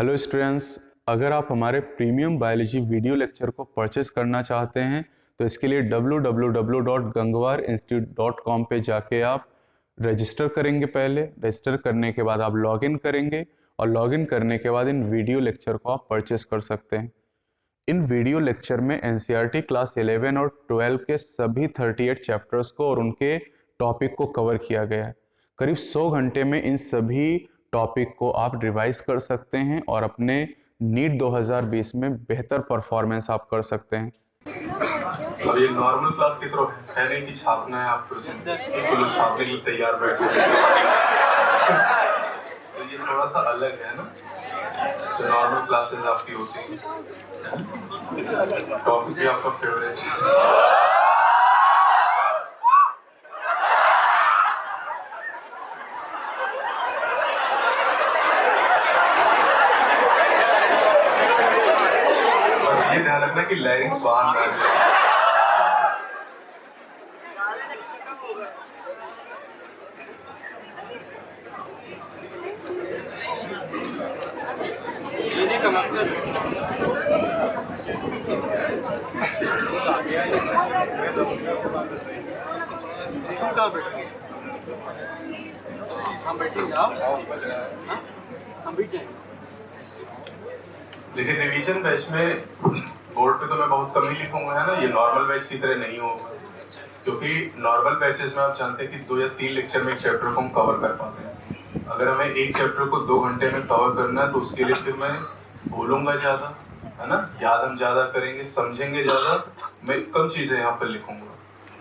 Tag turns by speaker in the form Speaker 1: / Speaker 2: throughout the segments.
Speaker 1: Hello students, अगर आप हमारे प्रीमियम बायोलॉजी वीडियो लेक्चर को परचेस करना चाहते हैं तो इसके लिए www.gangwarinstitute.com पे जाके आप रजिस्टर करेंगे। पहले रजिस्टर करने के बाद आप लॉगिन करेंगे और लॉगिन करने के बाद इन वीडियो लेक्चर को आप परचेस कर सकते हैं। इन वीडियो लेक्चर में एनसीईआरटी क्लास 11 और 12 के सभी 38 चैप्टर्स को और उनके टॉपिक को कवर किया गया है। करीब 100 घंटे में इन सभी टॉपिक को आप रिवाइज कर सकते हैं और अपने नीट 2020 में बेहतर परफॉर्मेंस आप कर सकते हैं।
Speaker 2: अब ये नॉर्मल क्लास की तरह है नहीं कि छापना है आपको, बिल्कुल छापने के लिए तैयार बैठे हैं। तो ये थोड़ा सा अलग है ना, जो नॉर्मल क्लासेस आपकी होती हैं। टॉपिक भी आपका फेवरेट है। ये ध्यान रखना कि लैरिंग्स बाहर ना जाए।
Speaker 3: जीने का मकसद तुम कहाँ बैठे? हम बैठेंगे, आप हम बैठ जाएंगे।
Speaker 2: देखिए, रिवीजन बैच में बोर्ड पे तो मैं बहुत कम ही लिखूंगा, है ना। ये नॉर्मल बैच की तरह नहीं होगा, क्योंकि नॉर्मल बैचेस में आप जानते हैं कि 2 या 3 लेक्चर में एक चैप्टर को हम कवर कर पाते हैं। अगर हमें एक चैप्टर को 2 घंटे में कवर करना है तो उसके लिए फिर मैं बोलूंगा ज़्यादा, है ना, याद हम ज़्यादा करेंगे, समझेंगे ज़्यादा, मैं कम चीज़ें यहाँ पर लिखूंगा।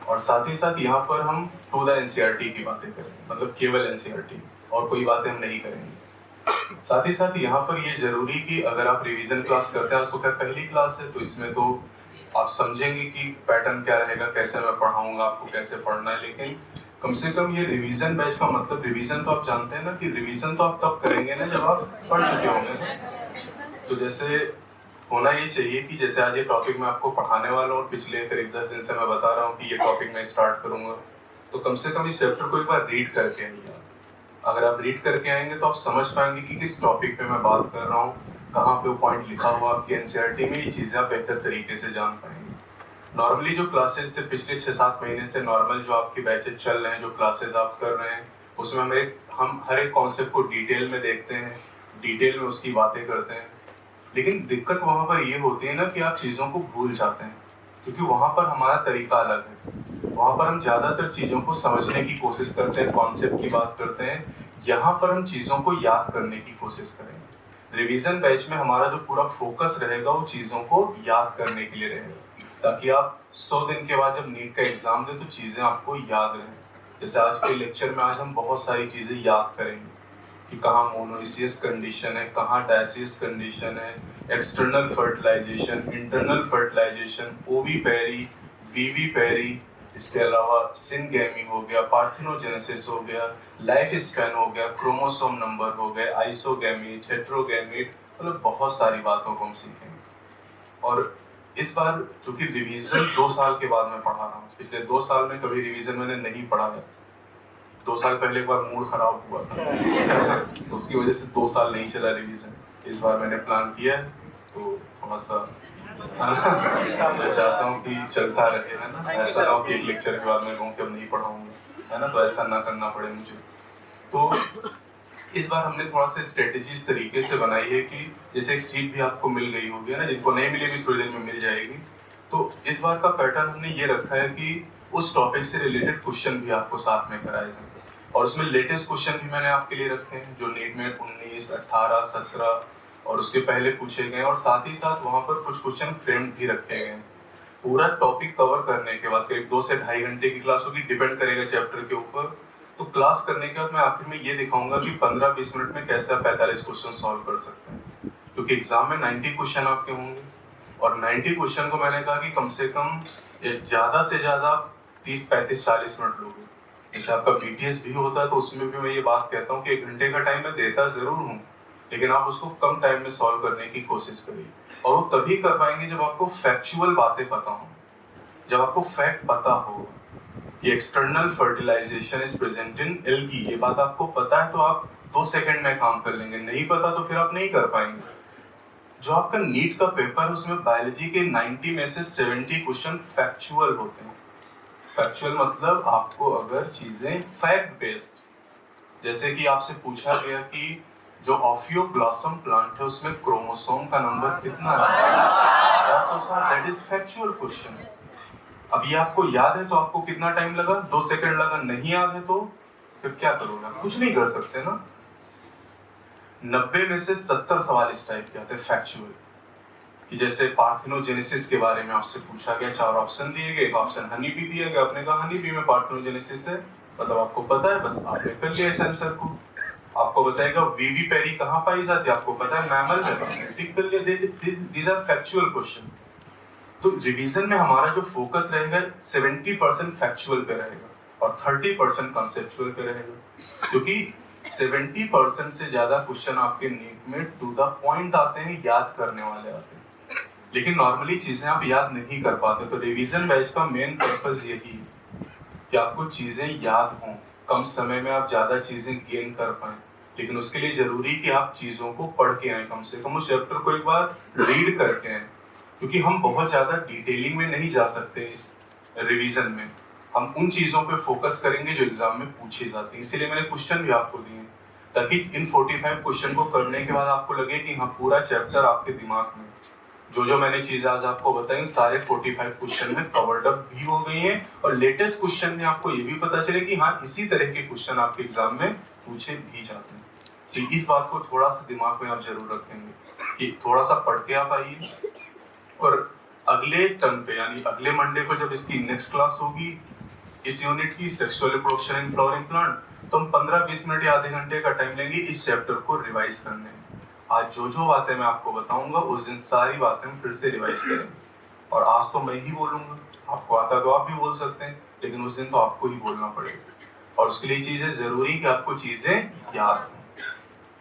Speaker 2: और साथ ही साथ यहाँ पर हम टू द एनसीईआरटी की बातें करेंगे, मतलब केवल एनसीईआरटी, और कोई बातें हम नहीं करेंगे। साथ ही साथ यहाँ पर ये जरूरी कि अगर आप रिवीजन क्लास करते हैं, उसको क्या पहली क्लास है, तो इसमें तो आप समझेंगे कि पैटर्न क्या रहेगा, कैसे मैं पढ़ाऊंगा, आपको कैसे पढ़ना है। लेकिन कम से कम ये रिवीजन बैच का मतलब, रिवीजन तो आप जानते हैं ना कि रिवीजन तो आप तब करेंगे ना जब आप पढ़ चुके होंगे। तो जैसे होना ये चाहिए कि जैसे आज ये टॉपिक मैं आपको पढ़ाने वाला हूँ और पिछले करीब 10 दिन से मैं बता रहा हूँ कि ये टॉपिक मैं स्टार्ट करूंगा, तो कम से कम इस चैप्टर को एक बार रीड करके आइए। अगर आप रीड करके आएंगे तो आप समझ पाएंगे कि किस टॉपिक पे मैं बात कर रहा हूँ, कहाँ पे वो पॉइंट लिखा हुआ आपकी एनसीईआरटी में, ये चीज़ें आप बेहतर तरीके से जान पाएंगे। नॉर्मली जो क्लासेस से पिछले 6-7 महीने से नॉर्मल जो आपकी बैचेज चल रहे हैं, जो क्लासेस आप कर रहे हैं, उसमें हम हर एक कॉन्सेप्ट को डिटेल में देखते हैं, डिटेल में उसकी बातें करते हैं। लेकिन दिक्कत वहाँ पर ये होती है ना कि आप चीज़ों को भूल जाते हैं, क्योंकि वहाँ पर हमारा तरीका अलग है। वहाँ पर हम ज़्यादातर चीज़ों को समझने की कोशिश करते हैं, कॉन्सेप्ट की बात करते हैं। यहाँ पर हम चीज़ों को याद करने की कोशिश करेंगे। रिवीजन बैच में हमारा जो पूरा फोकस रहेगा वो चीज़ों को याद करने के लिए रहेगा, ताकि आप 100 दिन के बाद जब नीट का एग्जाम दें तो चीज़ें आपको याद रहें। जैसे आज के लेक्चर में आज हम बहुत सारी चीज़ें याद करेंगे कि कहाँ मोनोइसियस कंडीशन है, कहाँ डायसियस कंडीशन है, एक्सटर्नल फर्टिलाइजेशन, इंटरनल फर्टिलाइजेशन, ओवी पेरी, वीवी पेरी, इसके अलावा सिनगैमी हो गया, पार्थिनोजेनेसिस हो गया, लाइफ स्पैन हो गया, क्रोमोसोम नंबर हो गए, आइसोगैमीट, हेट्रोगैमीट, मतलब बहुत सारी बातों को हम सीखेंगे। और इस बार चूंकि रिवीजन 2 साल के बाद मैं पढ़ा रहा हूँ, पिछले 2 साल में कभी रिवीजन मैंने नहीं पढ़ा है। 2 साल पहले एक बार मूड खराब हुआ था तो उसकी वजह से 2 साल नहीं चला रिवीजन। इस बार मैंने प्लान किया है तो थोड़ा सा मैं चाहता हूँ कि चलता रहे, है ना। ऐसा ना हो कि एक लेक्चर के बाद मैं कहूँ कि अब नहीं पढ़ाऊंगा, है ना, तो ऐसा ना करना पड़े मुझे। तो इस बार हमने थोड़ा सा स्ट्रेटेजी इस तरीके से बनाई है कि जैसे एक सीट भी आपको मिल गई होगी, है ना, जिनको नहीं मिलेगी थोड़ी देर में मिल जाएगी। तो इस बार का पैटर्न हमने ये रखा है कि उस टॉपिक से रिलेटेड क्वेश्चन भी आपको साथ में कराए जाए, और उसमें लेटेस्ट क्वेश्चन भी मैंने आपके लिए रखे हैं जो नीट में 19, 18, 17 और उसके पहले पूछे गए, और साथ ही साथ वहाँ पर कुछ क्वेश्चन फ्रेम्ड भी रखे गए। पूरा टॉपिक कवर करने के बाद करीब 2 से ढाई घंटे की क्लास होगी, डिपेंड करेगा चैप्टर के ऊपर। तो क्लास करने के बाद मैं आखिर में ये दिखाऊंगा कि 15-20 मिनट में कैसे आप 45 क्वेश्चन सॉल्व कर सकते हैं, क्योंकि एग्जाम में 90 क्वेश्चन आपके होंगे, और 90 क्वेश्चन को मैंने कहा कि कम से कम ज़्यादा से ज़्यादा 30, 35, 40 मिनट लोगे। जैसे आपका बीटीएस भी होता है तो उसमें भी मैं ये बात कहता हूँ कि 1 घंटे का टाइम मैं देता ज़रूर हूँ, लेकिन आप उसको कम टाइम में सॉल्व करने की कोशिश करिए। और वो तभी कर पाएंगे जब आपको फैक्चुअल बातें पता हो, जब आपको फैक्ट पता हो कि external fertilization is present in algae, ये बात आपको पता है तो आप 2 सेकंड में काम कर लेंगे, नहीं पता तो फिर आप नहीं कर पाएंगे। जो आपका नीट का पेपर है उसमें बायोलॉजी के 90 में से 70 क्वेश्चन फैक्चुअल होते हैं। फैक्चुअल मतलब आपको अगर चीजें फैक्ट बेस्ड, जैसे कि आपसे पूछा गया कि जो ऑफियोब्लॉसम प्लांट है उसमें क्रोमोसोम का नंबर कितना है, दैट इज फैक्चुअल क्वेश्चन। अब ये आपको याद है तो आपको कितना टाइम लगा, 2 सेकंड लगा। नहीं याद है तो फिर क्या करोगे, आप कुछ नहीं कर सकते ना। 90 में से 70 सवाल इस टाइप के आते हैं फैक्चुअल, कि जैसे पार्थेनोजेनेसिस के बारे में आपसे पूछा गया, 4 ऑप्शन दिए गए, एक ऑप्शन हनी बी दिया गया, आपने कहा हनी बी में पार्थेनोजेनेसिस है, मतलब आपको पता है, बस आपने कर लिया इस आंसर को। आपको बताएगा वीवी पेरी कहाँ पाई जाती है, आपको पता है मैमल में, टिक कर लिया। These are factual question. तो रिवीजन में हमारा जो फोकस रहेगा 70% फैक्चुअल पे रहेगा और 30% कॉन्सेप्चुअल पे रहेगा, क्योंकि 70% से ज्यादा क्वेश्चन आपके नीट में टू द पॉइंट आते हैं, याद करने वाले आते हैं, लेकिन नॉर्मली चीजें आप याद नहीं कर पाते। तो रिवीजन बैच का मेन पर्पस यही है कि आपको चीजें याद हों, कम समय में आप ज्यादा चीजें गेन कर पाए। लेकिन उसके लिए जरूरी कि आप चीजों को पढ़ के आए, कम से कम उस चैप्टर को एक बार रीड करके आए, क्योंकि हम बहुत ज्यादा डिटेलिंग में नहीं जा सकते इस रिवीजन में। हम उन चीजों पे फोकस करेंगे जो एग्जाम में पूछी जाती है, इसीलिए मैंने क्वेश्चन भी आपको दिए, ताकि इन 45 क्वेश्चन को करने के बाद आपको लगे कि हाँ पूरा चैप्टर आपके दिमाग में, जो मैंने चीजें आज आपको बताई सारे 45 क्वेश्चन में कवर्ड अप भी हो गई हैं, और लेटेस्ट क्वेश्चन में आपको ये भी पता चले कि हाँ इसी तरह के क्वेश्चन आपके एग्जाम में पूछे भी जाते हैं। तो इस बात को थोड़ा सा दिमाग में आप जरूर रखेंगे कि थोड़ा सा पढ़ के आप आइए, और अगले टर्म पे यानी अगले मंडे को जब इसकी नेक्स्ट क्लास होगी इस यूनिट की sexual reproduction in flowering plant, तो हम 15-20 मिनट या आधे घंटे का टाइम लेंगे इस चैप्टर को रिवाइज करने में। आज जो बातें मैं आपको बताऊंगा उस दिन सारी बातें हम फिर से रिवाइज करेंगे, और आज तो मैं ही बोलूंगा, आपको आता तो आप भी बोल सकते हैं, लेकिन उस दिन तो आपको ही बोलना पड़ेगा, और उसके लिए चीजें जरूरी कि आपको चीजें याद हो।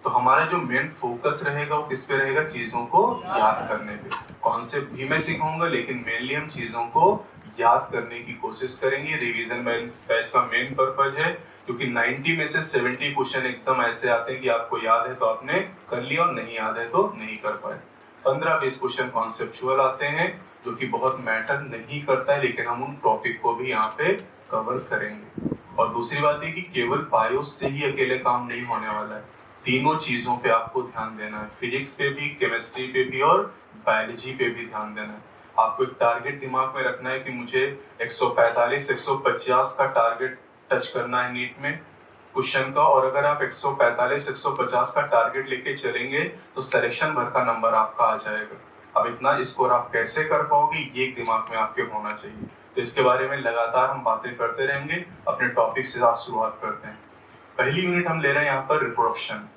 Speaker 2: तो हमारा जो मेन फोकस रहेगा वो किस पे रहेगा, चीजों को याद करने पे। कॉन्सेप्ट भी मैं सिखाऊंगा, लेकिन मेनली हम चीजों को याद करने की कोशिश करेंगे। रिवीजन बैच का मेन पर्पज है, क्योंकि 90 में से 70 क्वेश्चन एकदम ऐसे आते हैं कि आपको याद है तो आपने कर लिया, और नहीं याद है तो नहीं कर पाए। 15-20 क्वेश्चन कॉन्सेप्चुअल आते हैं जो कि बहुत मैटर नहीं करता है, लेकिन हम उन टॉपिक को भी यहाँ पे कवर करेंगे। और दूसरी बात है कि केवल बायो से ही अकेले काम नहीं होने वाला है, तीनों चीजों पे आपको ध्यान देना है, फिजिक्स पे भी, केमिस्ट्री पे भी और बायोलॉजी पे भी ध्यान देना है। आपको एक टारगेट दिमाग में रखना है कि मुझे 145-150 का टारगेट टच करना है नीट में क्वेश्चन का, और अगर आप 145-150 का टारगेट लेके चलेंगे तो सिलेक्शन भर का नंबर आपका आ जाएगा। अब इतना स्कोर आप कैसे कर पाओगे, ये दिमाग में आपके होना चाहिए। तो इसके बारे में लगातार हम बातें करते रहेंगे। अपने टॉपिक से आज शुरुआत करते हैं। पहली यूनिट हम ले रहे हैं यहाँ पर रिप्रोडक्शन।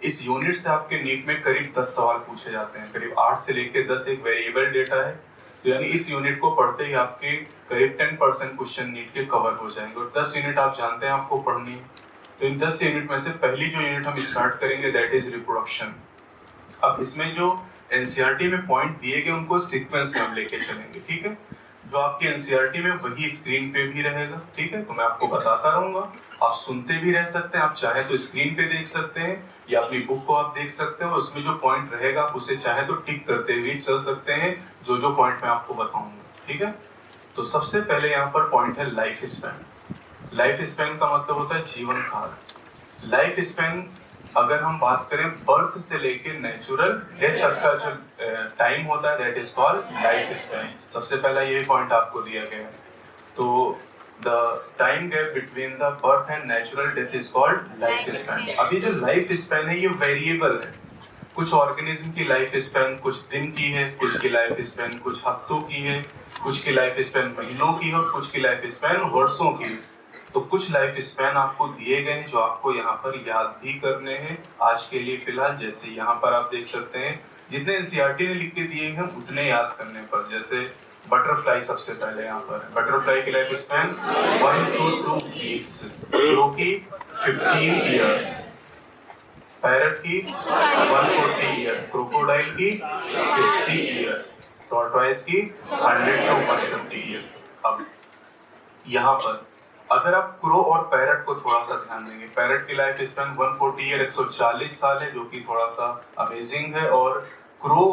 Speaker 2: इस यूनिट से आपके नीट में करीब 10 सवाल पूछे जाते हैं, करीब 8 से लेके 10 एक वेरिएबल डेटा है, तो यानी इस यूनिट को पढ़ते ही आपके करीब 10% क्वेश्चन नीट के कवर हो जाएंगे, और 10 यूनिट आप जानते हैं आपको पढ़नी है। तो इन 10 यूनिट में से पहली जो यूनिट हम स्टार्ट करेंगे दैट इज रिप्रोडक्शन। अब इसमें जो एनसीईआरटी में पॉइंट दिए गए उनको सीक्वेंस में हम लेके चलेंगे, ठीक है। जो आपके एनसीईआरटी में वही स्क्रीन पे भी रहेगा, ठीक है। तो मैं आपको बताता रहूंगा, आप सुनते भी रह सकते हैं, आप चाहे तो स्क्रीन पे देख सकते हैं या अपनी बुक को आप देख सकते हैं, और उसमें जो पॉइंट रहेगा आप उसे चाहे तो टिक करते हुए चल सकते हैं जो पॉइंट मैं आपको बताऊंगा, ठीक है। तो सबसे पहले यहाँ पर पॉइंट है लाइफ स्पैन। लाइफ स्पैन का मतलब होता है जीवन काल। लाइफ स्पैन अगर हम बात करें बर्थ से लेके नेचुरल डेथ तक का जो टाइम होता है that is called life span. सबसे पहला यही पॉइंट आपको दिया गया है। तो the time gap between the birth and natural death is called life span. अभी जो लाइफ स्पैन है ये वेरिएबल है। कुछ ऑर्गेनिज्म की लाइफ स्पैन कुछ दिन की है, कुछ की लाइफ स्पैन कुछ हफ्तों की है, कुछ की लाइफ स्पैन महीनों की है, और कुछ की लाइफ स्पैन वर्षों की है। तो कुछ लाइफ स्पैन आपको दिए गए हैं जो आपको यहाँ पर याद भी करने हैं आज के लिए फिलहाल। जैसे यहाँ पर आप देख सकते हैं जितने एनसीईआरटी ने लिख के दिए हैं उतने याद करने पर। जैसे बटरफ्लाई सबसे पहले यहाँ पर, बटरफ्लाई की लाइफ स्पैन 1 to 2 वीक्स, जो कि 15 ईयर्स, पैरट की 140 ईयर, क्रोकोडाइल की 60 ईयर, टॉर्टोइस की 100 to 150 ईयर। अब यहाँ पर अगर आप क्रो और पैरट को थोड़ा सा ध्यान देंगे, पैरट की लाइफ स्पैन 140 ईयर 140 साल है, जो कि थोड़ा सा अमेजिंग है, और क्रो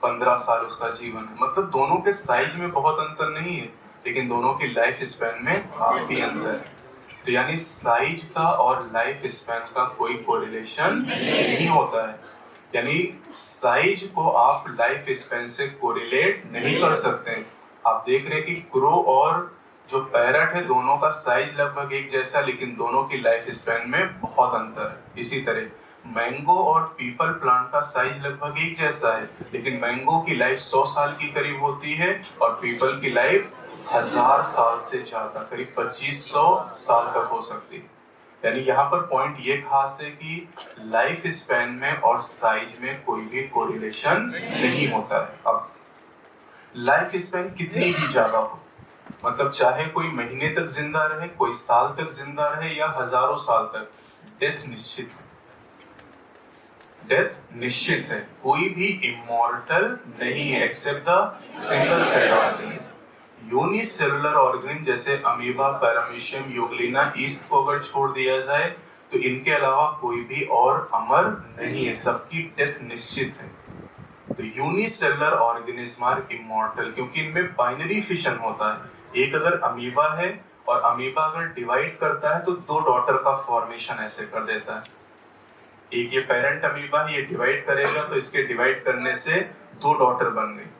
Speaker 2: 15 साल उसका जीवन है। मतलब दोनों के साइज में बहुत अंतर नहीं है, लेकिन दोनों की लाइफ स्पैन में काफी अंतर है। तो यानी साइज का और लाइफ स्पैन का कोई कोरिलेशन नहीं होता है। यानी साइज को आप लाइफ स्पैन से कोरिलेट नहीं कर सकते। आप देख रहे हैं कि क्रो और जो पैरट है दोनों का साइज लगभग एक जैसा, लेकिन दोनों की लाइफ स्पैन में बहुत अंतर है। इसी तरह मैंगो और पीपल प्लांट का साइज लगभग एक जैसा है, लेकिन मैंगो की लाइफ 100 साल की करीब होती है और पीपल की लाइफ 1000 साल से ज्यादा, करीब 2500 साल तक हो सकती है। यानी यहाँ पर पॉइंट ये खास है कि लाइफ स्पैन में और साइज में कोई भी कोरिलेशन नहीं होता है। अब लाइफ स्पैन कितनी भी ज्यादा हो, मतलब चाहे कोई महीने तक जिंदा रहे, कोई साल तक जिंदा रहे या हजारों साल तक, डेथ निश्चित है। डेथ निश्चित है। कोई भी इमॉर्टल नहीं है except the single cell organism. Unicellular organism जैसे अमीबा, पैरामीशियम, यूग्लिना, ईस्ट को अगर छोड़ दिया जाए तो इनके अलावा कोई भी और अमर नहीं है, सबकी डेथ निश्चित है। तो यूनिसेलुलर ऑर्गेनिज्म आर इमॉर्टल क्योंकि इनमें बाइनरी फिशन होता है। एक अगर अमीबा है और अमीबा अगर डिवाइड करता है तो 2 डॉटर का फॉर्मेशन ऐसे कर देता है। एक ये पेरेंट अमीबा है, ये डिवाइड करेगा तो इसके डिवाइड करने से 2 डॉटर बन गई।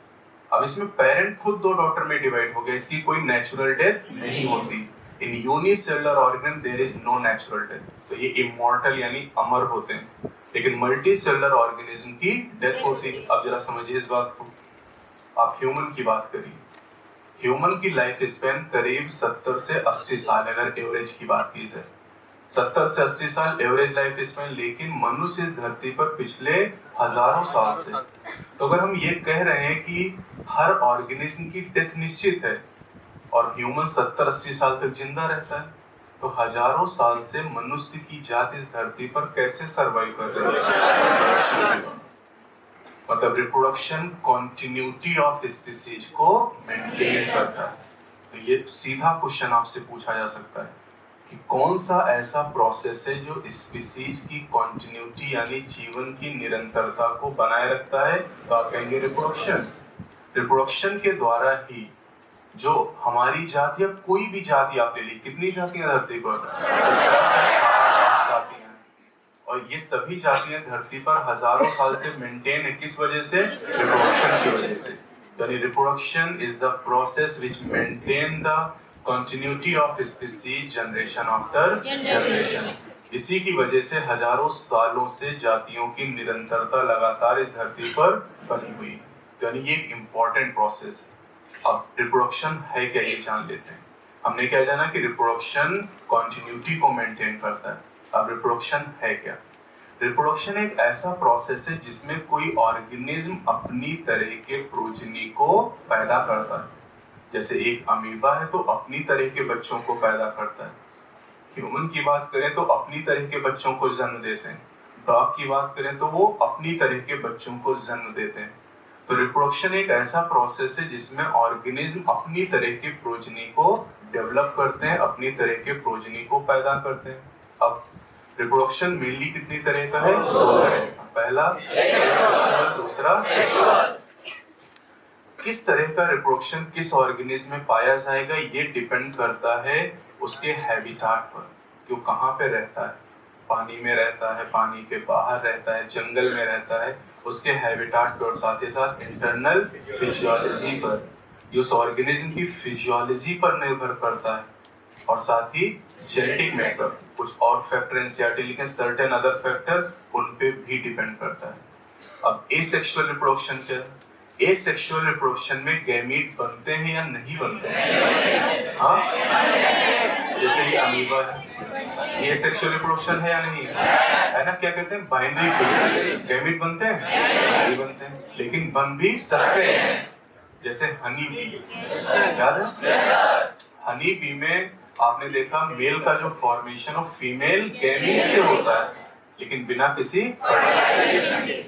Speaker 2: अब इसमें पेरेंट खुद 2 डॉटर में डिवाइड हो गया, इसकी कोई नेचुरल डेथ नहीं होती। In unicellular organism there is no natural death, तो ये इमॉर्टल यानी अमर होते हैं। लेकिन मल्टी सेलुलर ऑर्गेनिज्म की डेथ होती है। अब जरा समझिए इस बात को। आप ह्यूमन की बात करिए, ह्यूमन की लाइफ स्पैन करीब 70 से 80 साल, अगर एवरेज की बात की जाए 70 से 80 साल एवरेज लाइफ स्पैन, लेकिन मनुष्य इस धरती पर पिछले हजारों साल से। तो अगर हम ये कह रहे हैं कि हर ऑर्गेनिज्म की डेथ निश्चित है और ह्यूमन 70-80 साल तक जिंदा रहता है, तो हजारों साल से मनुष्य की जात इस धरती पर कैसे सरवाइव कर रही है? मतलब रिप्रोडक्शन कॉन्टिन्यूटी ऑफ स्पीसीज को मेंटेन करता है। तो ये सीधा क्वेश्चन आपसे पूछा जा सकता है कि कौन सा ऐसा प्रोसेस है जो स्पीसीज की कॉन्टिन्यूटी यानी जीवन की निरंतरता को बनाए रखता है? तो आप कहेंगे रिप्रोडक्शन। रिप्रोडक्शन के द्वारा ही जो हमारी जाति या कोई भी जाति आप ले ली, कितनी जातियां धरती पर? 17 से 18 जातियां, और ये सभी जातियां धरती पर हजारों साल से मेंटेन है। किस वजह से? रिप्रोडक्शन की वजह से। यानी reproduction is the process which maintain the continuity of species generation after generation. इसी की वजह से हजारों सालों से जातियों की निरंतरता लगातार इस धरती पर बनी हुई। यानी ये एक इम्पोर्टेंट प्रोसेस है। अब रिप्रोडक्शन है क्या ये जान लेते हैं। हमने क्या जाना कि रिप्रोडक्शन कंटिन्यूटी को मेंटेन करता है। अब रिप्रोडक्शन है क्या? रिप्रोडक्शन एक ऐसा प्रोसेस है जिसमें कोई ऑर्गेनिज्म अपनी तरह के प्रोजनी को पैदा करता है। जैसे एक अमीबा है तो अपनी तरह के बच्चों को पैदा करता है। ह्यूमन की बात करें तो अपनी तरह के बच्चों को जन्म देते हैं। डॉग की बात करें तो वो अपनी तरह के बच्चों को जन्म देते हैं। तो रिप्रोडक्शन एक ऐसा प्रोसेस है जिसमें ऑर्गेनिज्म अपनी तरह के प्रोजनी को डेवलप करते हैं, अपनी तरह के प्रोजनी को पैदा करते हैं। अब रिप्रोडक्शन मेनली कितनी तरह का है? 2 तरह का। पहला सेक्सुअल, दूसरा सेक्सुअल। किस तरह का रिप्रोडक्शन किस ऑर्गेनिज्म में पाया जाएगा ये डिपेंड करता है उसके हैबिटाट पर, कि वो कहाँ पे रहता है। पानी में रहता है, पानी के बाहर रहता है, जंगल में रहता है, उसके हैबिटाट पर और साथ ही साथ इंटरनल फिजियोलॉजी पर, ये उस ऑर्गेनिज्म की फिजियोलॉजी पर निर्भर करता है। और साथ ही जेनेटिक मेकअप, कुछ और फैक्टर एनसीईआरटी लिखे सर्टेन अदर फैक्टर, उन पे भी डिपेंड करता है। अब एसेक्सुअल रिप्रोडक्शन क्या है? एसेक्सुअल रिप्रोडक्शन में गैमीट बनते हैं या नहीं बनते हैं? हाँ, जैसे ये अमीबा है, ये सेक्सुअल रिप्रोडक्शन है या नहीं है ना? क्या कहते हैं? Binary fission. गैमीट बनते हैं? नहीं बनते हैं, लेकिन बन भी सकते हैं। जैसे हनी बी, याद है? हनी बी में आपने देखा मेल का जो फॉर्मेशन ऑफ फीमेल गैमीट से होता है, लेकिन बिना किसी फर्टिलाइजेशन के।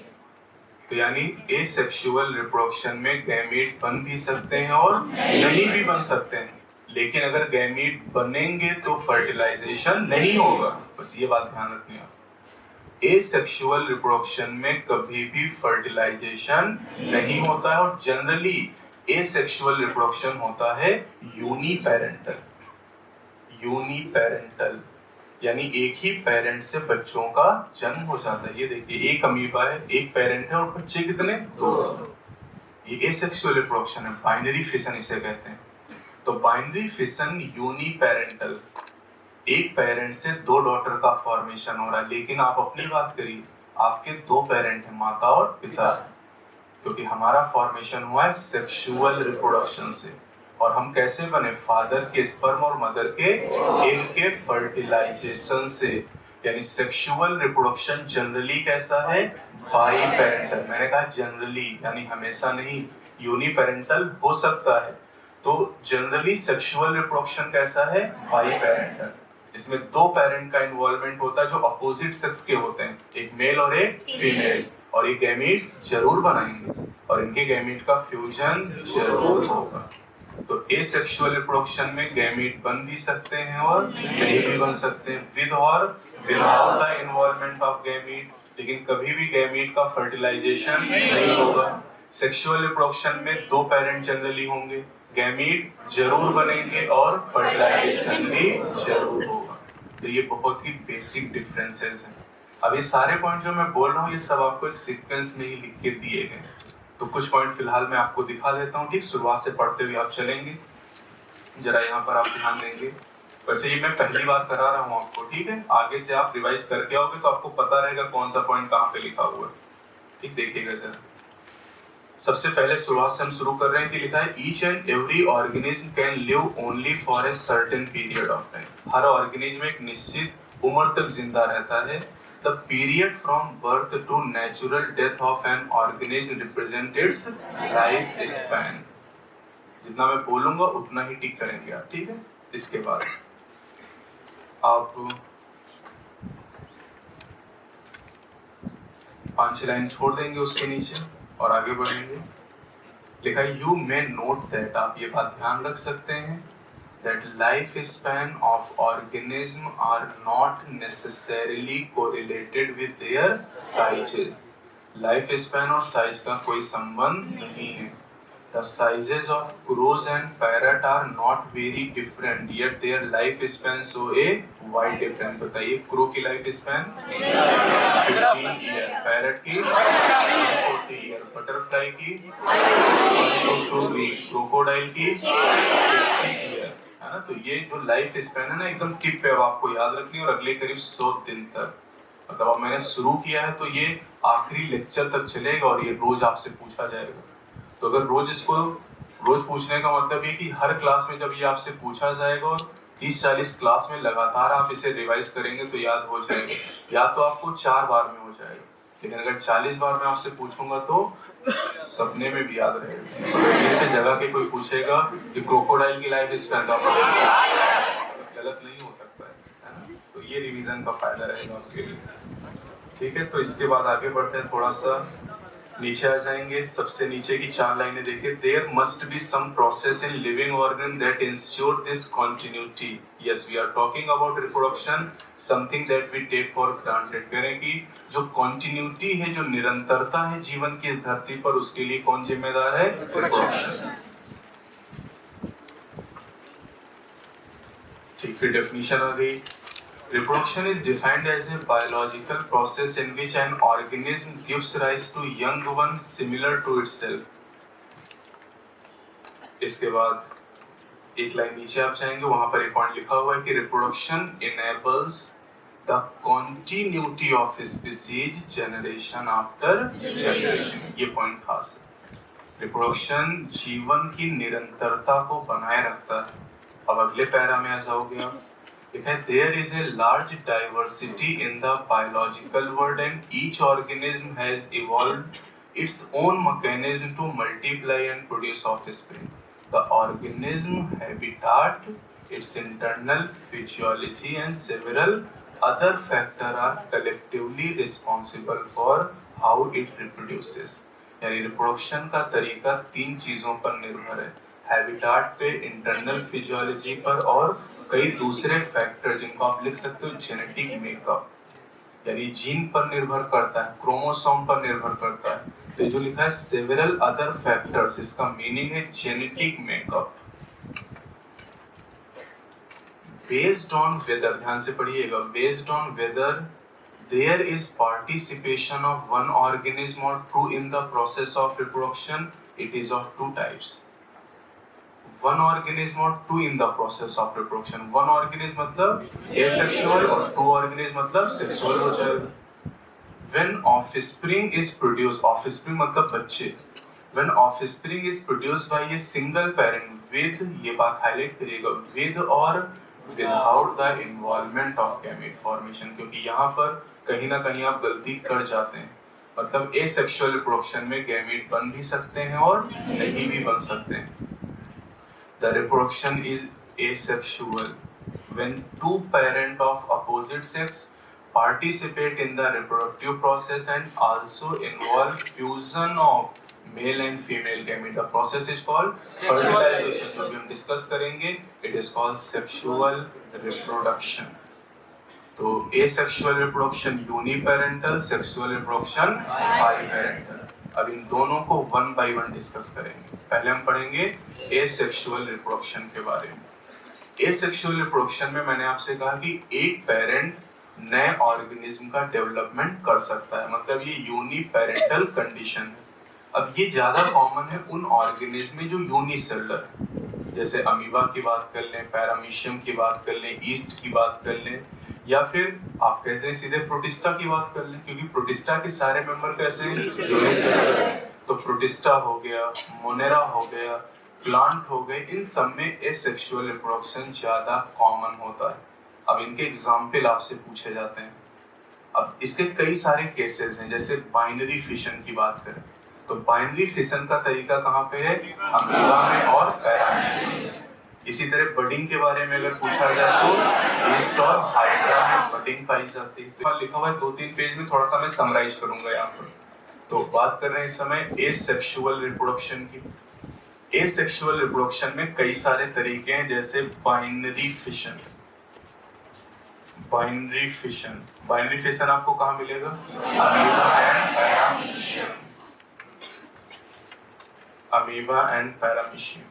Speaker 2: तो यानी एसेक्सुअल रिप्रोडक्शन में गैमीट बन भी सकते हैं और नहीं भी बन सकते हैं, लेकिन अगर गैमीट बनेंगे तो फर्टिलाइजेशन नहीं होगा। बस ये बात ध्यान रखनी है। एसेक्सुअल रिप्रोडक्शन में कभी भी फर्टिलाइजेशन नहीं होता है और जनरली एसेक्सुअल रिप्रोडक्शन होता है यूनिपेरेंटल। यूनिपेरेंटल यानी एक ही पेरेंट से बच्चों का जन्म हो जाता है। ये देखिए एक अमीबा है, एक पेरेंट है और बच्चे कितने? 2। ये एसेक्सुअल रिप्रोडक्शन है, बाइनरी फिशन इसे कहते हैं। तो बाइनरी फिशन यूनिपेरेंटल, एक पेरेंट से 2 डॉटर का फॉर्मेशन हो रहा है। लेकिन आप अपनी बात करिए, आपके 2 पेरेंट हैं, माता और पिता, क्योंकि हमारा फॉर्मेशन हुआ है सेक्सुअल रिप्रोडक्शन से। और हम कैसे बने? फादर के स्पर्म और मदर के एग के फर्टिलाइजेशन से। यानी सेक्सुअल रिप्रोडक्शन जनरली कैसा है? By parental. मैंने कहा जनरली, यानी हमेशा नहीं, यूनिपेरेंटल हो सकता है। तो जनरली सेक्सुअल रिप्रोडक्शन कैसा है? By parental. इसमें 2 पेरेंट का इन्वॉल्वमेंट होता है जो अपोजिट सेक्स के होते हैं, एक मेल और एक फीमेल, और ये गैमीट जरूर बनाएंगे और इनके गैमीट का फ्यूजन जरूर होगा। तो एसेक्सुअल रिप्रोडक्शन में गैमीट बन भी सकते हैं और नहीं भी बन सकते हैं, विद और without the involvement of gamete, लेकिन कभी भी गैमीट का फर्टिलाइजेशन नहीं होगा। सेक्सुअल रिप्रोडक्शन में 2 पेरेंट जनरली होंगे, गैमीट जरूर बनेंगे और फर्टिलाइजेशन भी जरूर होगा। तो ये बहुत ही बेसिक डिफरेंसेस हैं। अब ये सारे पॉइंट जो मैं बोल रहा हूँ ये सब आपको एक सीक्वेंस में ही लिख के दिए गए। तो कुछ पॉइंट फिलहाल मैं आपको दिखा देता हूँ, ठीक? शुरुआत से पढ़ते हुए आप चलेंगे, जरा यहाँ पर आप ध्यान देंगे। वैसे ये मैं पहली बार करा रहा हूँ आपको, ठीक है? आगे से आप रिवाइज करके आओगे तो आपको पता रहेगा कौन सा पॉइंट कहाँ पे लिखा हुआ है, ठीक? देखिएगा जरा। सबसे पहले शुरुआत से हम शुरू कर रहे हैं कि लिखा है each and every organism can live only for a certain period of time. Her organism एक निश्चित उम्र तक जिंदा रहता है। The period from birth to natural death of an organism represents its life span. जितना मैं बोलूंगा उतना ही टिक करेंगे आप, ठीक है? इसके बाद आप 5 लाइन छोड़ देंगे उसके नीचे और आगे बढ़ेंगे। लिखा है यू मे नोट दैट, आप ये बात ध्यान रख सकते हैं, that lifespan of organism are not necessarily correlated with their sizes. Lifespan और size का कोई संबंध नहीं है। The sizes of crows and parrot are not very different, yet their lifespan show a wide difference. बताइए, crow की lifespan 15 year, parrot की 40 year, butterfly की 2 week, crocodile की 60 year, है ना? तो ये जो लाइफ स्पैन है ना एकदम टिप पे, अब आपको याद रखनी है और अगले करीब 100 दिन तक, मतलब अब मैंने शुरू किया है तो ये आखिरी लेक्चर तक चलेगा और ये रोज आपसे पूछा जाएगा। तो अगर रोज इसको रोज पूछने का मतलब ये कि हर क्लास में जब ये आपसे पूछा जाएगा और 30-40 क्लास में लगातार आप इसे रिवाइज करेंगे तो याद हो जाएगा। या तो आपको 4 बार में हो जाएगा, लेकिन अगर 40 बार में आपसे पूछूंगा तो सपने में भी याद रहेगा। ऐसे जगह के कोई पूछेगा कि क्रोकोडाइल की लाइफ स्पैन गलत नहीं हो सकता है ना? तो ये रिवीजन का फायदा रहेगा आपके लिए, ठीक है? तो इसके बाद आगे बढ़ते हैं, थोड़ा सा नीचे आ जाएंगे। सबसे नीचे की 4 लाइनें देखिए। There must be some process in living organ that ensure this continuity. Yes, we are talking about reproduction, something that we take for granted. कह रहे हैं कि जो कंटिन्यूटी है, जो निरंतरता है जीवन की इस धरती पर, उसके लिए कौन जिम्मेदार है? रिप्रोडक्शन। ठीक, फिर डेफिनेशन आ गई। Reproduction is defined as a biological process in which an organism gives rise to young one similar to itself. इसके बाद एक लाइन नीचे आप जाएंगे, वहां पर एक पॉइंट लिखा हुआ है कि reproduction enables the continuity of species generation after generation. ये पॉइंट खास है। Reproduction जीवन की निरंतरता को बनाए रखता है। अब अगले पैरा में ऐसा हो गया, there is a large diversity in the biological world and each organism has evolved its own mechanism to multiply and produce offspring. The organism habitat, its internal physiology and several other factors are collectively responsible for how it reproduces. यानी reproduction का तरीका 3 चीजों पर निर्भर है। Habitat पे, internal physiology पर और कई दूसरे फैक्टर जिनको आप लिख सकते हो जेनेटिक मेकअप, यानी जीन पर निर्भर करता है, क्रोमोसोम पर निर्भर करता है। तो जो लिखा है सेवरल अदर फैक्टर्स, इसका मीनिंग है genetic makeup. Based on whether, ध्यान से पढ़िएगा, based on whether there is participation of one organism or two in the process of reproduction, it is of two types. One organism or two in the process of reproduction. One organism मतलब asexual और two organism मतलब sexual हो जाएगा। When offspring is produced, offspring मतलब बच्चे, when offspring is produced by a single parent with, ये बात highlight करिएगा, with or without the involvement of gamete formation, क्योंकि यहाँ पर कहीं ना कहीं आप गलती कर जाते हैं। मतलब एसेक्सुअल रिप्रोडक्शन में गैमेट बन भी सकते हैं और नहीं भी बन सकते हैं। The reproduction is asexual when two parents of opposite sex participate in the reproductive process and also involve fusion of male and female gamete. The process is called fertilization. जो भी हम डिस्कस करेंगे, it is called sexual reproduction. तो asexual reproduction uniparental, sexual reproduction biparental. अब इन दोनों को one by one discuss करेंगे। पहले हम पढ़ेंगे एसेक्सुअल रिप्रोडक्शन के बारे में। एसेक्सुअल रिप्रोडक्शन में मैंने आपसे कहा कि एक पेरेंट नए ऑर्गेनिज्म का डेवलपमेंट कर सकता है, मतलब ये यूनिपेरेंटल कंडीशन है। अब ये ज्यादा कॉमन है उन ऑर्गेनिज्म में जो यूनिसेलुलर है, जैसे अमीबा की बात कर लें, पैरामीशियम की बात कर लें, ईस्ट की बात कर लें, या फिर आप कहते हैं सीधे प्रोटिस्टा की बात कर लें, क्योंकि प्रोटिस्टा के सारे मेंबर कैसे हैं, यूनिसेलुलर है। तो प्रोटिस्टा हो गया, मोनेरा हो गया, प्लांट हो गए, इन सब में एसेक्सुअल रिप्रोडक्शन ज्यादा कॉमन होता है। अब इनके एग्जाम्पल आपसे पूछे जाते हैं। अब इसके कई सारे केसेस हैं, जैसे बाइनरी फिशन की बात करें तो बाइनरी फिशन का तरीका कहाँ पे है, अमीबा में और पैरामीशियम में। इसी तरह बडिंग के बारे में अगर पूछा जाए तो ईस्ट और हाइड्रा में बडिंग पाई जाती है। तो लिखा हुआ है 2-3 पेज में, थोड़ा सा मैं समराइज करूंगा यहाँ पर। तो बात कर रहे हैं इस समय एसेक्सुअल रिप्रोडक्शन की। एसेक्सुअल रिप्रोडक्शन में कई सारे तरीके हैं, जैसे binary fission. Binary fission, binary fission आपको कहाँ मिलेगा, amoeba and paramecium, amoeba and paramecium.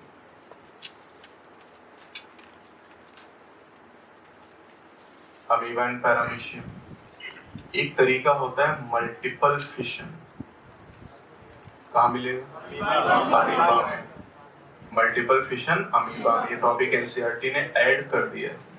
Speaker 2: Amoeba and paramecium. एक तरीका होता है मल्टीपल फिशन, कहाँ मिलेगा, अमीबा में। मल्टीपल फिशन अमीबा में, ये टॉपिक एनसीईआरटी ने ऐड कर दिया है।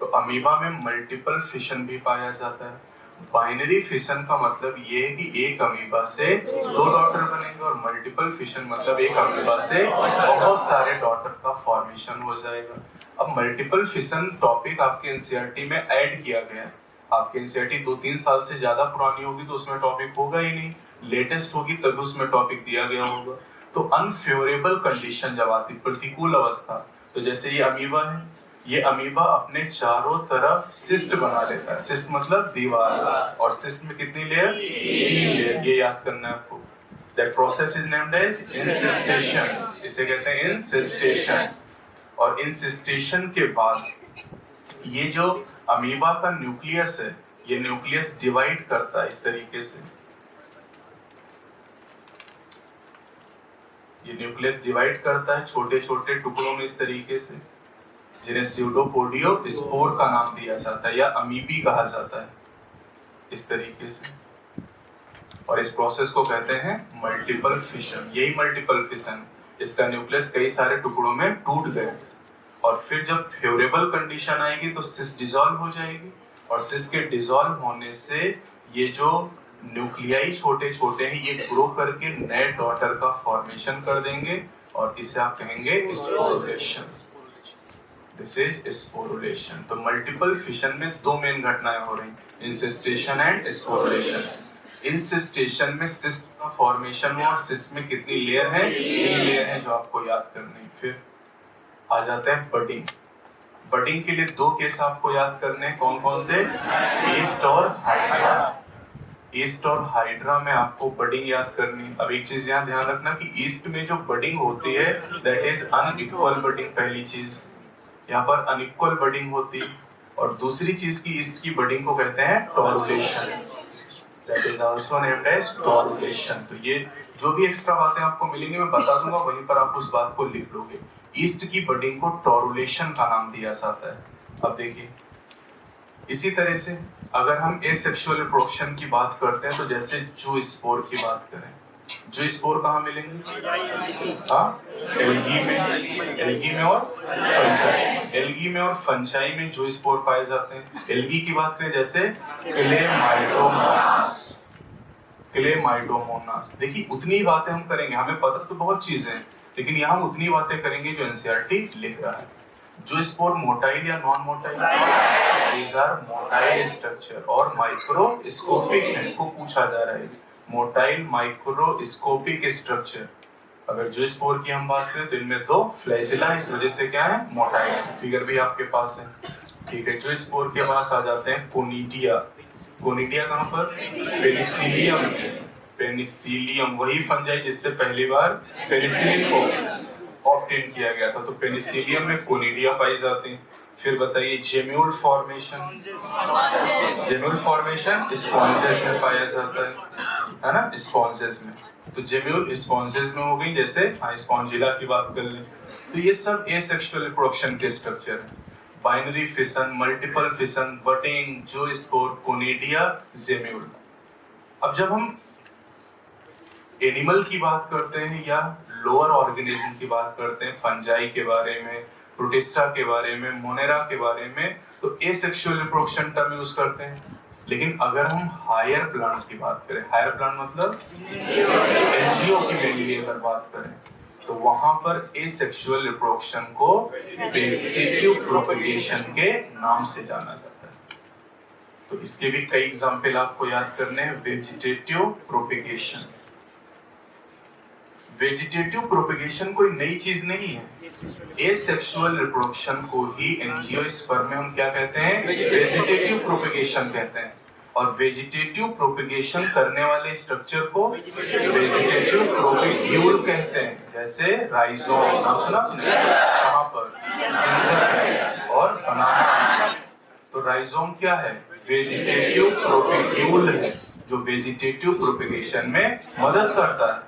Speaker 2: तो अमीबा में मल्टीपल फिशन भी पाया जाता है। बाइनरी फिशन का मतलब ये है कि एक अमीबा से 2 डॉटर बनेंगे, और मल्टीपल फिशन मतलब एक अमीबा से बहुत सारे डॉटर का फॉर्मेशन हो जाएगा। अब मल्टीपल फिशन टॉपिक आपके एनसीईआरटी में ऐड किया गया है। आपके एनसीईआरटी 2-3 साल से ज्यादा पुरानी होगी तो उसमें टॉपिक होगा ही नहीं, लेटेस्ट होगी तब उसमें टॉपिक दिया गया होगा। तो अनफेवरेबल कंडीशन जब आती, प्रतिकूल अवस्था, तो जैसे ये अमीबा है, ये अमीबा अपने चारों तरफ सिस्ट बना लेता है। सिस्ट मतलब दीवार, और सिस्ट में कितनी लेयर, 3 लेयर। ये याद करना है आपको। That process is named as encystation, इसे कहते हैं इंसिस्टेशन। और इंसिस्टेशन के बाद ये जो अमीबा का न्यूक्लियस है, ये न्यूक्लियस डिवाइड करता है इस तरीके से। ये न्यूक्लियस डिवाइड करता है छोटे छोटे टुकड़ों में इस तरीके से, जिन्हें स्यूडोपोडियो स्पोर का नाम दिया जाता है या अमीबी कहा जाता है, इस तरीके से। और इस प्रोसेस को कहते हैं मल्टीपल फिशन। यही मल्टीपल फिशन, इसका न्यूक्लियस कई सारे टुकड़ों में टूट गए, और फिर जब फेवरेबल कंडीशन आएगी तो सिस डिसॉल्व हो जाएगी, और सिस के डिसॉल्व होने से ये जो न्यूक्लियाई छोटे छोटे हैं ये ग्रो करके नए डॉटर का फॉर्मेशन कर देंगे, और इसे आप कहेंगे स्पोरुलेशन। This is sporulation. तो मल्टीपल फिशन में 2 मेन घटनाएं हो रही, इंसिस्टेशन एंड स्पोरुलेशन। इंसिस्टेशन में सिस्ट का फॉर्मेशन हुआ, और सिस्ट में कितनी लेयर है, 3 लेयर है जो आपको याद करनी। फिर आ जाता है बडिंग। बडिंग के लिए 2 केस आपको याद करने हैं, कौन कौन से, ईस्ट और हाइड्रा। ईस्ट और हाइड्रा में आपको बडिंग याद करनी। अब एक चीज यहाँ ध्यान रखना कि ईस्ट में जो बडिंग होती है दैट इज अनइक्वल बडिंग, पहली चीज यहाँ पर अनइक्वल बडिंग होती। और दूसरी चीज की ईस्ट की बडिंग को कहते हैं torulation, that is also named as torulation. तो ये जो भी एक्स्ट्रा बातें आपको मिलेंगी मैं बता दूंगा, वहीं पर आप उस बात को लिख लोगे। ईस्ट की बडिंग को टॉरुलेशन का नाम दिया जाता है। अब देखिए इसी तरह से अगर हम एसेक्सुअल रिप्रोडक्शन की बात करते हैं तो जैसे जूस्पोर की बात करें, जूस्पोर कहाँ मिलेंगे? हाँ, एल्गी में और फंजाई। एल्गी में और फंजाई में जूस्पोर पाए जाते हैं। एल्गी की बात करें जैसे क्लेमाइडोमोनास। देखिए उतनी ही बातें हम करेंगे, हमें पता तो बहुत चीजें हैं लेकिन यहाँ हम उतनी बातें करेंगे जो एनसीईआरटी लिख रहा है। जूस्पोर मोटाइल या non motile? These are motile structure और माइक्रोस्कोपिक है, को पूछा जा रहा है मोटाइल माइक्रोस्कोपिक स्ट्रक्चर। अगर जूस्पोर की हम बात करें तो इनमें तो फ्लैजिला, इस वजह से क्या है मोटाइल। फिगर भी आपके पास है, ठीक है। जूस्पोर के पास आ जाते हैं कोनिडिया। कोनिडिया कहाँ पर? पेनिसिलियम। पेनिसिलियम वही फंजाई जिससे पहली बार पेनिसिलिन को ऑब्टेन किया गया था, तो पेनिसिलियम में कोनिडिया पाई जाती है। फिर बताइए gemmule formation. Gemmule formation sponges में पाया जाता है ना, स्पॉन्जेस में। तो जेम्यूल स्पॉन्जेस में हो गई, जैसे स्पॉन्जिला की बात कर लें। तो ये सब एसेक्सुअल रिप्रोडक्शन के स्ट्रक्चर है। Binary fission, multiple fission, budding, zoospore, conidia, gemmule. अब जब हम एनिमल की बात करते हैं या लोअर ऑर्गेनिज्म की बात करते हैं, फंजाई के बारे में, प्रोटिस्टा के बारे में, मोनेरा के बारे में, तो एसेक्सुअल रिप्रोडक्शन टर्म यूज करते हैं। लेकिन अगर हम हायर प्लांट की बात करें, हायर प्लांट मतलब एनजीओ की मेनली अगर बात करें, तो वहां पर एसेक्सुअल रिप्रोडक्शन को वेजिटेटिव प्रोपेगेशन के नाम से जाना जाता है। तो इसके भी कई एग्जाम्पल आपको याद करने हैं। वेजिटेटिव प्रोपेगेशन, वेजिटेटिव प्रोपेगेशन कोई नई चीज नहीं है। एसेक्सुअल रिप्रोडक्शन को ही एंजियोस्पर्म में हम क्या कहते हैं? वेजिटेटिव प्रोपेगेशन कहते हैं। और वेजिटेटिव प्रोपेगेशन करने वाले स्ट्रक्चर को वेजिटेटिव प्रोपेग्यूल कहते हैं। जैसे राइजोम, सुना आपने? कहाँ पर? जिंजर और बनाना। तो राइजोम क्या है? वेजिटेटिव प्रोपेग्यूल है, जो वेजिटेटिव प्रोपेगेशन में मदद करता है।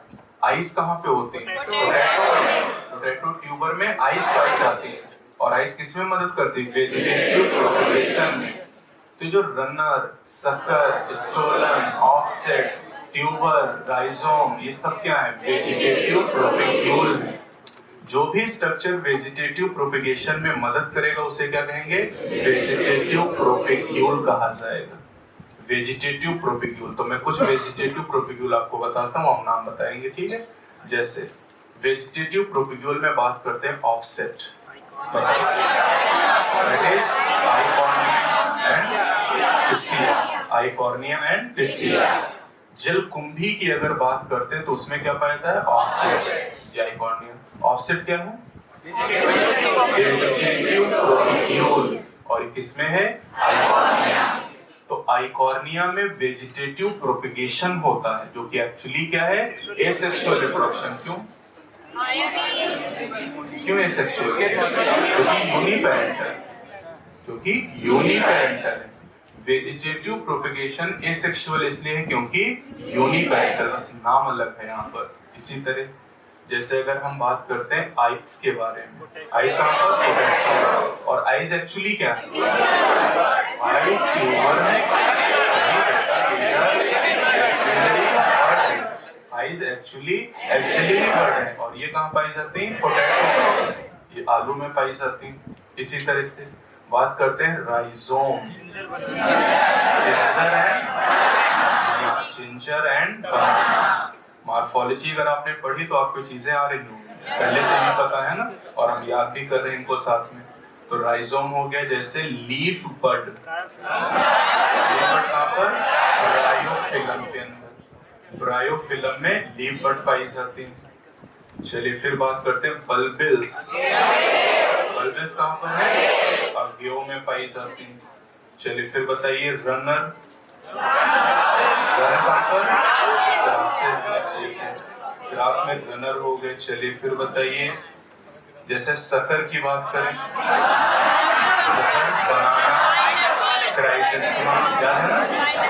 Speaker 2: आइस कहाँ पे होती है? पोटैटो ट्यूबर में आइस पाई जाती है। और आइस किस में मदद करती है? वेजिटेटिव प्रोपेगेशन में। तो जो runner, sucker, stolon, offset, tuber, rhizome, ये सब क्या है? वेजिटेटिव प्रोपेग्यूल है। जो भी स्ट्रक्चर वेजिटेटिव प्रोपेगेशन में मदद करेगा उसे क्या कहेंगे? वेजिटेटिव प्रोपेग्यूल कहा जाएगा। Vegetative propagule. तो मैं कुछ वेजिटेटिव प्रोपेग्यूल आपको बताता हूँ, हम नाम बताएंगे, ठीक है। जैसे वेजिटेटिव प्रोपेग्यूल में बात करते हैं ऑफसेट, आइकॉर्निया एंड पिस्टिया। जलकुंभी की अगर बात करते हैं तो उसमें क्या पाया जाता है? ऑफसेट या आइकॉर्निया। ऑफसेट क्या है? Vegetative propagule. और किसमें है? आइकॉर्निया। तो आइकॉर्निया में वेजिटेटिव प्रोपेगेशन होता है, जो कि एक्चुअली क्या है? Asexual reproduction. क्यों एसेक्सुअल? क्योंकि यूनिपेरेंटल, क्योंकि यूनिपेरेंटल है। वेजिटेटिव प्रोपेगेशन एसेक्सुअल इसलिए है क्योंकि यूनिपेरेंटल, बस नाम अलग है यहाँ पर। इसी तरह जैसे अगर हम बात करते हैं आइस के बारे में, आइस कहाँ पर? पोटैटो। और आइस एक्चुअली क्या है? आइस ट्यूबर है, आइस एक्चुअली एक्सिलरी बर्ड है। और ये कहाँ पाई जाती है? पोटैटो, ये आलू में पाई जाती है। इसी तरह से बात करते हैं rhizome, ginger and banana. Morphology अगर आपने पढ़ी तो आपको चीजें आ रही होंगी, पहले से ही पता है ना, और हम याद भी कर रहे हैं इनको साथ में। तो राइजोम हो गया, जैसे लीफ बड। कहाँ पर? ब्रायोफिलम के अंदर। ब्रायोफिलम में लीफ बड पाई जाती है। चलिए फिर बात करते हैं बल्बिल्स। बल्बिल्स कहाँ पर है? अगियो में पाई जाती है। चलिए फिर बताइए रनर। ग्रास में गनर हो गए। चलिए फिर बताइए, जैसे सकर की बात करें, बनाना, क्राइसेंथेमम, क्या है ना,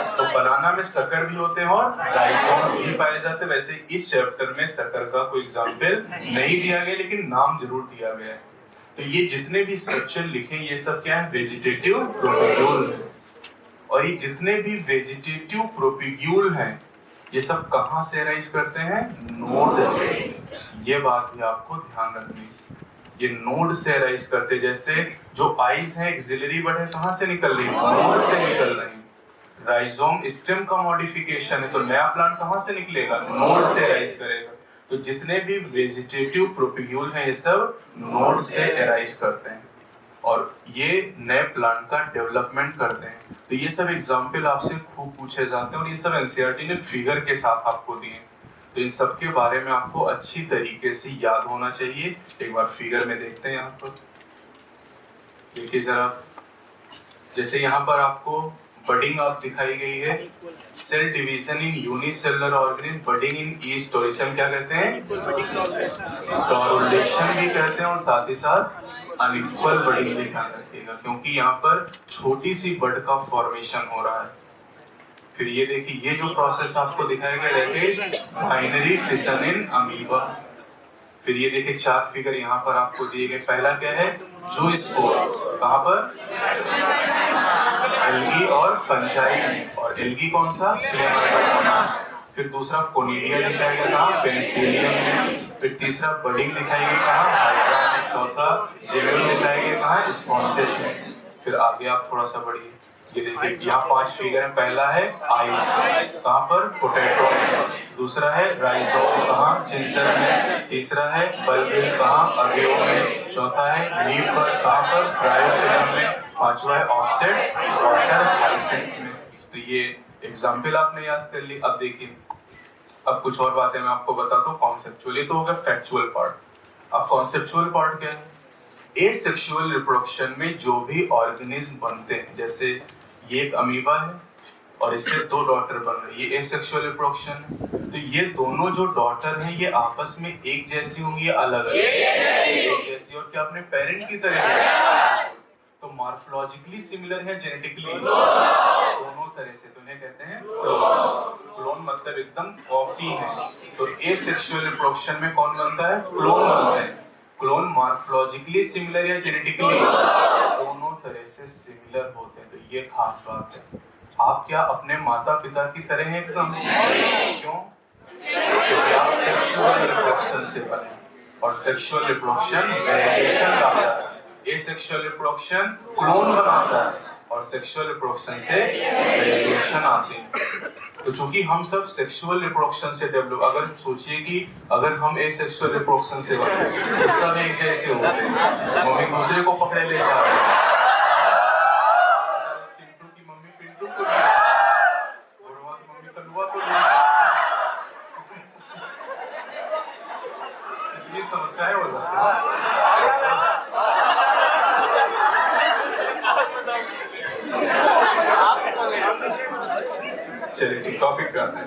Speaker 2: तो बनाना में सकर भी होते हैं और राइजोम भी पाए जाते हैं। वैसे इस चैप्टर में सकर का कोई एग्जाम्पल नहीं दिया गया, लेकिन नाम जरूर दिया गया है। तो ये जितने भी स्ट्रक्चर लिखे ये सब क्या है, वेजिटेटिव प्रोपिग्यूल है। और ये जितने भी वेजिटेटिव प्रोपिग्यूल हैं ये सब कहाँ से अराइज करते हैं, नोड से। ये बात भी आपको ध्यान रखनी, ये नोड से अराइज करते। जैसे जो आइज है एक्सिलरी बड है, कहाँ से निकल रही है, नोड से निकल रही है। राइजोम स्टेम का मॉडिफिकेशन है, तो नया प्लांट कहाँ से निकलेगा, नोड से अराइज करेगा। तो जितने भी वेजिटेटिव प्रोपिग्यूल हैं ये सब नोड से अराइज करते हैं और ये नए प्लांट का डेवलपमेंट करते हैं। तो ये सब एग्जाम्पल आपसे खूब पूछे जाते हैं और ये सब एनसीईआरटी ने फिगर के साथ आपको दिए। तो इन सब के बारे में आपको अच्छी तरीके से याद होना चाहिए। एक बार फिगर में देखते हैं, यहाँ पर देखिए जरा, जैसे यहाँ पर आपको बडिंग आप दिखाई गई है, cell division in unicellular organism, budding in yeast, और इसे हम क्या कहते हैं, टॉरुलेशन भी कहते हैं, और साथ ही साथ अनइक्वल बडिंग भी ध्यान रखिएगा, क्योंकि यहाँ पर छोटी सी बड का फॉर्मेशन हो रहा है। फिर ये देखिए, ये जो प्रोसेस आपको दिखाया गया है बाइनरी फिशन इन अमीबा। फिर ये देखिए 4 फिगर यहाँ पर आपको दिए गए। पहला क्या है, जो स्पोर, कहाँ पर, एल्गी और फंजाई में, और एल्गी कौन सा, क्लेमाटोमोनास। फिर दूसरा कोनिडिया दिखाया गया कहाँ, पेनिसिलियम में। फिर तीसरा बडिंग दिखाई गई कहाँ, हाइड्रा में। चौथा जेमेल दिखाया गया कहाँ, स्पॉन्जेस में। फिर आगे आप थोड़ा सा बढ़िए, ये देखिए यहाँ 5 फिगर है। पहला है आइस, कहाँ पर, पोटैटो में। दूसरा है राइजोम, कहाँ, जिंसर में। तीसरा है बल्बिल, कहाँ, अगेओ में। चौथा है लीफ पर, कहाँ पर, ब्रायोफिलम में। पांचवा है ऑफसेट वाटर हाइसेंथ में। तो ये एग्जाम्पल आपने याद कर ली। अब देखिए, अब कुछ और बातें मैं आपको बताता हूँ कॉन्सेप्चुअल। ये तो होगा फैक्चुअल पार्ट। अब कॉन्सेप्चुअल पार्ट क्या है, एसेक्सुअल रिप्रोडक्शन में जो भी ऑर्गेनिज्म बनते हैं, जैसे ये एक अमीबा है और इससे 2 डॉटर बन रही है, ये एसेक्सुअल रिप्रोडक्शन है। तो ये दोनों जो डॉटर हैं ये आपस में एक जैसी होंगी या अलग अलग, एक जैसी, और क्या अपने पेरेंट की तरह है। तो मॉर्फोलॉजिकली सिमिलर है, जेनेटिकली दोनों तरह से, तो इन्हें कहते हैं क्लोन, मतलब एकदम कॉपी है। तो एसेक्सुअल रिप्रोडक्शन में कौन बनता है, क्लोन बनता है। क्लोन मॉर्फोलॉजिकली सिमिलर या जेनेटिकली दोनों तरह से सिमिलर होते हैं। तो ये खास बात है। आप क्या अपने माता पिता की तरह हैं एकदम, क्यों, क्योंकि आप सेक्सुअल रिप्रोडक्शन से बने, और सेक्सुअल रिप्रोडक्शन वेरिएशन लाता है। एसेक्सुअल रिप्रोडक्शन क्लोन बनाता है और सेक्सुअल रिप्रोडक्शन से वेरिएशन आते हैं। तो चूंकि हम सब सेक्सुअल रिप्रोडक्शन से डेवलप, अगर सोचिए कि अगर हम एसेक्सुअल रिप्रोडक्शन से बने तो सब एक जैसे होते हैं, हम एक दूसरे को पकड़े ले जा रहे हैं। चिंटू की मम्मी पिंटू को, गुरुआ की मम्मी कलुआ को, ये समस्याएं हो जाती हैं। चलिए टॉपिक पे आते हैं।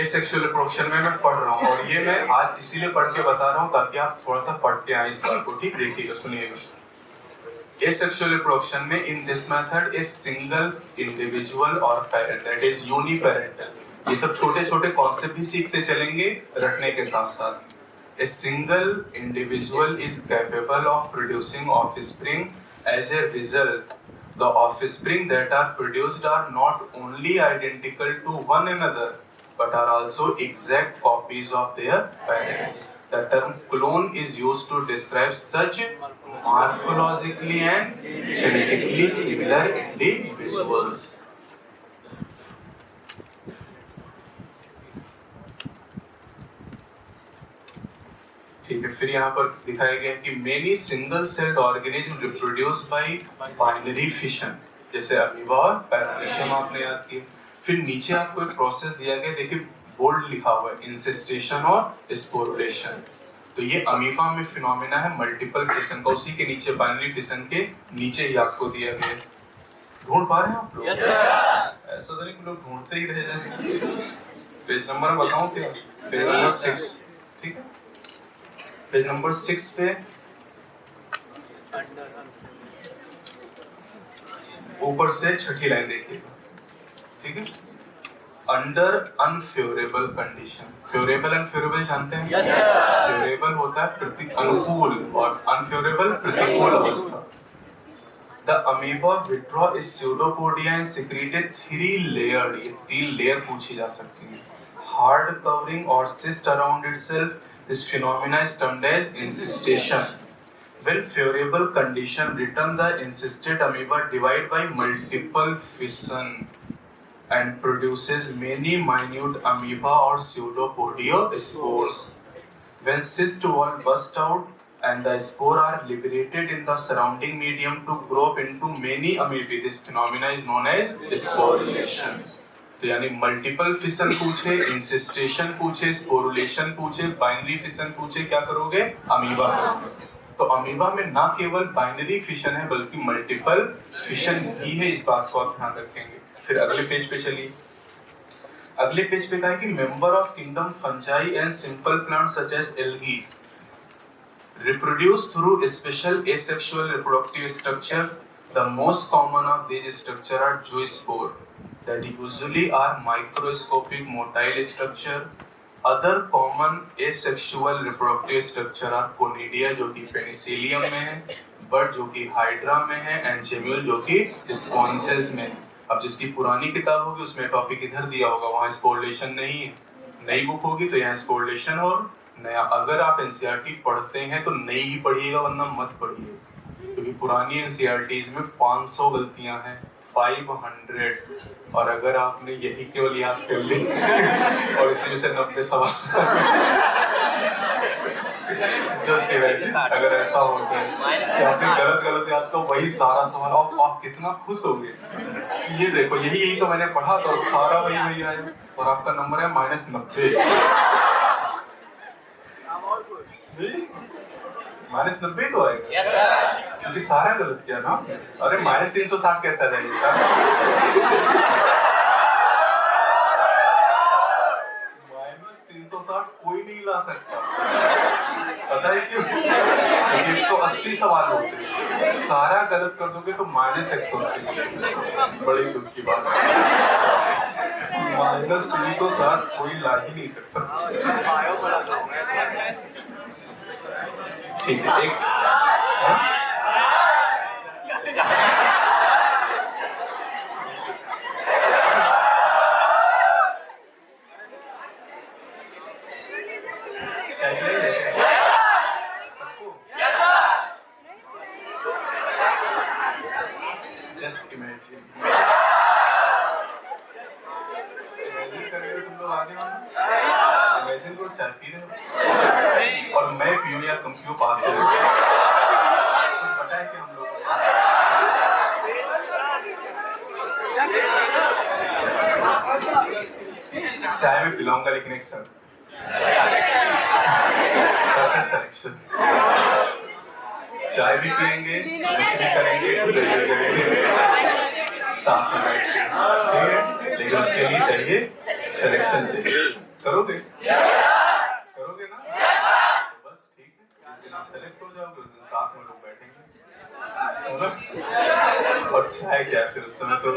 Speaker 2: एसेक्सुअल रिप्रोडक्शन में मैं पढ़ रहा हूँ, और ये मैं आज इसीलिए पढ़ के बता रहा हूँ ताकि आप थोड़ा सा पढ़ के आए इस बात को, ठीक, देखिएगा, सुनिएगा। एसेक्सुअल रिप्रोडक्शन में in this method is single individual और पेरेंट, दैट इज यूनिपेरेंटल। ये सब छोटे छोटे कॉन्सेप्ट भी सीखते चलेंगे रटने के साथ साथ। A single individual is capable of producing offspring, as a result the offspring that are produced are not only identical to one another but are also exact copies of their parent. The term clone is used to describe such morphologically and genetically similar individuals. ठीक है, फिर यहाँ पर दिखाया गया कि many single celled organism reproduce by binary fission, जैसे amoeba और पैरामीशियम आपने याद किया। फिर नीचे आपको एक प्रोसेस दिया गया, देखिए बोल्ड लिखा हुआ है, इंसेस्टेशन और स्पोरुलेशन। तो ये अमीबा में फिनोमेना है मल्टीपल फिशन का, उसी के नीचे बाइनरी फिशन के नीचे ही आपको दिया गया। ढूंढ पा रहे हैं आप लोग?
Speaker 3: Yes sir.
Speaker 2: ऐसा तो नहीं कि लोग ढूंढते ही रह जाए। पेज नंबर बताऊं क्या? पेज नंबर 6, ठीक है। पेज नंबर 6 पे ऊपर से छठी लाइन देखिएगा, ठीक है। Under unfavourable condition, favourable unfavourable जानते हैं?
Speaker 3: Yes sir.
Speaker 2: फेवरेबल होता है अनुकूल और अनफेवरेबल प्रतिकूल अवस्था। The amoeba withdraw is pseudopodia and secreted 3 layered, ये 3 लेयर पूछी जा सकती है, hard covering or cyst around itself. This phenomena is termed as incystation. When favorable condition return, the encysted amoeba divide by multiple fission and produces many minute amoeba or pseudopodia spores. When cyst wall burst out and the spore are liberated in the surrounding medium to grow up into many amoeba, this phenomena is known as sporulation. तो यानी multiple fission पूछे, इंसिस्टेशन पूछे, sporulation पूछे, binary fission पूछे, क्या करोगे? Amoeba करोगे। तो अमीबा में ना केवल बाइनरी फिशन है बल्कि मल्टीपल फिशन भी है, इस बात को आप ध्यान रखेंगे। फिर अगले पेज पे चलिए। अगले पेज पे कहा है कि member of kingdom fungi and simple plant such as algae reproduce through special asexual reproductive structure. The most common of these structure are zoospore that usually are microscopic motile structure. Other common asexual reproductive structure are conidia जो कि Penicillium में है, bird जो कि hydra में है, and gemmule जो कि स्पॉन्सेस में है। अब जिसकी पुरानी किताब होगी उसमें टॉपिक इधर दिया होगा, वहाँ स्पोरुलेशन नहीं है। नई बुक होगी तो यहाँ स्पोरुलेशन और नया। अगर आप एनसीईआरटी पढ़ते हैं तो नई ही पढ़िएगा, वरना मत पढ़िए, क्योंकि पुरानी एनसीईआरटीज में 500 गलतियां हैं, 500। और अगर आपने यही केवल याद कर ली और इसी में से 90 सवाल जस्ट इमेजिन अगर ऐसा हो जाए कि आपने गलत याद तो वही सारा सवाल, आप कितना खुश होंगे। ये देखो यही तो मैंने पढ़ा था, सारा वही आया और आपका नंबर है -90। -90 तो आएगा क्योंकि सारा गलत किया ना। अरे -360 कैसा रहेगा? -360 कोई नहीं ला सकता, पता है क्यों? 180 सवाल होते हैं, सारा गलत कर दोगे तो -180। बड़ी दुख की बात है, -360 कोई ला ही नहीं सकता। ठीक है, एक जस्ट इमेजिन तुम लोग आगे इमेजिन करो चाय पी रहे हो और मैं पीऊं या तुम पीओ, बात करो। पता है कि हम लोग चाय में पिलाऊंगा लेकिन एक सर सिलेक्शन, चाय भी पियेंगे, लंच भी करेंगे, डिनर करेंगे, साथ में बैठ के, ठीक है। लेकिन उसके लिए चाहिए सिलेक्शन चाहिए। करोगे ना? तो बस ठीक है, जिस दिन आप सेलेक्ट हो जाओगे उस दिन साथ में लोग बैठेंगे और चाय क्या फिर उस समय तो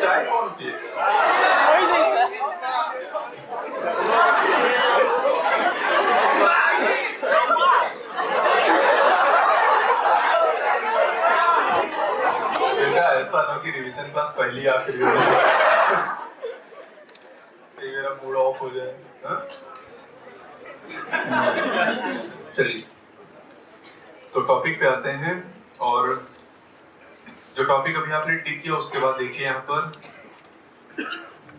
Speaker 2: चाय कौन पिएगा? ऐसा ना कि रिवीजन क्लास पहली आखिरी हो मेरा मूड ऑफ हो जाए। चलिए तो टॉपिक पे आते हैं, और जो टॉपिक अभी आपने टिक किया उसके बाद देखिए यहाँ पर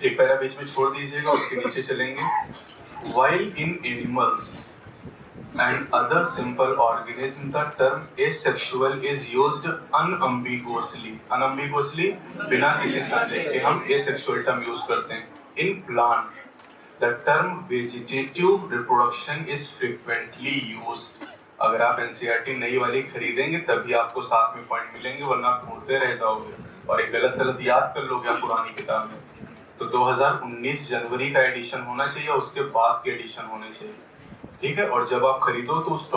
Speaker 2: एक पैरा बीच में छोड़ दीजिएगा, उसके नीचे चलेंगे। While in animals and other simple organisms, the term asexual is used unambiguously. Unambiguously बिना किसी संदेह के हम asexual term यूज करते हैं। In plant, the term vegetative reproduction is frequently used. अगर आप एनसीईआरटी नई वाली खरीदेंगे तभी आपको साथ में पॉइंट मिलेंगे, वरना आप ढूंढते रह जाओगे और एक गलत सलत याद कर लोगे आप पुरानी किताब में। तो 2019 जनवरी का एडिशन होना चाहिए, उसके बाद के एडिशन होने चाहिए, ठीक है। और जब आप खरीदो तो उस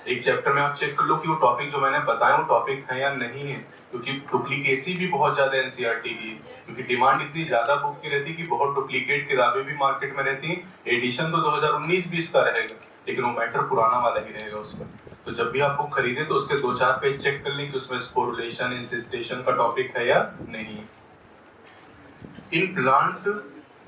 Speaker 2: एक चैप्टर में आप चेक कर लो कि वो टॉपिक जो मैंने बताया वो टॉपिक है या नहीं है, क्योंकि डुप्लीकेसी भी बहुत ज्यादा एनसीईआरटी की, क्योंकि डिमांड इतनी ज्यादा बुक की रहती है कि बहुत डुप्लीकेट किताबें भी मार्केट में रहती हैं। एडिशन तो 2019-20 का रहेगा, लेकिन वो मैटर पुराना वाला ही रहेगा उसमें। तो जब भी आप बुक खरीदे तो उसके 2-4 पेज चेक कर लें कि उसमें स्पोरुलेशन इंसिस्टेशन का टॉपिक है या नहीं। In plant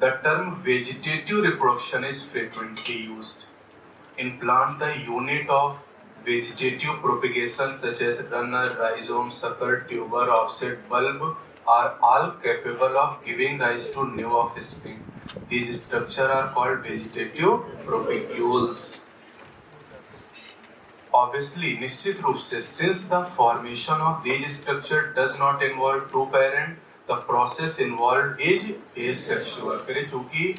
Speaker 2: the term vegetative reproduction is frequently used. In plant the unit of vegetative propagation such as runner, rhizome, sucker, tuber, offset, bulb are all capable of giving rise to new offspring. These structures are called vegetative propagules. Obviously, निश्चित रूप से, since the formation of these structure does not involve two parent, the process involved is asexual. फिर चूंकि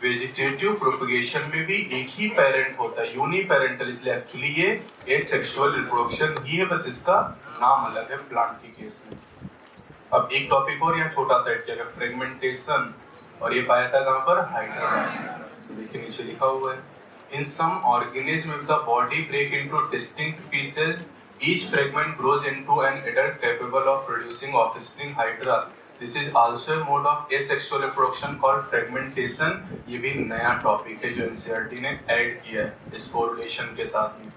Speaker 2: vegetative propagation में भी एक ही parent होता है, यूनिपेरेंटल, इसलिए एक्चुअली ये एसेक्सुअल रिप्रोडक्शन ही है, बस इसका नाम अलग है प्लांट के केस में। अब एक टॉपिक और यहाँ छोटा सा किया गया, फ्रेगमेंटेशन, और ये पाया था कहाँ पर, हाइड्रा में। देखिए नीचे लिखा हुआ है, in some organism if the body break into distinct pieces, each fragment grows into an adult capable of producing offspring hydra. This is also a mode of asexual reproduction called fragmentation। ये भी नया topic है जो NCERT ने add किया है sporulation के साथ में।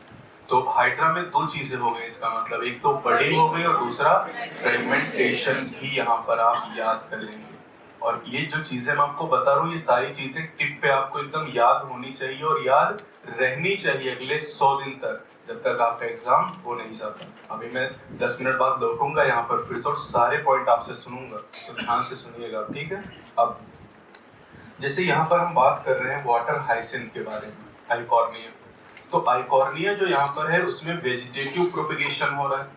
Speaker 2: तो हाइड्रा में 2 चीजें हो गई, इसका मतलब एक तो बडिंग हो गई और दूसरा फ्रेगमेंटेशन भी यहाँ पर आप याद कर लेंगे। और ये जो चीजें मैं आपको बता रहा हूँ, ये सारी चीजें टिप पे आपको एकदम याद होनी चाहिए और याद रहनी चाहिए अगले 100 दिन तक, जब तक आपका एग्जाम हो नहीं जाता। अभी मैं 10 मिनट बाद लौटूंगा यहाँ पर फिर से और सारे पॉइंट आपसे सुनूंगा, तो ध्यान से सुनिएगा, ठीक है। अब जैसे यहाँ पर हम बात कर रहे हैं वाटर हाइसिंथ के बारे में, आइकॉर्निया। तो आइकॉर्निया जो यहाँ पर है उसमें वेजिटेटिव प्रोपगेशन हो रहा है।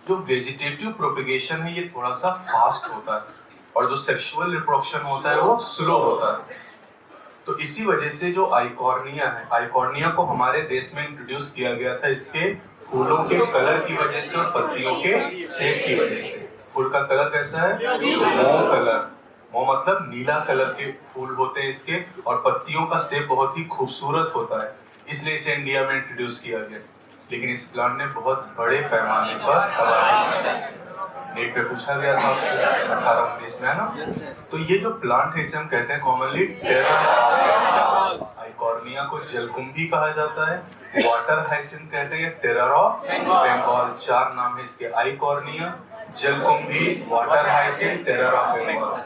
Speaker 2: जो वेजिटेटिव प्रोपगेशन है ये थोड़ा सा फास्ट होता है और जो सेक्सुअल रिप्रोडक्शन होता है वो स्लो होता है। तो इसी वजह से जो आइकॉर्निया है, आइकॉर्निया को हमारे देश में इंट्रोड्यूस किया गया था इसके फूलों के कलर की वजह से और पत्तियों के शेप की वजह से। फूल का कलर कैसा है, मोम कलर, मोम मतलब नीला कलर के फूल होते हैं इसके, और पत्तियों का शेप बहुत ही खूबसूरत होता है, इसलिए इसे इंडिया में इंट्रोड्यूस किया गया। लेकिन इस प्लांट ने बहुत बड़े पैमाने पर तबाही मचाई। नेट पे पूछा गया था 18-19 में, है ना। तो ये जो प्लांट है इसे हम कहते हैं कॉमनली टेरर। आइकॉर्निया को जलकुंभी कहा जाता है, वाटर हाइसिंथ कहते हैं, टेरर ऑफ बंगाल। 4 नाम है इसके, आइकॉर्निया, जलकुंभी, water hyacinth, terror of Bengal.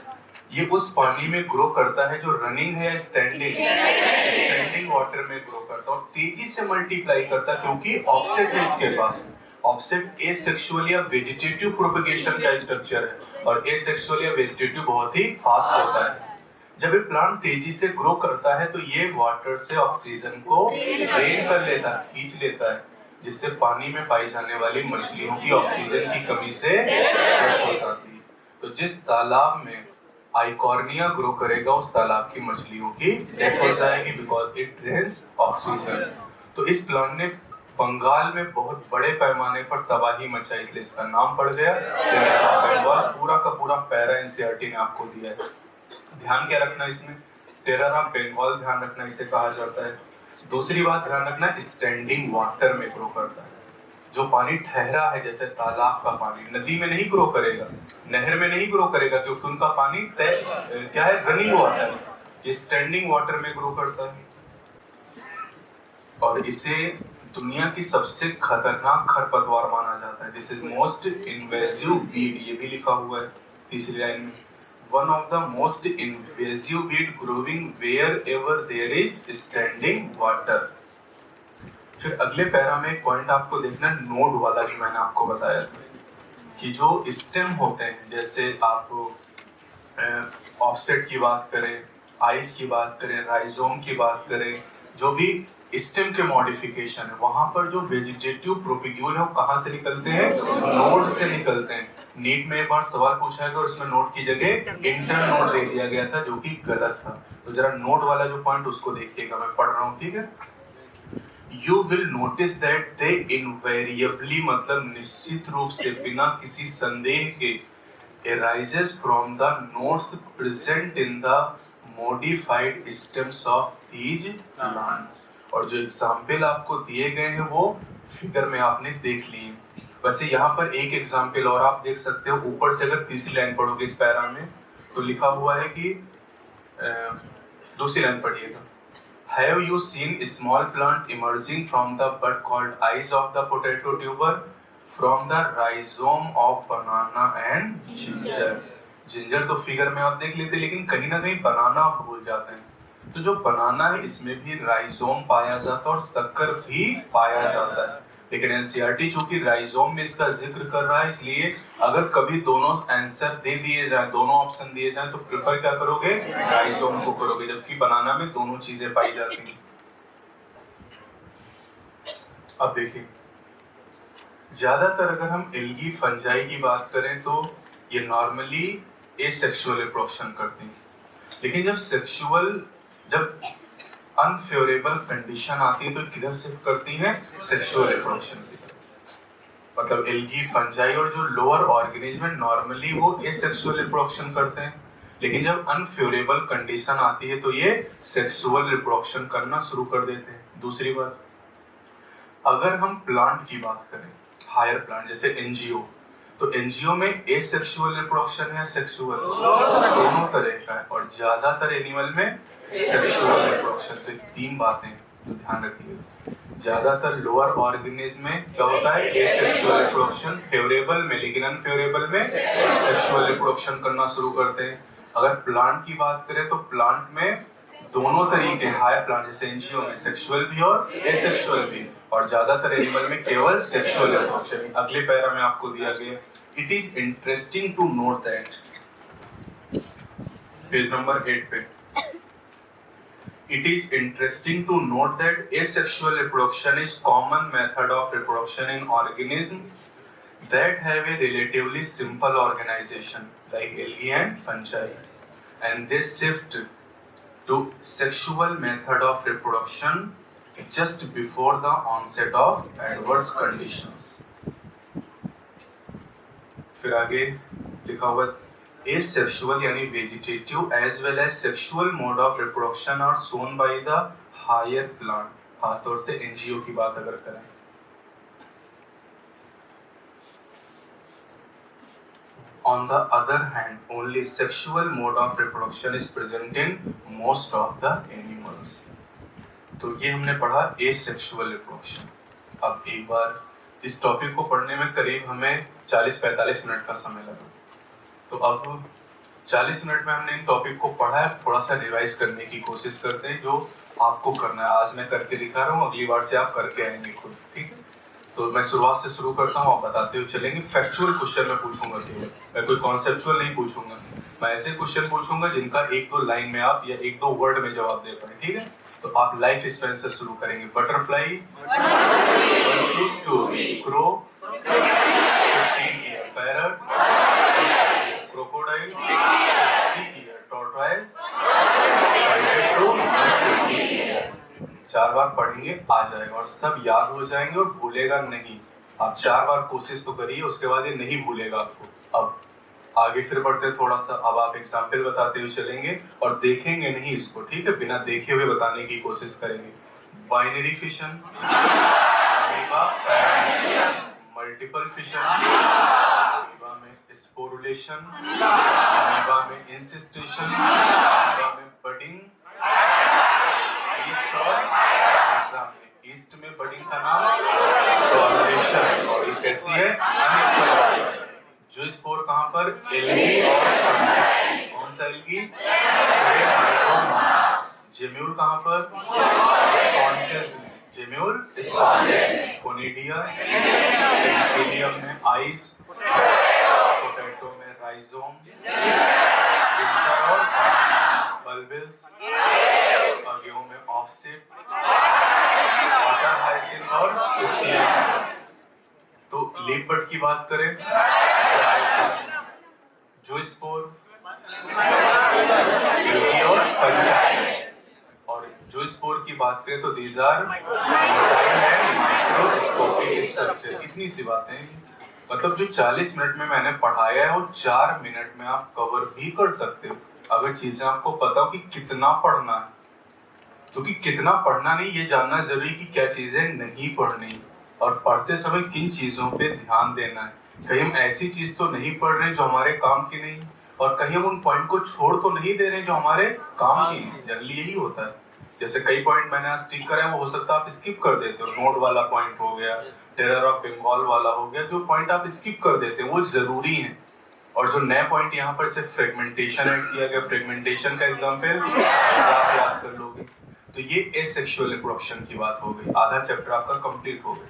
Speaker 2: ये उस पानी में ग्रो करता है जो रनिंग है या स्टैंडिंग वाटर में ग्रो करता है और तेजी से मल्टीप्लाई करता है, क्योंकि ऑफसेट है इसके पास। ऑफसेट एसेक्सुअल या वेजिटेटिव प्रोपगेशन का स्ट्रक्चर है और एसेक्सुअल या वेजिटेटिव बहुत ही फास्ट होता है। जब ये प्लांट तेजी से ग्रो करता है तो ये वाटर से ऑक्सीजन को ड्रेन कर लेता है, खींच लेता है, जिससे पानी में पाई जाने वाली मछलियों की ऑक्सीजन की कमी से डेथ हो जाती है। तो जिस तालाब में आइकॉर्निया ग्रो करेगा उस तालाब की मछलियों की डेथ हो जाएगी, बिकॉज इट ड्रेन्स ऑक्सीजन। तो इस प्लांट ने बंगाल में बहुत बड़े पैमाने पर तबाही मचाई, इसलिए इसका नाम पड़ गया टेरर ऑफ बंगाल। पूरा का पूरा पैरा एनसीईआरटी ने आपको दिया है। ध्यान क्या रखना इसमें, टेरर ऑफ बंगाल ध्यान रखना, इसे कहा जाता है। दूसरी बात ध्यान रखना, स्टैंडिंग वाटर में ग्रो करता है। जो पानी ठहरा है जैसे तालाब का पानी, नदी में नहीं ग्रो करेगा, नहर में नहीं ग्रो करेगा, क्योंकि उनका पानी क्या है, रनिंग वाटर है। ये स्टैंडिंग वाटर में ग्रो करता है और इसे दुनिया की सबसे खतरनाक खरपतवार माना जाता है। This is most invasive weed, ये भी लिखा हुआ है तीसरी लाइन में। One of the most invasive weed growing wherever there is standing water. फिर अगले पैरा में एक पॉइंट आपको देखना है, नोड वाला, जो मैंने आपको बताया था कि जो स्टेम होते हैं, जैसे आप ऑफसेट की बात करें, आइस की बात करें, राइजोम की बात करें, जो भी स्टेम के मॉडिफिकेशन है, वहां पर जो वेजिटेटिव प्रोपिग्यूल है वो कहाँ से निकलते हैं, नोड से निकलते हैं। नीट में एक बार सवाल पूछा गया और उसमें नोड की जगह इंटर नोड दे दिया गया था, जो कि गलत था। तो जरा नोट वाला जो पॉइंट उसको देखिएगा, मैं पढ़ रहा हूँ, ठीक है। You will notice that they invariably मतलब निश्चित रूप से बिना किसी संदेह के arises from the nodes present in the modified stems of these plants। और जो एग्जाम्पल आपको दिए गए हैं वो फिगर में आपने देख लिए। वैसे यहाँ पर एक एग्जाम्पल और आप देख सकते हो, ऊपर से अगर तीसरी लाइन पढ़ोगे इस पैरा में तो लिखा हुआ है कि दूसरी लाइन पढ़िएगा, Have you seen a small plant emerging from the bud called eyes of the potato tuber from the rhizome of banana and ginger? Ginger तो फिगर में आप देख लेते, लेकिन कहीं ना कहीं बनाना आप भूल जाते हैं। तो जो बनाना है इसमें भी राइजोम पाया जाता है और शक्कर भी पाया जाता है, लेकिन एनसीईआरटी चूंकि राइजोम में इसका जिक्र कर रहा है, इसलिए अगर कभी दोनों आंसर दे दिए जाए, दोनों ऑप्शन दिए जाए, तो प्रेफर क्या करोगे? राइजोम को करोगे, जबकि बनाना में दोनों चीजें पाई जाती हैं। अब देखिए, ज्यादातर अगर हम एल्गी फंजाई की बात करें तो ये नॉर्मली एसेक्सुअल रिप्रोडक्शन करते हैं, लेकिन जब अनफेवरेबल कंडीशन आती है तो किधर शिफ्ट करती हैं? सेक्सुअल रिप्रोडक्शन की तरफ। मतलब एल्गी फंजाई और जो लोअर ऑर्गेनिज्म नॉर्मली वो एसेक्सुअल रिप्रोडक्शन करते हैं, लेकिन जब अनफेवरेबल कंडीशन आती है तो ये सेक्सुअल रिप्रोडक्शन करना शुरू कर देते हैं। दूसरी बात, अगर हम प्लांट की बात करें, हायर प्लांट जैसे एनजीओ, तो एनजीओ में एसेक्सुअल रिप्रोडक्शन है, सेक्सुअल दोनों तरह का है, और ज्यादातर एनिमल में सेक्सुअल रिप्रोडक्शन। तो तीन बातें जो ध्यान रखिएगा, ज्यादातर लोअर ऑर्गेनिज्म में क्या होता है? एसेक्सुअल रिप्रोडक्शन, फेवरेबल में, लेकिन अनफेवरेबल में सेक्सुअल रिप्रोडक्शन करना शुरू करते हैं। अगर प्लांट की बात करें तो प्लांट में दोनों तरीके, हायर प्लांट जैसे एनजीओ में सेक्सुअल भी और एसेक्सुअल भी, और ज्यादातर एनिमल में केवल सेक्सुअल रिप्रोडक्शन। अगले पैरा में आपको दिया गया, it is interesting to note that, page number 8 पे, it is interesting to note that asexual reproduction is common method of reproduction in organism that have a relatively simple organization like algae and fungi, and they shift to sexual method of reproduction just before the onset of adverse conditions। फिर आगे लिखा हुआ, asexual यानी vegetative as well as sexual mode of reproduction are shown by the higher plant, खासतौर से NGO की बात अगर करें। On the other hand, only sexual mode of reproduction is present in most of the animals। तो ये हमने पढ़ा asexual reproduction। अब एक बार इस टॉपिक को पढ़ने में करीब हमें 40-45 मिनट का समय लगा। तो अब 40 मिनट में हमने इन टॉपिक को पढ़ा है, थोड़ा सा रिवाइज करने की कोशिश करते हैं जो आपको करना है। आज मैं करके दिखा रहा हूँ, अगली बार से आप करके आएंगे खुद, ठीक है। तो मैं शुरुआत से शुरू करता हूँ, आप बताते हुए चलेंगे। फैक्चुअल क्वेश्चन मैं पूछूंगा केवल, मैं कोई कॉन्सेप्चुअल नहीं पूछूंगा। मैं ऐसे क्वेश्चन पूछूंगा जिनका 1-2 लाइन में आप या 1-2 वर्ड में जवाब दे पाए, ठीक है। तो आप लाइफ स्पेन से शुरू करेंगे। Butterfly, crow, parrot, crocodile, tortoise, 4 बार पढ़ेंगे आ जाएगा और सब याद हो जाएंगे और भूलेगा नहीं। आप 4 बार कोशिश तो करिए, उसके बाद ये नहीं भूलेगा आपको। अब आगे फिर बढ़ते हैं थोड़ा सा। अब आप एग्जाम्पल बताते हुए चलेंगे और देखेंगे नहीं इसको, ठीक है, बिना देखे हुए बताने की कोशिश करेंगे। Binary fission, multiple fission, amoeba में स्पोरुलेशन, अमीबा में इंसिस्टेशन, अमीबा में बडिंग, ईस्ट में बडिंग का नाम कोलुलेशन, और ये कैसी है? अनइक्वल। जो स्पोर कहाँ पर? एल्गी और फंजाई। कौन सा एल्गी? जेम्यूल कहाँ पर? स्पॉन्जेस में। Gemmule sponges. कोनिडिया, पेनिसिलियम में आइस, पोटैटो में राइजोम, जिंसर और बल्बिल्स, गेहूं में ऑफसेट, वाटर हाइसिंथ और स्टीम। तो लीफ बड की बात करें, जो स्पोर गिल्की और फंजाई। और जो स्पोर की बात करें तो दीज आर माइक्रोस्कोपिक स्ट्रक्चर। कितनी सी बातें हैं, मतलब जो 40 मिनट में मैंने पढ़ाया है वो 4 मिनट में आप कवर भी कर सकते हो, अगर चीजें आपको पता हो कि कितना पढ़ना है। क्योंकि कितना पढ़ना नहीं, ये जानना जरूरी कि क्या चीजें नहीं पढ़नी और पढ़ते समय किन चीजों पे ध्यान देना है। कहीं हम ऐसी चीज तो नहीं पढ़ रहे जो हमारे काम की नहीं, और कहीं हम उन पॉइंट को छोड़ तो नहीं दे रहे जो हमारे काम की है। जनरली यही होता है। जैसे कई पॉइंट मैंने आज स्टिक करे, वो हो सकता है आप स्किप कर देते हो। नोड वाला पॉइंट हो गया, टेरर ऑफ बंगाल वाला हो गया, जो पॉइंट आप स्किप कर देते हैं वो जरूरी है। और जो नए पॉइंट यहाँ पर से फ्रेगमेंटेशन ऐड किया गया, फ्रेगमेंटेशन का एग्जांपल आप याद कर लोगे। तो ये एसेक्सुअल रिप्रोडक्शन की बात हो गई। आधा चैप्टर आपका कंप्लीट हो गया।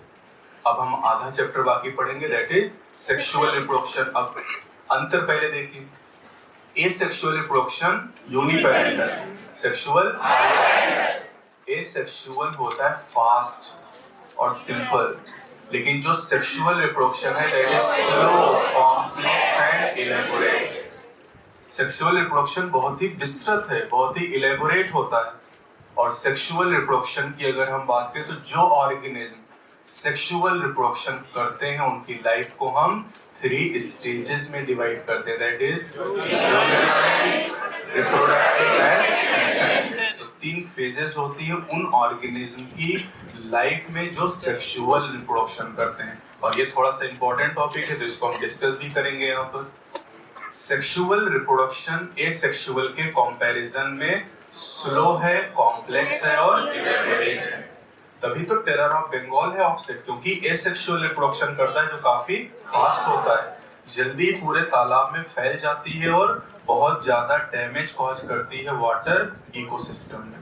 Speaker 2: अब हम आधा चैप्टर बाकी पढ़ेंगे, दैट इज सेक्सुअल रिप्रोडक्शन। अब अंतर पहले देखिए, asexual reproduction uniparental, sexual asexual होता है फास्ट और सिंपल, लेकिन जो सेक्सुअल रिप्रोडक्शन है that is slow, complex and elaborate. Sexual reproduction बहुत ही विस्तृत है, बहुत ही इलेबोरेट होता है। और सेक्सुअल रिप्रोडक्शन की अगर हम बात करें तो जो ऑर्गेनिज्म सेक्सुअल रिप्रोडक्शन करते हैं उनकी लाइफ को हम 3 स्टेजेस में डिवाइड करते हैं, that is reproductive and sexual. तो 3 फेजेस होती है उन ऑर्गेनिज्म की लाइफ में जो सेक्सुअल रिप्रोडक्शन करते हैं। और ये थोड़ा सा इंपॉर्टेंट टॉपिक है तो इसको हम डिस्कस भी करेंगे यहाँ पर। सेक्सुअल रिप्रोडक्शन एसेक्सुअल के कंपैरिजन में स्लो है, कॉम्प्लेक्स है और इलेबोरेट है। तभी तो टेरर ऑफ बंगाल है ऑफसेट, क्योंकि एसेक्सुअल रिप्रोडक्शन करता है जो काफी फास्ट होता है, जल्दी पूरे तालाब में फैल जाती है और बहुत ज्यादा डैमेज कॉज करती है वाटर इकोसिस्टम में।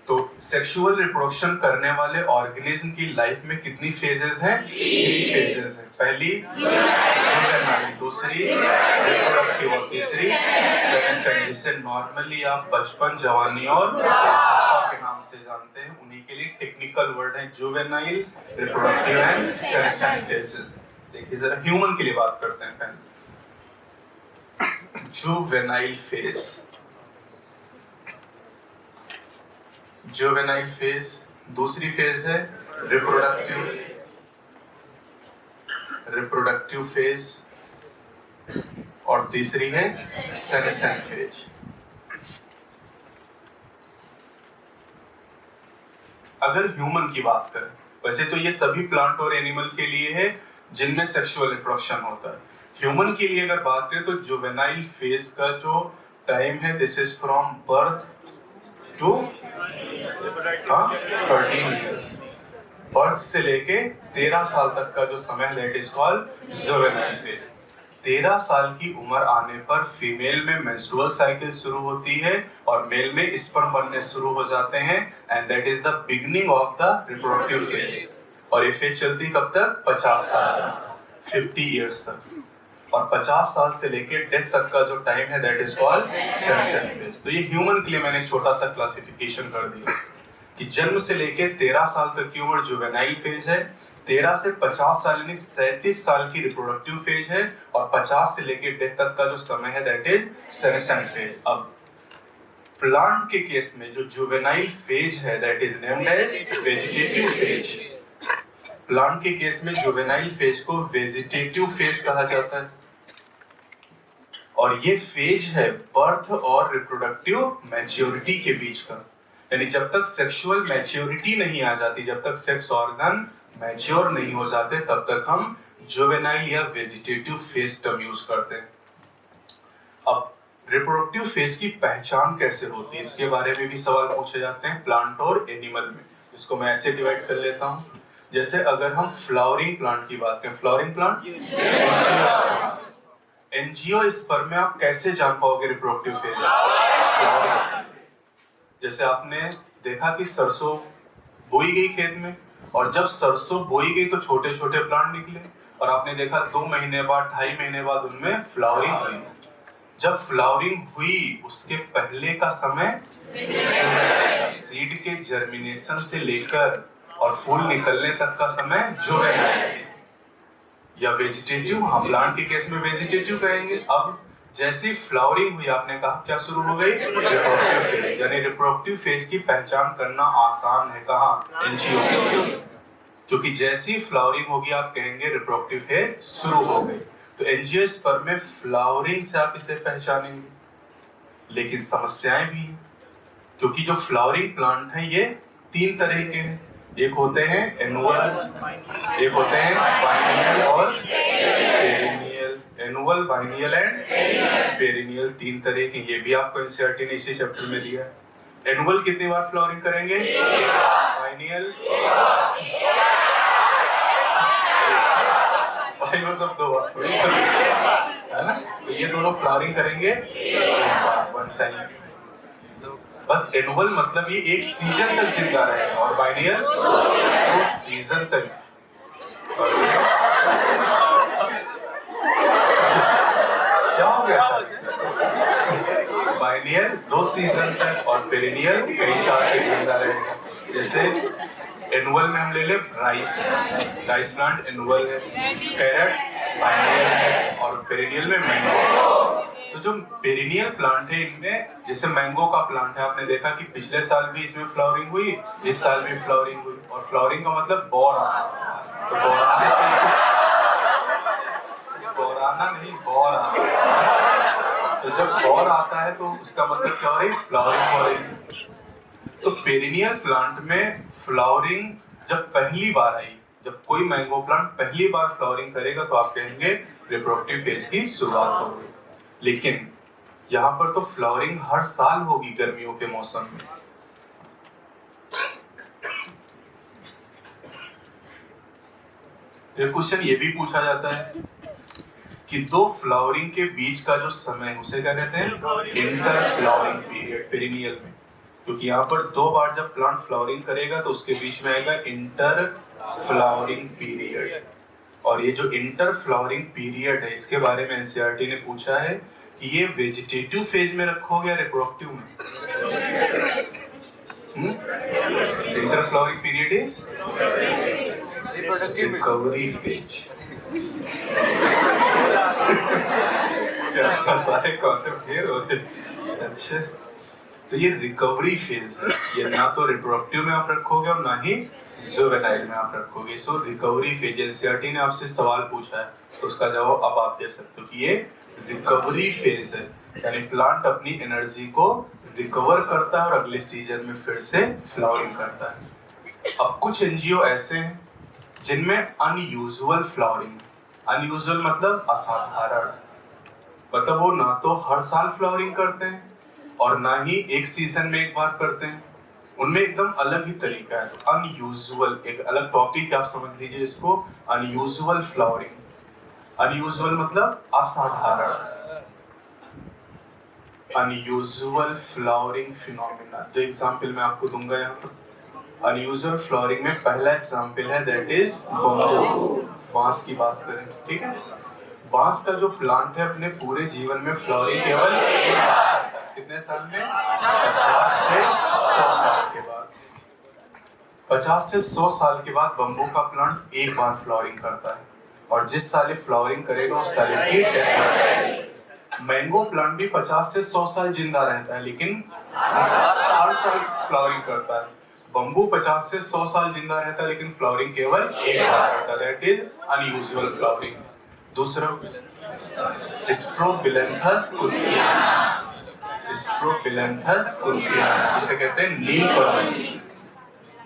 Speaker 2: तो सेक्सुअल रिप्रोडक्शन करने वाले ऑर्गेनिज्म की लाइफ में कितनी फेजेस हैं? 3 फेजेस हैं। पहली जुवेनाइल, दूसरी रिप्रोडक्टिव और तीसरी सेनेसेंट, जिसे नॉर्मली आप बचपन, जवानी और बुढ़ापा के नाम से जानते हैं। उन्हीं के लिए टेक्निकल वर्ड है juvenile, reproductive and senescent phases. देखिए जरा ह्यूमन के लिए बात करते हैं पहले। जुवेनाइल फेज, जुवेनाइल फेज, दूसरी फेज है रिप्रोडक्टिव फेज और तीसरी है सेनेसेंट फेज। अगर ह्यूमन की बात करें, वैसे तो ये सभी प्लांट और एनिमल के लिए है जिनमें सेक्सुअल रिप्रोडक्शन होता है। ह्यूमन के लिए अगर बात करें तो जुवेनाइल फेज का जो टाइम है this is from birth to 13 years. Birth से लेके 13 साल तक का जो समय है that is called juvenile phase. 13 साल की उम्र आने पर फीमेल में मेंस्ट्रुअल साइकिल शुरू होती है और मेल में स्पर्म बनने शुरू हो जाते हैं, and that is the beginning of the reproductive phase. और ये फेज चलती कब तक? 50 साल, 50 इयर्स तक। और 50 साल से लेके डेथ तक का जो टाइम है that is called senescent phase. तो ये ह्यूमन के लिए मैंने छोटा सा क्लासिफिकेशन कर दिया कि जन्म से लेके 13 साल तक की उम्र जुवेनाइल फेज है, 13 से 50 साल यानी 37 साल की रिप्रोडक्टिव फेज है, और 50 से लेके डेथ तक का जो समय है दैट इज सेनेसेंट फेज। अब प्लांट के केस में जो जुवेनाइल फेज है that is named as vegetative phase. Plant के केस में जुवेनाइल फेज को वेजिटेटिव फेज कहा जाता है, और ये फेज है बर्थ और रिप्रोडक्टिव मैच्योरिटी के बीच का। यानी जब तक सेक्सुअल मैच्योरिटी नहीं आ जाती, जब तक सेक्स ऑर्गन मैच्योर नहीं हो जाते, तब तक हम जुवेनाइल या वेजिटेटिव फेज टर्म यूज करते हैं। अब रिप्रोडक्टिव फेज की पहचान कैसे होती है, इसके बारे में भी सवाल पूछे जाते हैं प्लांट और एनिमल में। इसको मैं ऐसे डिवाइड कर लेता हूँ। जैसे अगर हम फ्लावरिंग प्लांट की बात करें, फ्लावरिंग प्लांट एंजियोस्पर्म में आप कैसे जान पाओगे रिप्रोडक्टिव फेज? जैसे आपने देखा कि सरसों बोई गई खेत में, और जब सरसों बोई गई तो छोटे छोटे प्लांट निकले, और आपने देखा 2 महीने बाद, 2.5 महीने बाद उनमें फ्लावरिंग हुई। जब फ्लावरिंग हुई उसके पहले का समय सीड के जर्मिनेशन से लेकर और फूल निकलने तक का समय जुवेनाइल या वेजिटेटिव। हाँ, प्लांट के केस में वेजिटेटिव कहेंगे। अब जैसी फ्लावरिंग हुई आपने कहा क्या शुरू हो गई, रिप्रोडक्टिव फेज। यानी रिप्रोडक्टिव फेज की पहचान करना आसान है कहाँ, एंजियो में, क्योंकि जैसी फ्लावरिंग होगी आप कहेंगे रिप्रोडक्टिव फेज शुरू हो गई। तो एंजियोस्पर्म में फ्लावरिंग से आप इसे पहचानेंगे, लेकिन समस्याएं भी हैं, क्योंकि जो फ्लावरिंग प्लांट है ये 3 तरह के हैं। एक होते हैं एनुअल, एक होते हैं बाइनियल और perennial. Annual, biennial and perennial 3 तरह के, ये भी आपको एनसीईआरटी ने इसी चैप्टर में दिया है। एनुअल कितनी बार फ्लावरिंग करेंगे, बाइनियल मतलब 2 बार, है ना। तो ये दोनों फ्लावरिंग करेंगे वन टाइम। बस एनुअल मतलब ये 1 सीजन तक जिंदा रहेगा और बाइनियल 2 सीजन तक। क्या हो गया, बाइनियल 2 सीजन तक और पेरिनियल कई साल तक जिंदा रहेगा। जैसे एनुअल में हम ले ले राइस प्लांट एनुअल है, कैरेट बाइनियल है और पेरिनियल में मैंगो। तो जो पेरिनियल प्लांट है इनमें, जैसे मैंगो का प्लांट है, आपने देखा कि पिछले साल भी इसमें फ्लावरिंग हुई, इस साल भी फ्लावरिंग हुई। और फ्लावरिंग का मतलब बौर आना, तो बौराना नहीं, बौर आना। तो जब बौर आता है तो उसका मतलब क्या हो रही है, फ्लावरिंग हो रही है। तो पेरिनियल प्लांट में फ्लावरिंग जब पहली बार आई, जब कोई मैंगो प्लांट पहली बार फ्लावरिंग करेगा तो आप कहेंगे रिप्रोडक्टिव फेज की शुरुआत हो गई। लेकिन यहाँ पर तो फ्लावरिंग हर साल होगी गर्मियों के मौसम में। फिर क्वेश्चन ये भी पूछा जाता है कि 2 फ्लावरिंग के बीच का जो समय उसे क्या कहते हैं, इंटर फ्लावरिंग पीरियड पेरिनियल में। क्योंकि यहाँ पर 2 बार जब प्लांट फ्लावरिंग करेगा तो उसके बीच में आएगा इंटर फ्लावरिंग पीरियड। और ये जो इंटर फ्लावरिंग पीरियड है इसके बारे में एनसीईआरटी ने पूछा है कि ये वेजिटेटिव फेज में रखोगे या रिप्रोडक्टिव में। Inter flowering period is recovery phase. सारे कॉन्सेप्ट क्लियर हो गए। अच्छा, तो ये रिकवरी फेज है, ये ना तो रिप्रोडक्टिव में आप रखोगे और ना ही जुवेनाइल में आप रखोगे। सो रिकवरी फेज, एनसीईआरटी ने आपसे सवाल पूछा है तो उसका जवाब अब आप दे सकते हो कि ये रिकवरी फेज है, यानी प्लांट अपनी एनर्जी को रिकवर करता है और अगले सीजन में फिर से फ्लावरिंग करता है। अब कुछ एनजीओ ऐसे हैं जिनमें अनयूजुअल फ्लावरिंग, अनयूजुअल मतलब असाधारण, मतलब वो ना तो हर साल फ्लावरिंग करते हैं और ना ही 1 सीजन में 1 बार करते हैं, उनमें एकदम अलग ही तरीका है। तो अनयूजुअल एक अलग टॉपिक आप समझ लीजिए इसको, अनयूजुअल फ्लावरिंग। अनयूजुअल मतलब असाधारण, अनयूजुअल फ्लावरिंग फिनोमेना। जो एग्जांपल मैं आपको दूंगा यहाँ पर अनयूजुअल फ्लावरिंग में पहला एग्जांपल है दैट इज बम्बू। बांस की बात करें, ठीक है। बांस का जो प्लांट है अपने पूरे जीवन में फ्लावरिंग केवल कितने साल में, 50 से 100 साल के बाद। 50 से 100 साल के बाद बम्बू का प्लांट 1 बार फ्लावरिंग करता है और जिस साल फ्लावरिंग करेगा उस साल इसकी डेथ हो जाएगी। मैंगो प्लांट भी 50 से 100 साल जिंदा रहता है लेकिन हर साल फ्लावरिंग करता है। बम्बू 50 से 100 साल जिंदा रहता है लेकिन फ्लावरिंग केवल 1 बार करता है, दैट इज अनयूजुअल फ्लावरिंग। दूसरा स्ट्रोबिलेंथस कुल्थियाना, स्ट्रोबिलेंथस कुल्थियाना इसे कहते हैं नीलकमल।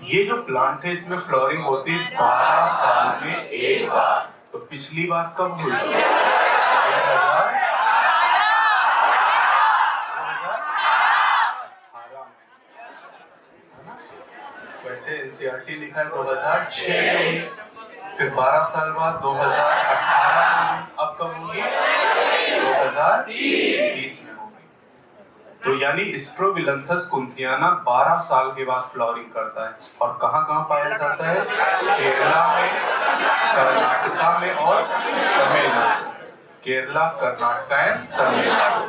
Speaker 2: ये जो प्लांट है इसमें फ्लावरिंग होती है 12 साल में 1 बार। तो पिछली बार कब हुई, 2018 में। वैसे एनसीईआरटी लिखा है 2006 में, फिर 12 साल बाद 2018 में, अब कब होगी 2030 में होगी। तो यानी स्ट्रोबिलेंथस कुल्थियाना 12 साल के बाद फ्लावरिंग करता है और कहाँ पाया जाता है, केरला में, कर्नाटका में और तमिलनाडु। केरला, कर्नाटका एंड तमिलनाडु।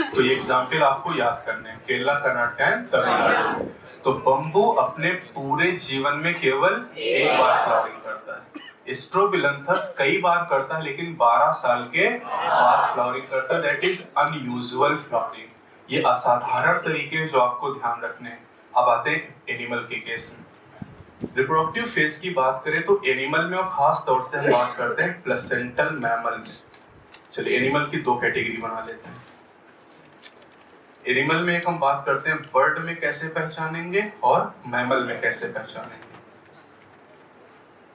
Speaker 2: तो ये एग्जाम्पल आपको याद करने हैं, केरला, कर्नाटका एंड तमिलनाडु। तो बम्बू अपने पूरे जीवन में केवल 1 बार फ्लावरिंग करता है। स्ट्रोबिलंथस कई बार करता है लेकिन 12 साल के बाद फ्लावरिंग करता है। That is unusual flowering. ये असाधारण तरीके जो आपको ध्यान रखने हैं। अब आते हैं एनिमल के केस में। रिप्रोडक्टिव फेज की बात करें तो एनिमल में और खास तौर से हम बात करते हैं प्लेसेंटल मैमल में। चलिए एनिमल की दो कैटेगरी बना लेते हैं। एनिमल में एक हम बात करते हैं बर्ड में कैसे पहचानेंगे और मैमल में कैसे पहचानेंगे।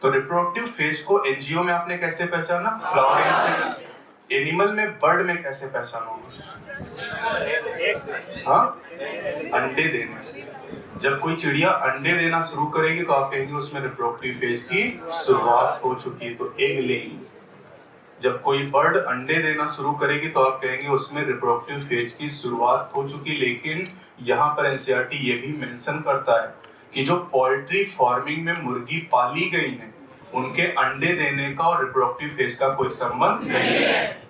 Speaker 2: तो रिप्रोडक्टिव फेज को एनजीओ में आपने कैसे पहचाना? फ्लावरिंग से। एनिमल में बर्ड में कैसे पहचानोगे? हाँ, अंडे देने से। जब कोई चिड़िया अंडे देना शुरू करेगी तो आप कहेंगे उसमें रिप्रोडक्टिव फेज की शुरुआत हो चुकी है, तो एग लेगी। जब कोई बर्ड अंडे देना शुरू करेगी तो आप कहेंगे उसमें रिप्रोडक्टिव फेज की शुरुआत हो चुकी। लेकिन यहाँ पर एनसीईआरटी ये भी मेंशन करता है कि जो पोल्ट्री फार्मिंग में मुर्गी पाली गई हैं उनके अंडे देने का और रिप्रोडक्टिव फेज का कोई संबंध नहीं है।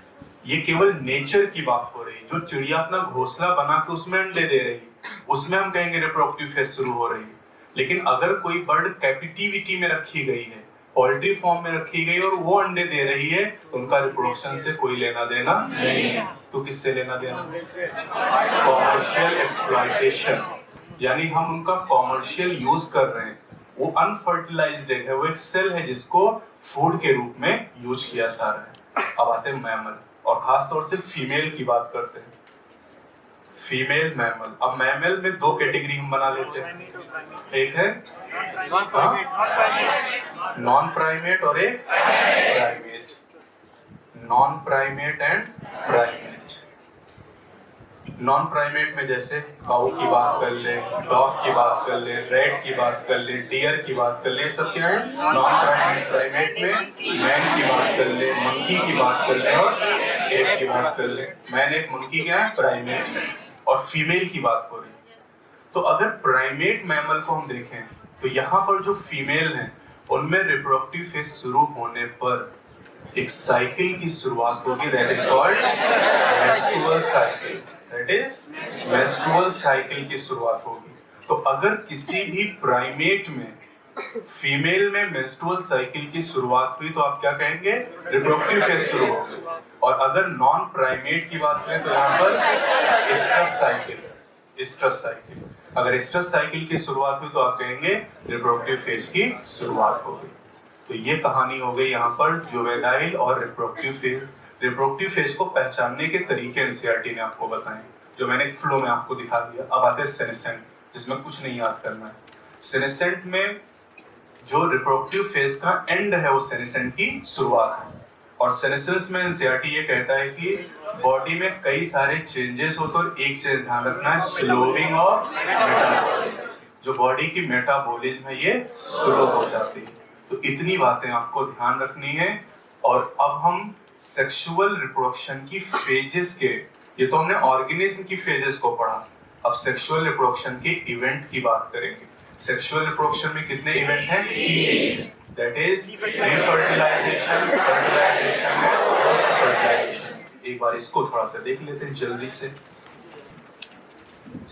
Speaker 2: ये केवल नेचर की बात हो रही है। जो चिड़िया अपना घोंसला बना के उसमें अंडे दे रही है उसमें हम कहेंगे रिप्रोडक्टिव फेज शुरू हो रही है। लेकिन अगर कोई बर्ड कैपिटिविटी में रखी गई है, पोल्ट्री फॉर्म में रखी गई और वो अंडे दे रही है, तो उनका रिप्रोडक्शन से कोई लेना देना नहीं है। तो किससे लेना देना? कॉमर्शियल एक्सप्लॉयटेशन, यानी हम उनका कॉमर्शियल यूज कर रहे हैं। वो अनफर्टिलाइज्ड एग है, वो एक सेल है जिसको फूड के रूप में यूज किया जा रहा है। अब आते हैं मैमल और खास तौर से फीमेल की बात करते हैं। Female mammal. अब मैमल में दो कैटेगरी हम बना लेते हैं। एक है नॉन प्राइमेट और एक primate. Non primate and primate. Non primate में जैसे काऊ की बात कर ले, डॉग की बात कर ले, रैट की बात कर ले, डियर की बात कर ले, सब क्या है? Non primate. प्राइमेट में मैन की बात कर ले, मंकी की बात कर ले और एप की बात कर ले। मैन एक, मंकी क्या है? प्राइमेट। और फीमेल की बात हो रही है। तो अगर प्राइमेट मैमल को हम देखें तो यहाँ पर जो फीमेल हैं उनमें रिप्रोडक्टिव फेज शुरू होने पर एक साइकिल की शुरुआत होगी। That is called menstrual cycle. That is menstrual cycle की शुरुआत होगी। तो अगर किसी भी प्राइमेट में फीमेल में मेंस्ट्रुअल साइकिल की शुरुआत हुई तो आप क्या कहेंगे? रिप्रोडक्टिव फेज शुरू हो गई। और अगर नॉन प्राइमेट की बात करें तो यहाँ पर स्ट्रेस साइकिल। स्ट्रेस साइकिल, अगर स्ट्रेस साइकिल की शुरुआत हुई तो आप कहेंगे रिप्रोडक्टिव फेज की शुरुआत हो गई। तो ये कहानी हो गई यहाँ पर जुवेनाइल और रिप्रोडक्टिव फेज। रिप्रोडक्टिव फेज को पहचानने के तरीके एनसीईआरटी ने आपको बताए, जो मैंने एक फ्लो में आपको दिखा दिया। अब आते हैं सेनेसेंट, जिसमें कुछ नहीं याद करना है। सेनेसेंट में जो रिप्रोडक्टिव फेज का एंड है वो सेनेसेंट की शुरुआत है। और सेनेसेंस में एनसीईआरटी ये कहता है कि बॉडी में कई सारे चेंजेस होते हैं और एक चीज ध्यान रखना है, स्लोइंग ऑफ मेटाबॉलिज्म। जो बॉडी की मेटाबॉलिज्म है ये स्लो हो जाती है। तो इतनी बातें आपको ध्यान रखनी है। और अब हम सेक्सुअल रिप्रोडक्शन की फेजेस के, ये तो हमने ऑर्गेनिज्म की फेजेस को पढ़ा, अब सेक्सुअल रिप्रोडक्शन के इवेंट की बात करेंगे। सेक्सुअल रिप्रोडक्शन में कितने इवेंट हैं? 3। दैट इज प्री-फर्टिलाइजेशन, फर्टिलाइजेशन और पोस्ट फर्टिलाइजेशन। एक बार इसको थोड़ा सा देख लेते हैं जल्दी से।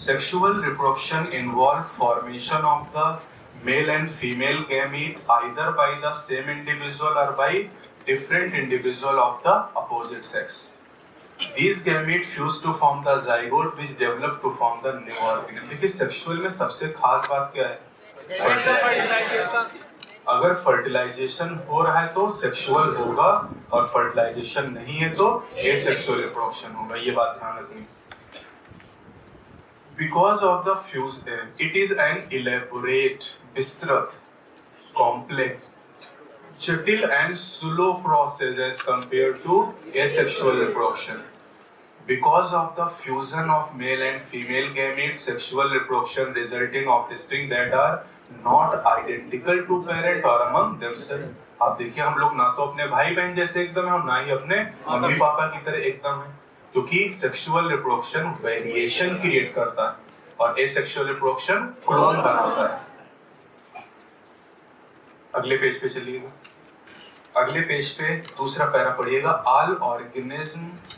Speaker 2: Sexual reproduction involve formation of the male and female gamete either by the same individual और bye different individual of the opposite sex. These gametes fuse to form the zygote which develop to form the new organism. देखिए sexual में सबसे खास बात क्या है? Fertilisation. अगर fertilisation हो रहा है तो सेक्सुअल होगा और फर्टिलाइजेशन नहीं है तो एसेक्सुअल रिप्रोडक्शन होगा। ये बात ध्यान रखनी। Because of the fusion, it is an elaborate, विस्तृत, complex, जटिल and slow process as compared to asexual reproduction. Because of the fusion of male and female gametes, sexual reproduction result in offspring that are not identical to parent or among themselves. आप देखिए हम लोग ना तो अपने भाई बहन जैसे एकदम है और ना ही अपने मम्मी पापा की तरह एकदम है, क्योंकि सेक्सुअल रिप्रोडक्शन वेरिएशन क्रिएट करता है और एसेक्सुअल रिप्रोडक्शन क्लोन बनाता है। अगले पेज पे चलिएगा। अगले पेज पे दूसरा पैरा पढ़िएगा। All organisms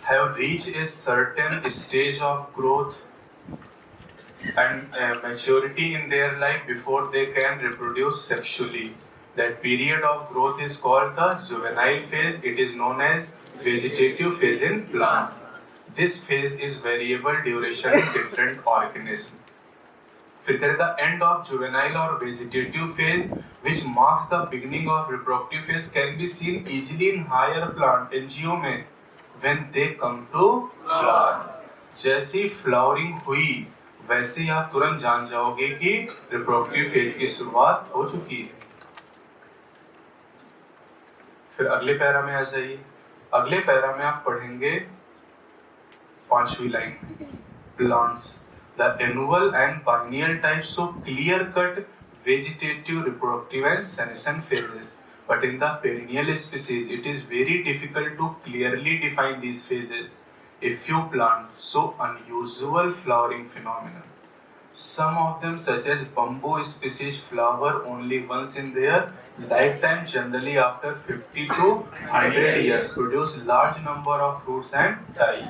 Speaker 2: have reached a certain stage of growth and maturity in their life before they can reproduce sexually. That period of growth is called the juvenile phase. It is known as vegetative phase in plant. This phase is variable duration in different organisms. फिर there is the end of juvenile or vegetative phase, which marks the beginning of reproductive phase, can be seen easily in higher plant NGO में when they come to flower. जैसी flowering हुई वैसे ही आप तुरंत जान जाओगे कि रिप्रोडक्टिव फेज की शुरुआत हो चुकी है। फिर अगले पैरा में ऐसा ही, अगले पैरा में आप पढ़ेंगे 5वीं लाइन में plants the annual and biennial types so clear cut vegetative reproductive and senescent phases, but in the perennial species it is very difficult to clearly define these phases. A few plants show unusual flowering phenomena. Some of them, such as bamboo species, flower only once in their lifetime, generally after 50 to 100 years, produce large number of fruits and die.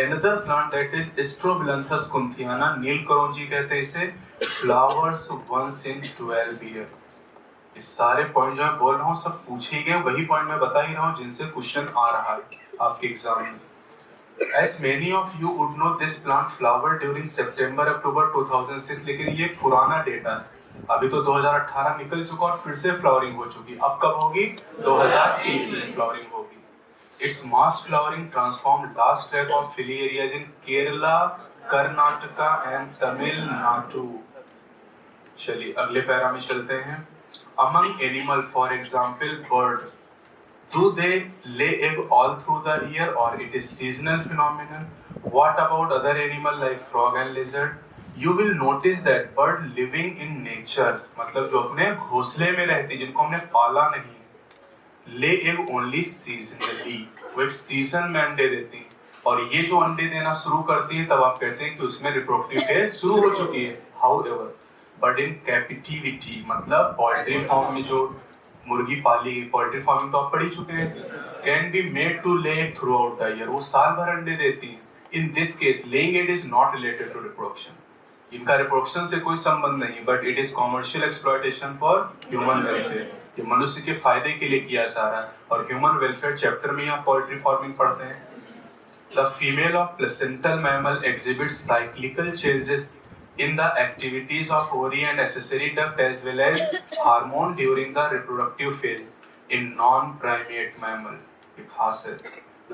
Speaker 2: Another plant that is Strobilanthes kunthiana, नीलकरोंजी कहते हैं इसे, flowers once in 12 years. इस सारे point जो मैं बोल रहा हूँ सब पूछे गए, वही पॉइंट मैं बता ही रहा हूँ जिनसे क्वेश्चन आ रहा है आपके एग्जाम में। As many of you would know, this plant flowered during September-October 2006, लेकिन ये पुराना डेटा है, अभी तो 2018 निकल चुका और फिर से फ्लावरिंग हो चुकी। अब कब होगी? 2030 में फ्लावरिंग होगी। Its mass flowering transformed large tract of hilly areas in Kerala, Karnataka and Tamil Nadu. चलिए अगले पैरा में चलते हैं। Among animal, for example, bird. Do they lay egg all through the year or it is seasonal phenomenon? What about other animal like frog and lizard? You will notice that bird living in nature, मतलब जो अपने घोंसले में रहती, जिनको हमने पाला नहीं है, lay egg only seasonally. वो एक सीजन में अंडे देती हैं और ये जो अंडे देना शुरू करती है तब आप कहते हैं कि उसमें रिप्रोडक्टिव फेज शुरू हो चुकी है। However, but in captivity, मतलब पोल्ट्री फार्म में जो मुर्गी पाली, पोल्ट्री फार्मिंग तो आप पढ़ ही चुके हैं, can be made to lay throughout the year, वो साल भर अंडे देती हैं। In this case laying egg is not related to reproduction, इनका रिप्रोडक्शन से कोई संबंध नहीं, but it is commercial exploitation for human welfare, ये मनुष्य के फायदे के लिए किया जा रहा है। और ह्यूमन वेलफेयर चैप्टर में आप पोल्ट्री फार्मिंग पढ़ते हैं। The female of placental mammal exhibits cyclical changes in the activities of ovary and accessory duct as well as hormone during the reproductive phase. In non-primate mammal, एक खास है,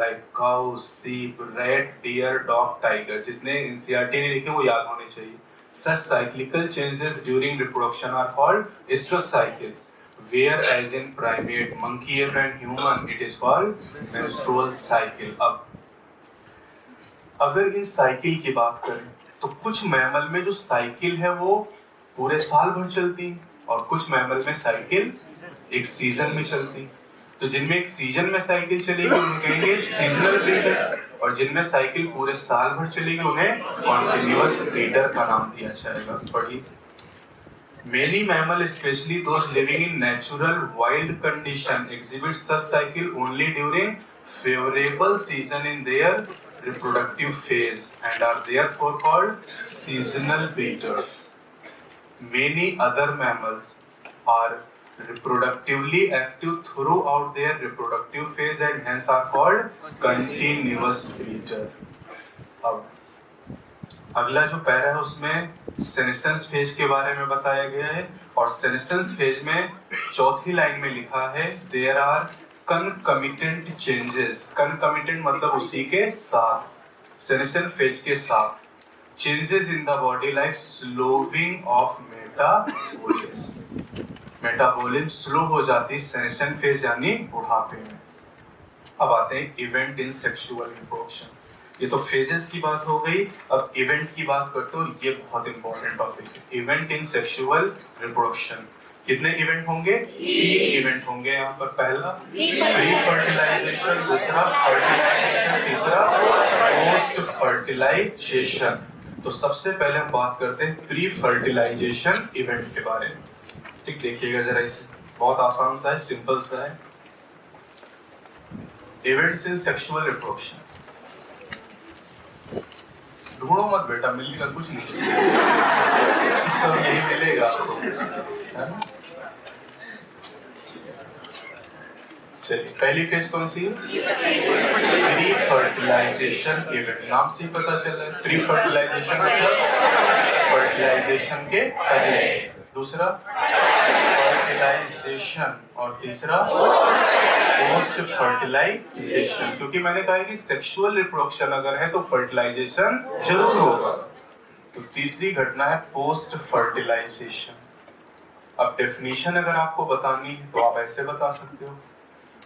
Speaker 2: like cow, sheep, rat, deer, dog, tiger, जितने NCERT ने लिखे वो याद होने चाहिए। Such cyclical changes during reproduction are called estrocycle, whereas in primate, monkey, ape and human, it is called menstrual cycle. अब अगर इन साइकिल की बात करें तो कुछ मैमल में जो साइकिल है वो पूरे साल भर चलती है और कुछ मैमल में साइकिल एक सीजन में चलती। तो जिनमें एक सीजन में साइकिल चलेगी उन्हें कहेंगे सीजनल ब्रीडर, और जिनमें साइकिल पूरे साल भर चलेगी उन्हें कॉन्टिन्यूअस ब्रीडर का नाम दिया जाएगा। पढ़िए, Many mammals, especially those living in natural wild condition, exhibit such cycle only during favorable season in their reproductive phase and are therefore called seasonal breeders. Many other mammals are reproductively active throughout their reproductive phase and hence are called continuous breeder. अब अगला जो para है उसमें senescence phase के बारे में बताया गया है और सेनेसेंस फेज में चौथी लाइन में लिखा है there are concomitant changes. Concomitant मतलब उसी के साथ, senescent फेज के साथ changes in the body like slowing of metabolism. Metabolism slow हो जाती सेनेसेंट फेज यानी बुढ़ापे में। अब आते हैं इवेंट इन सेक्सुअल रिप्रोडक्शन। ये तो फेजेस की बात हो गई, अब इवेंट की बात करते हो, ये बहुत इंपॉर्टेंट टॉपिक है। इवेंट इन सेक्सुअल रिप्रोडक्शन, कितने इवेंट होंगे? 3 इवेंट होंगे यहाँ पर। पहला प्री फर्टिलाइजेशन, दूसरा फर्टिलाइजेशन, तीसरा पोस्ट फर्टिलाइजेशन। तो सबसे पहले हम बात करते हैं प्री फर्टिलाइजेशन इवेंट के बारे में। ठीक, देखिएगा जरा, इसे बहुत आसान सा है, सिंपल सा है। इवेंट्स इन सेक्सुअल रिप्रोडक्शन, ढूंढो मत बेटा, मिलेगा कुछ नहीं, सब यही मिलेगा आपको, है ना? चलिए पहली फेज कौन सी है? प्री फर्टिलाइजेशन इवेंट, नाम से ही पता चल रहा है। प्री फर्टिलाइजेशन मतलब फर्टिलाइजेशन के पहले, दूसरा फर्टिलाइजेशन और तीसरा पोस्ट फर्टिलाइजेशन। क्योंकि मैंने कहा है कि सेक्सुअल रिप्रोडक्शन अगर है तो फर्टिलाइजेशन जरूर होगा, तो तीसरी घटना है पोस्ट फर्टिलाइजेशन। अब डेफिनेशन अगर आपको बतानी है तो आप ऐसे बता सकते हो,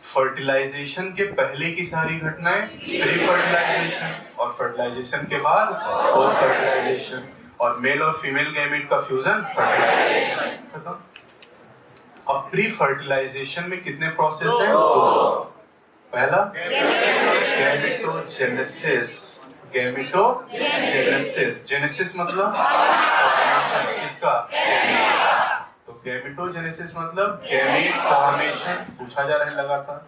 Speaker 2: फर्टिलाइजेशन के पहले की सारी घटनाएं प्री फर्टिलाइजेशन, और फर्टिलाइजेशन के बाद पोस्ट फर्टिलाइजेशन, और मेल और फीमेल गैमेट का फ्यूजन फर्टिलाइजेशन। अब प्री फर्टिलाइजेशन में कितने प्रोसेस हैं? दो। पहला गैमेटोजेनेसिस, गैमेटोजेनेसिस, जेनेसिस मतलब फॉर्मेशन, किसका? तो गैमेटोजेनेसिस मतलब गैमेट फॉर्मेशन, पूछा जा रहा है लगातार।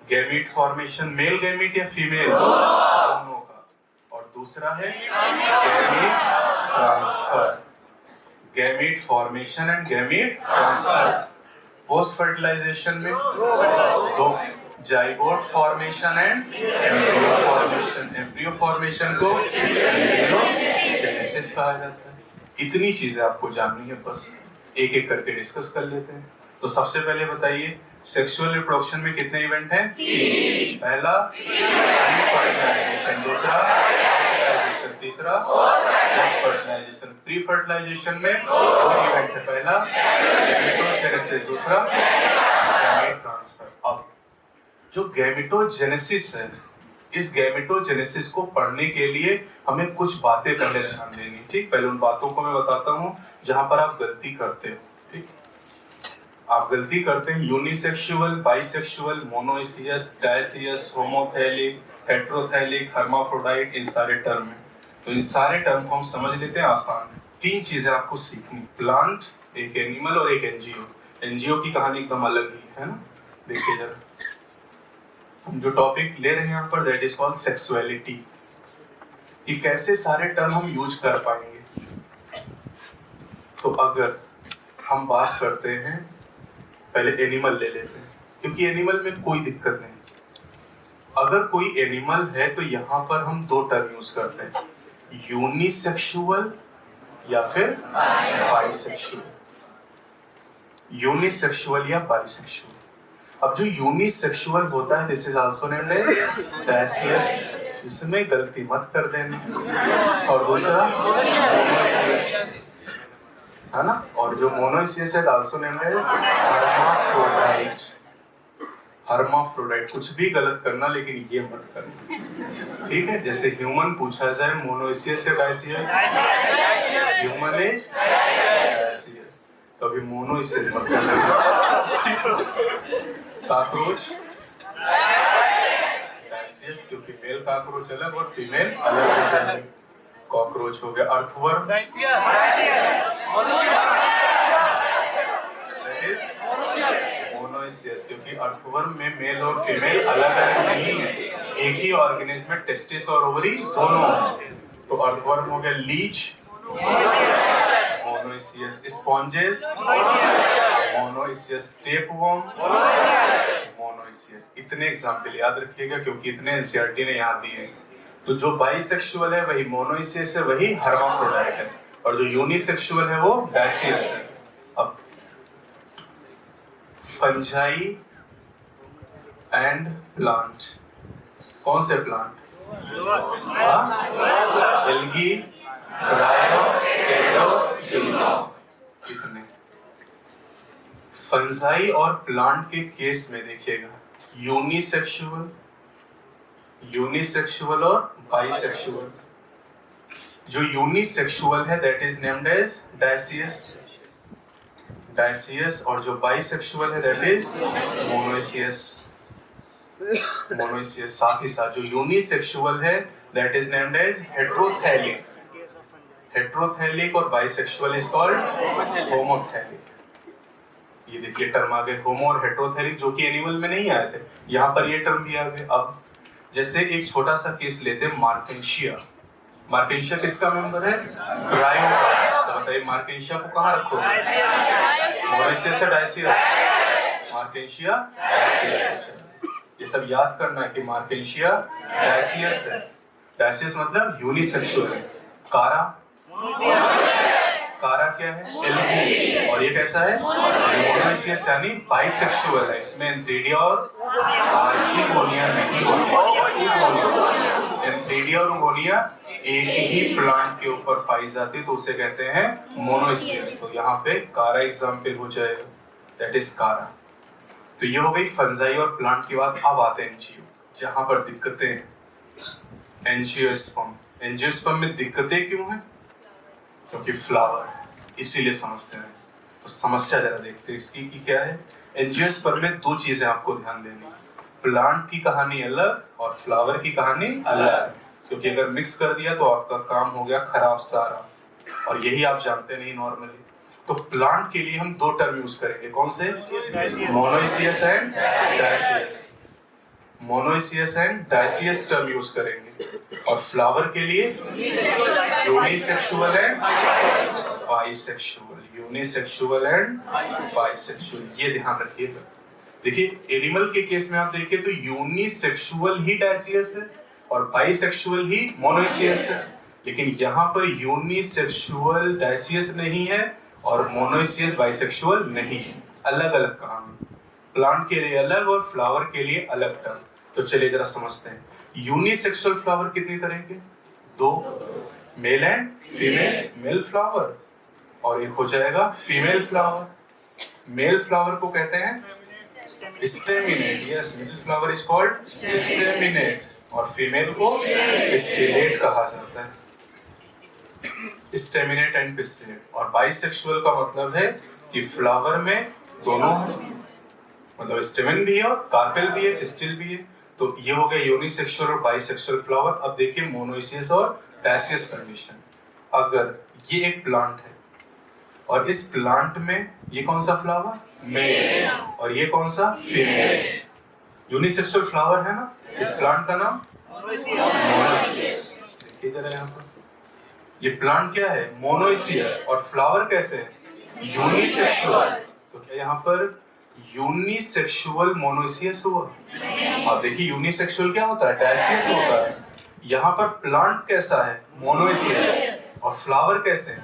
Speaker 2: गैमेट फॉर्मेशन मेल गैमेट या फीमेल, दोनों का। और दूसरा है gamete transfer, gamete formation and gamete transfer. Post fertilization में दो, zygote formation and embryo formation. Embryo formation को एम्ब्रियोजेनेसिस कहा जाता है। इतनी चीजें आपको जाननी है, बस एक एक करके डिस्कस कर लेते हैं। तो सबसे पहले बताइए सेक्सुअल रिप्रोडक्शन में कितने इवेंट हैं? पहला प्री फर्टिलाइजेशन, दूसरा फर्टिलाइजेशन, तीसरा पोस्ट फर्टिलाइजेशन। प्री फर्टिलाइजेशन में दो इवेंट है, पहला गैमेटोजेनेसिस, दूसरा गैमेट ट्रांसफर। अब जो गैमेटोजेनेसिस है, इस गैमेटोजेनेसिस को पढ़ने के लिए हमें कुछ बातें पहले ध्यान देनी, ठीक? पहले उन बातों को मैं बताता हूँ जहां पर आप गलती करते हो, ठीक? आप गलती करते हैं unisexual, bisexual, monoecious, dioecious, homothallic, heterothallic, hermaphrodite, इन सारे टर्म में। तो इन सारे टर्म को हम समझ लेते हैं आसान है। तीन चीजें आपको सीखनी, प्लांट, एक एनिमल और एक एनजीओ। एनजीओ की कहानी एकदम अलग ही है ना। देखिए जरा, हम जो टॉपिक ले रहे हैं यहाँ पर दैट इज कॉल्ड सेक्सुअलिटी, कि कैसे सारे टर्म हम यूज कर पाएंगे। तो अगर हम बात करते हैं, पहले एनिमल ले लेते हैं, क्योंकि एनिमल में कोई दिक्कत नहीं। अगर कोई एनिमल है तो यहाँ पर हम दो टर्म यूज करते हैं, यूनिसेक्सुअल या फिर बाइसेक्सुअल। यूनिसेक्सुअल या बाइसेक्सुअल। अब जो यूनिसेक्सुअल होता है this is also named as dioecious, इसमें गलती मत कर देना। और दूसरा है ना, और जो मोनोइसियस है also named as hermaphrodite. Hermaphrodite, कुछ भी गलत करना लेकिन ये मत करना, ठीक है? जैसे ह्यूमन पूछा जाए मोनोइसियस या डायसियस, ह्यूमन इज डायसियस, कभी मोनोइसियस मत करना। कॉकरोच डायसियस, क्योंकि मेल कॉकरोच अलग और फीमेल अलग होता है। कॉकरोच हो गया। अर्थवर्म मोनोइसियस, क्योंकि अर्थवर्म में मेल और फीमेल अलग अलग नहीं है, एक ही ऑर्गेनिज्म में टेस्टिस और ओवरी दोनों। तो अर्थवर्म हो गया। Leech monoecious, sponges monoecious, tapeworm monoecious. इतने एग्जांपल याद रखिएगा क्योंकि इतने एनसीईआरटी ने याद दिए हैं। तो जो बाइसेक्सुअल है वही मोनोइसियस है, वही हर्माफ्रोडाइट है, और जो यूनिसेक्सुअल है वो डायसियस है। अब फंजाई एंड प्लांट, कौन से प्लांट? एल्गी, ब्रायो, टेंडो, कितने। फंजाई और प्लांट के केस में देखिएगा, यूनिसेक्सुअल और बाइसेक्सुअल। जो यूनिसेक्सुअल है that is named as dioecious, और जो बाइसेक्सुअल है दैट इज मोनोइसियस। साथ ही साथ जो यूनिसेक्सुअल है that is named as heterothallic, और बाइसेक्सुअल इज कॉल्ड होमोथैलिक। ये देखिए टर्म आ गए, होमो और हेट्रोथैलिक, जो कि एनिमल में नहीं आए थे, यहाँ पर ये टर्म भी आ गए। अब जैसे एक छोटा सा केस लेते हैं, मार्केंशिया। मार्केंशिया किसका मेंबर है? ब्रायो का। तो बताइए मार्केंशिया को कहाँ रखोगे? मोनोइसियस या डायसियस? मार्केशिया डायसियस। ये सब याद करना है कि मार्केशिया डायसियस है। डायसियस मतलब यूनिसेक्सुअल है। कारा, कारा क्या है? एलबी। और ये कैसा है? मोनोइसियस यानी बाइसेक्सुअल है। इसमें एंथ्रीडिया और आर्चिगोनिया नहीं होती। एंथ्रीडिया और ओगोनिया एक ही प्लांट के ऊपर पाई जाती, तो उसे कहते हैं मोनोइसियस। तो यहाँ पे कारा एग्जाम्पल हो जाएगा, दैट इज कारा। तो ये हो गई फंजाई और प्लांट की बात। अब आते हैं एंजियो, जहां पर दिक्कतें हैं। एंजियोस्पर्म, एंजियोस्पर्म में दिक्कतें क्यों हैं? क्योंकि फ्लावर है, इसीलिए समस्या है। तो समस्या जरा देखते हैं इसकी कि क्या है। एंजियोस्पर्म में दो चीजें आपको ध्यान देनी, प्लांट की कहानी अलग और फ्लावर की कहानी अलग। क्योंकि अगर मिक्स कर दिया तो आपका काम हो गया खराब सारा, और यही आप जानते नहीं नॉर्मली। तो प्लांट के लिए हम दो टर्म यूज करेंगे, कौन से? Monoecious and dioecious. Monoecious and dioecious term use करेंगे। और फ्लावर के लिए unisexual and bisexual. Unisexual and bisexual, ये ध्यान रखिएगा। देखिए एनिमल के केस में आप देखिए तो यूनिसेक्सुअल ही डायसियस है और बाइसेक्सुअल ही मोनोइसियस है। लेकिन यहाँ पर यूनिसेक्सुअल डायसियस नहीं है और मोनोइसियस बाइसेक्सुअल नहीं है, अलग अलग कहानी। प्लांट के लिए अलग और फ्लावर के लिए अलग टर्म। तो चलिए जरा समझते हैं। यूनिसेक्सुअल फ्लावर कितनी तरह के? दो, male and female. Male flower और एक हो जाएगा फीमेल फ्लावर। मेल फ्लावर को कहते हैं staminate. Yes, mail flower is called staminate और फीमेल को पिस्टिलेट कहा जाता है। Staminate and pistillate. और बाइसेक्सुअल का मतलब है कि फ्लावर में दोनों, मतलब स्टेमन भी है और कार्पेल भी है, पिस्टिल भी है। तो ये हो गया यूनिसेक्सुअल और बाइसेक्सुअल फ्लावर। अब देखिए मोनोइसियस और डायसियस कंडीशन। अगर ये एक प्लांट है और इस प्लांट में ये कौन सा फ्लावर? मेल, और ये कौन सा? फीमेल। यूनिसेक्सुअल फ्लावर है ना, इस प्लांट का नाम मोनोइसियस। देखिए जरा यहाँ पर ये प्लांट क्या है? मोनोइसियस। और फ्लावर कैसे है? यूनिसेक्सुअल। तो क्या यहाँ पर यूनिसेक्सुअल मोनोइसियस हुआ? अब देखिए यूनिसेक्सुअल क्या होता है? डायसियस होता है। यहाँ पर प्लांट कैसा है? मोनोइसियस। और फ्लावर कैसे है?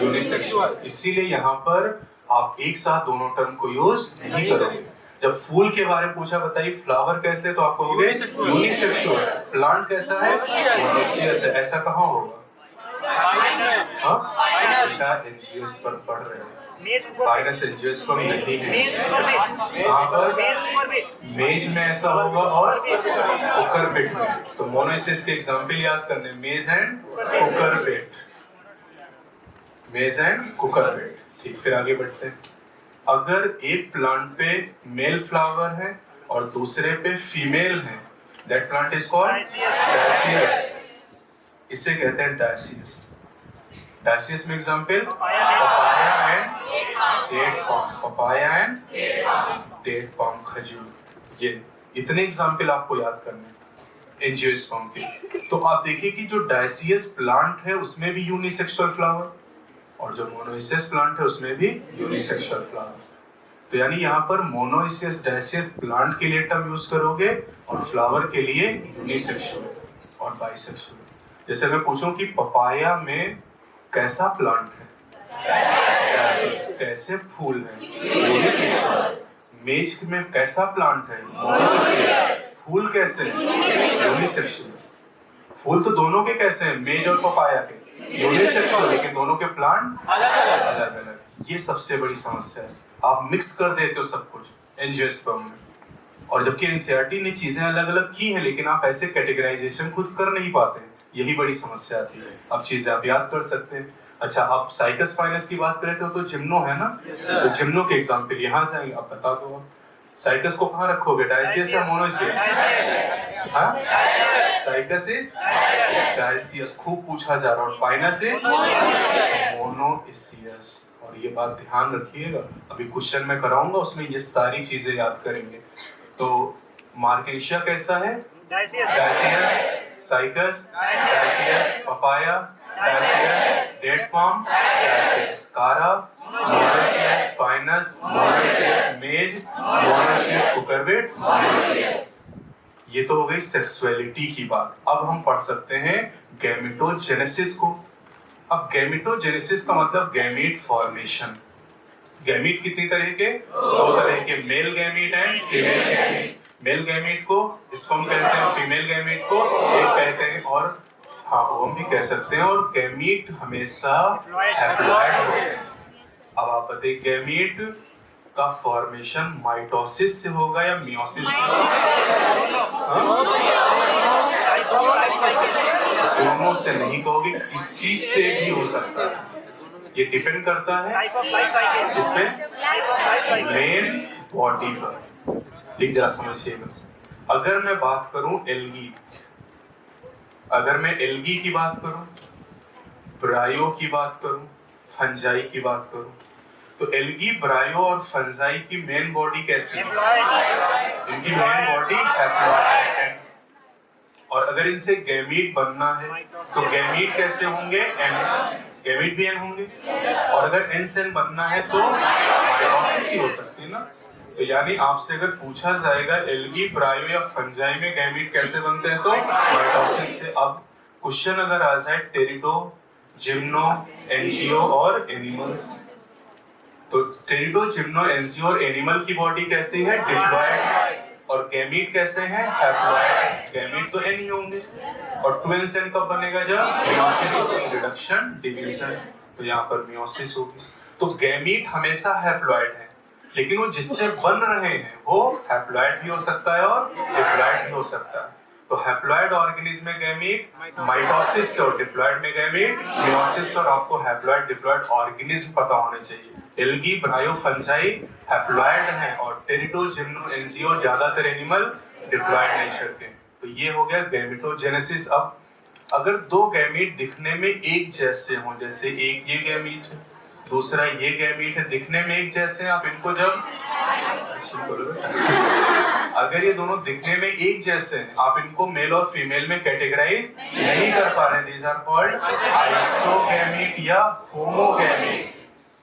Speaker 2: यूनिसेक्सुअल। इसीलिए यहाँ पर आप एक साथ दोनों टर्म को यूज नहीं करोगे। जब फूल के बारे में पूछा बताइए फ्लावर कैसे, तो आपको हो गए यूनिसेक्सुअल। प्लांट कैसा है? मोनोइसियस है। ऐसा कहाँ होगा? एंजियोस्पर्म पढ़ रहे हैं, फाइनस एंजियोस्पर्म नहीं है। यहाँ पर मेज में ऐसा होगा और कुकरबिट में। तो मोनोइसिस के एग्जाम्पल याद करने, मेज एंड कुकरबिट। मेज एंड कुकरबिट। ठीक, फिर आगे बढ़ते हैं। अगर एक प्लांट पे मेल फ्लावर है और दूसरे पे फीमेल है, that plant is called dioecious. इसे कहते हैं डायसियस। डायसियस में example papaya and date palm. Papaya and date palm, खजूर। ये इतने एग्जांपल आपको याद करने हैं एंजियोस्पर्म के। तो आप देखिए कि जो डायसियस प्लांट है उसमें भी यूनिसेक्सुअल फ्लावर और जो मोनोइसियस प्लांट है उसमें भी यूनिसेक्सुअल फ्लावर। तो यानी यहाँ पर मोनोइसियस डायसियस प्लांट के लिए टर्म यूज करोगे और फ्लावर के लिए यूनिसेक्सुअल और बाइसेक्सुअल। जैसे मैं पूछूं कि पपाया में कैसा प्लांट है? कैसे फूल है? मेज में कैसा प्लांट है? फूल कैसे? यूनिसेक्सुअल। फूल तो दोनों के कैसे हैं? मेज और पपाया के यूनिसेक्सुअल, लेकिन दोनों के प्लांट अलग अलग। ये सबसे बड़ी समस्या है, आप मिक्स कर देते हो सब कुछ एंजियोस्पर्म में। और जबकि एनसीईआरटी ने चीजें अलग अलग की हैं, लेकिन आप ऐसे कैटेगराइजेशन खुद कर नहीं पाते। यही बड़ी समस्या आती है। अब चीजें आप याद कर सकते हैं। अच्छा, आप साइकस फाइनस की बात करें तो जिम्नो है ना, तो जिम्नो के एग्जाम्पल यहाँ जाएंगे। आप बता दो, साइकस को कहाँ रखोगे? डायसियस या मोनोइसियस? हाँ, साइकस इज डायसियस, खूब पूछा जा रहा है। Pinus is monoecious. और ये बात ध्यान रखिएगा, अभी क्वेश्चन में कराऊंगा उसमें ये सारी चीजें याद करेंगे। तो मार्केशिया कैसा है? Dioecious. Cycas dioecious. Papaya dioecious. Date palm dioecious. Chara monoecious. स्पाइनस, मोनोसिस मेज, मोनोसिस कुकुरबिट, मोनोसिस। ये तो हो गई सेक्सुअलिटी की बात। अब हम पढ़ सकते हैं गैमेटोजेनेसिस को। अब गैमेटोजेनेसिस का मतलब गैमीट फॉर्मेशन। गैमीट कितनी तरह के? दो तरह के, male gamete and female gamete. Male gamete को स्पर्म कहते हैं, फीमेल गैमीट को एग कहते हैं, और ओवम भी कह सकते हैं। और गैमीट हमेशा हैप्लॉइड होते हैं। अब आप बताइए गैमीट का फॉर्मेशन माइटोसिस से होगा या मियोसिस से? दोनों से नहीं कहोगे, किसी से भी हो सकता है। ये डिपेंड करता है इसमें मेन बॉडी पर। ठीक, जरा समझिएगा। अगर मैं बात करूं एल्गी, अगर मैं एल्गी की बात करूं, ब्रायो की बात करूं, फंजाई की बात करूं, तो एल्गी, ब्रायो और फंजाई की मेन बॉडी कैसी है? इनकी मेन बॉडी हैप्लॉइड है। और अगर इनसे गैमीट बनना है तो गैमीट कैसे होंगे? गैमीट भी एन होंगे। और अगर एन से एन बनना है तो माइटोसिस ही हो सकती है ना। तो यानी आपसे अगर पूछा जाएगा एल्गी, ब्रायो या फंजाई में गैमीट कैसे बनते हैं, तो माइटोसिस से। अब क्वेश्चन अगर आ जाए टेरिडो, जिम्नो, एंजियो और एनिमल्स, तो टेरिडो, जिम्नो, एंजियो और एनिमल की बॉडी कैसी है? डिप्लॉयड। और गैमीट कैसे हैं? हैप्लॉइड। गैमीट तो एन ही होंगे। और 2 एन से एन कब बनेगा? जब मियोसिस, रिडक्शन, डिवीजन। तो यहाँ पर मियोसिस होगी। तो गैमीट हमेशा हैप्लॉइड है, लेकिन वो जिससे बन रहे हैं वो हैप्लॉइड भी हो सकता है और डिप्लॉयड भी हो सकता है। तो हैप्लॉइड ऑर्गेनिज्म में गैमीट माइटोसिस से, और डिप्लॉयड में गैमीट मियोसिस। और आपको हैप्लॉइड डिप्लॉयड ऑर्गेनिज्म पता होने चाहिए। एल्गी, ब्रायो, फंजाई हैप्लॉइड हैं, और टेरिडो, जिम्नो, एंजियो ज्यादातर एनिमल डिप्लॉयड नेचर के। तो ये हो गया गैमेटोजेनेसिस। अब अगर दो गैमीट दिखने में एक जैसे हों, जैसे एक ये गैमीट है, दूसरा ये गैमीट है, दिखने में एक जैसे हैं, आप इनको जब अगर ये दोनों दिखने में एक जैसे हैं, आप इनको मेल और फीमेल में कैटेगराइज नहीं कर पा रहे हैं, दीज आर कॉल्ड आइसोगैमीट या होमोगैमीट।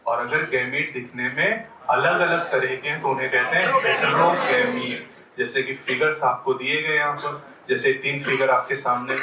Speaker 2: और अगर गैमीट दिखने में अलग अलग तरह के हैं तो उन्हें कहते हैं हेटेरोगैमीट। जैसे कि फिगर्स आपको दिए गए यहाँ पर, जैसे 3 फिगर आपके सामने।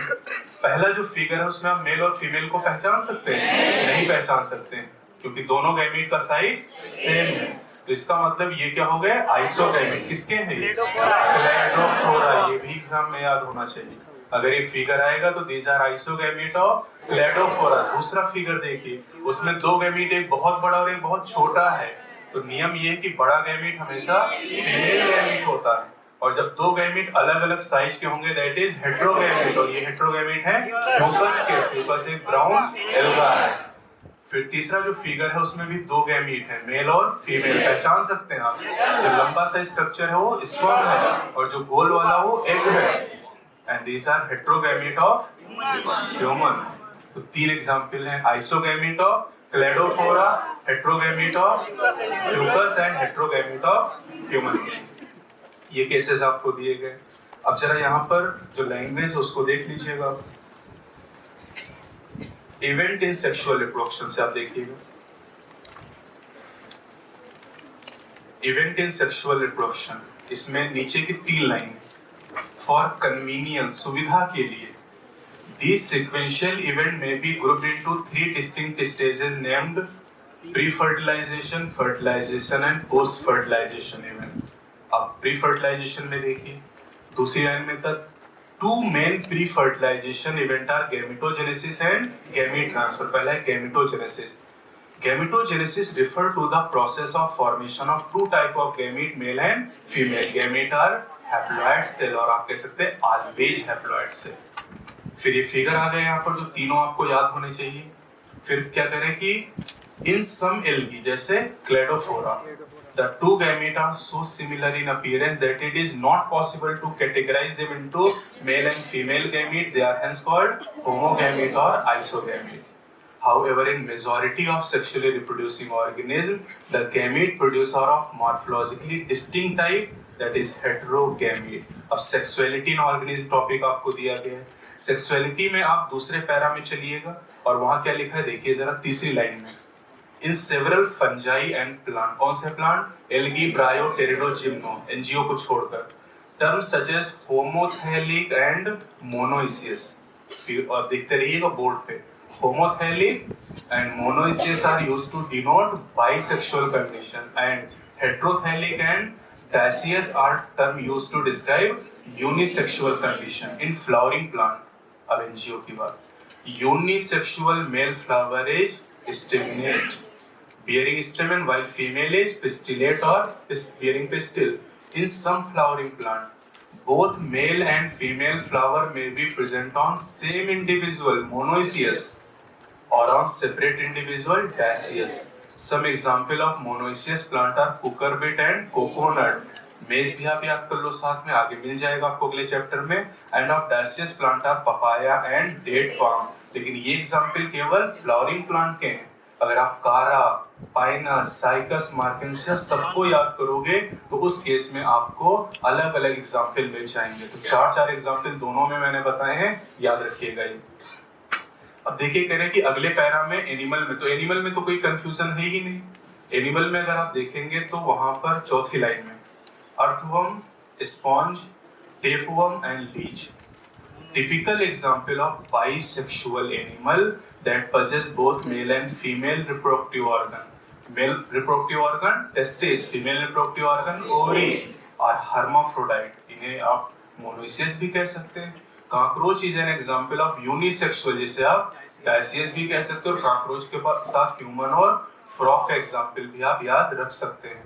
Speaker 2: पहला जो फिगर है उसमें आप मेल और फीमेल को पहचान सकते हैं? नहीं पहचान सकते हैं, क्योंकि दोनों गैमीट का साइज सेम है। तो इसका मतलब ये क्या हो गए? आइसोगैमीट। किसके हैं ये? क्लेडोफोरा। ये भी एग्जाम में याद होना चाहिए। अगर ये फिगर आएगा तो दीज आर आइसोगैमीट ऑफ क्लेडोफोरा। दूसरा फिगर देखिए, उसमें 2 गैमीट, एक बहुत बड़ा और एक बहुत छोटा है। तो नियम ये है कि बड़ा गैमीट हमेशा फीमेल गैमीट होता है, और जब 2 गैमीट अलग अलग साइज के होंगे दैट इज हेटेरोगैमीट। और ये हेटेरोगैमीट है फ्यूकस के। फ्यूकस एक ब्राउन एल्गा है। फिर तीसरा जो फिगर है उसमें भी 2 गैमीट है, मेल और फीमेल। पहचान सकते हैं आप? जो लंबा सा स्ट्रक्चर है वो स्पर्म है, और जो गोल वाला वो एग है। And these are heterogamete of human. तो 3 एग्जांपल हैं, isogamete of Cladophora, heterogamete of Fucus and heterogamete of human. ये केसेस आपको दिए गए। अब जरा यहाँ पर जो लैंग्वेज है उसको देख लीजिएगा। इवेंट इन सेक्सुअल रिप्रोडक्शन से आप देखिएगा, इवेंट इन सेक्सुअल रिप्रोडक्शन, इसमें नीचे की 3 लाइन फॉर कन्वीनियंस, सुविधा के लिए। These sequential event may be grouped into 3 distinct stages named pre-fertilization, fertilization and post-fertilization event। अब pre-fertilization में देखिए, दूसरी लाइन में तक 2 main pre-fertilization event are gametogenesis and gamete transfer। पहला है gametogenesis। Gametogenesis refer to the process of formation of 2 type of gamete, male and female। Gamete are haploid cell, और आप कह सकते हैं always haploid cell। फिर ये फिगर आ गए यहाँ पर, जो तीनों आपको याद होने चाहिए। फिर क्या करें कि इन सम एल्गी, जैसे Cladophora, the 2 gamete are so similar in appearance that it is not possible to categorize them into male and female gamete। They are hence called homogamete or isogamete। However, in majority of sexually reproducing organisms, the gamete produced are of morphologically distinct type, that is heterogamete। अब sexuality in organism topic आपको दिया गया है। Sexuality में आप दूसरे para में चलिएगा, और वहां क्या लिखा है देखिए जरा, तीसरी लाइन में in several fungi and plant, कौन से प्लांट? Algae, bryo, pterido, gymno, angio को छोड़कर। Term such as homothallic and monoecious, और देखते रहिएगा बोर्ड पे, homothallic and monoecious are used to denote bisexual condition, and heterothallic and dioecious are term used to describe unisexual condition in flowering plant. अब angio की बात, unisexual male flower is staminate, bearing stamen, while female is pistillate or bearing pistil. In some flowering plant, both male and female flower may be present on same individual, monoecious, or on separate individual, dioecious. Some example of monoecious plant are cucurbit and coconut. मेज भी आप याद कर लो, साथ में आगे मिल जाएगा आपको अगले चैप्टर में। And of dioecious plant are papaya and date palm. लेकिन ये एग्जाम्पल केवल फ्लावरिंग प्लांट के हैं। अगर आप कारा, पाइनस, साइकस, मार्केंसियस सबको याद करोगे तो उस केस में आपको अलग अलग एग्जाम्पल मिल जाएंगे। तो चार एग्जाम्पल दोनों में मैंने बताए हैं, याद रखिएगा ये। अब देखिए कह रहे हैं कि अगले पैरा में एनिमल में, तो एनिमल में तो कोई कंफ्यूजन है ही नहीं। एनिमल में अगर आप देखेंगे तो वहां पर चौथी लाइन में earthworm, sponge, tapeworm and Leach. Typical example of bisexual animal that possess both male and female reproductive organ. Male reproductive organ testes, female reproductive organ ovary, और hermaphrodite, इन्हें आप मोनोइसियस भी कह सकते हैं। Cockroach is an example of unisexual, जिसे आप dioecious भी कह सकते हो। और कॉकरोच के साथ ह्यूमन और फ्रॉग का एग्जाम्पल भी आप याद रख सकते हैं।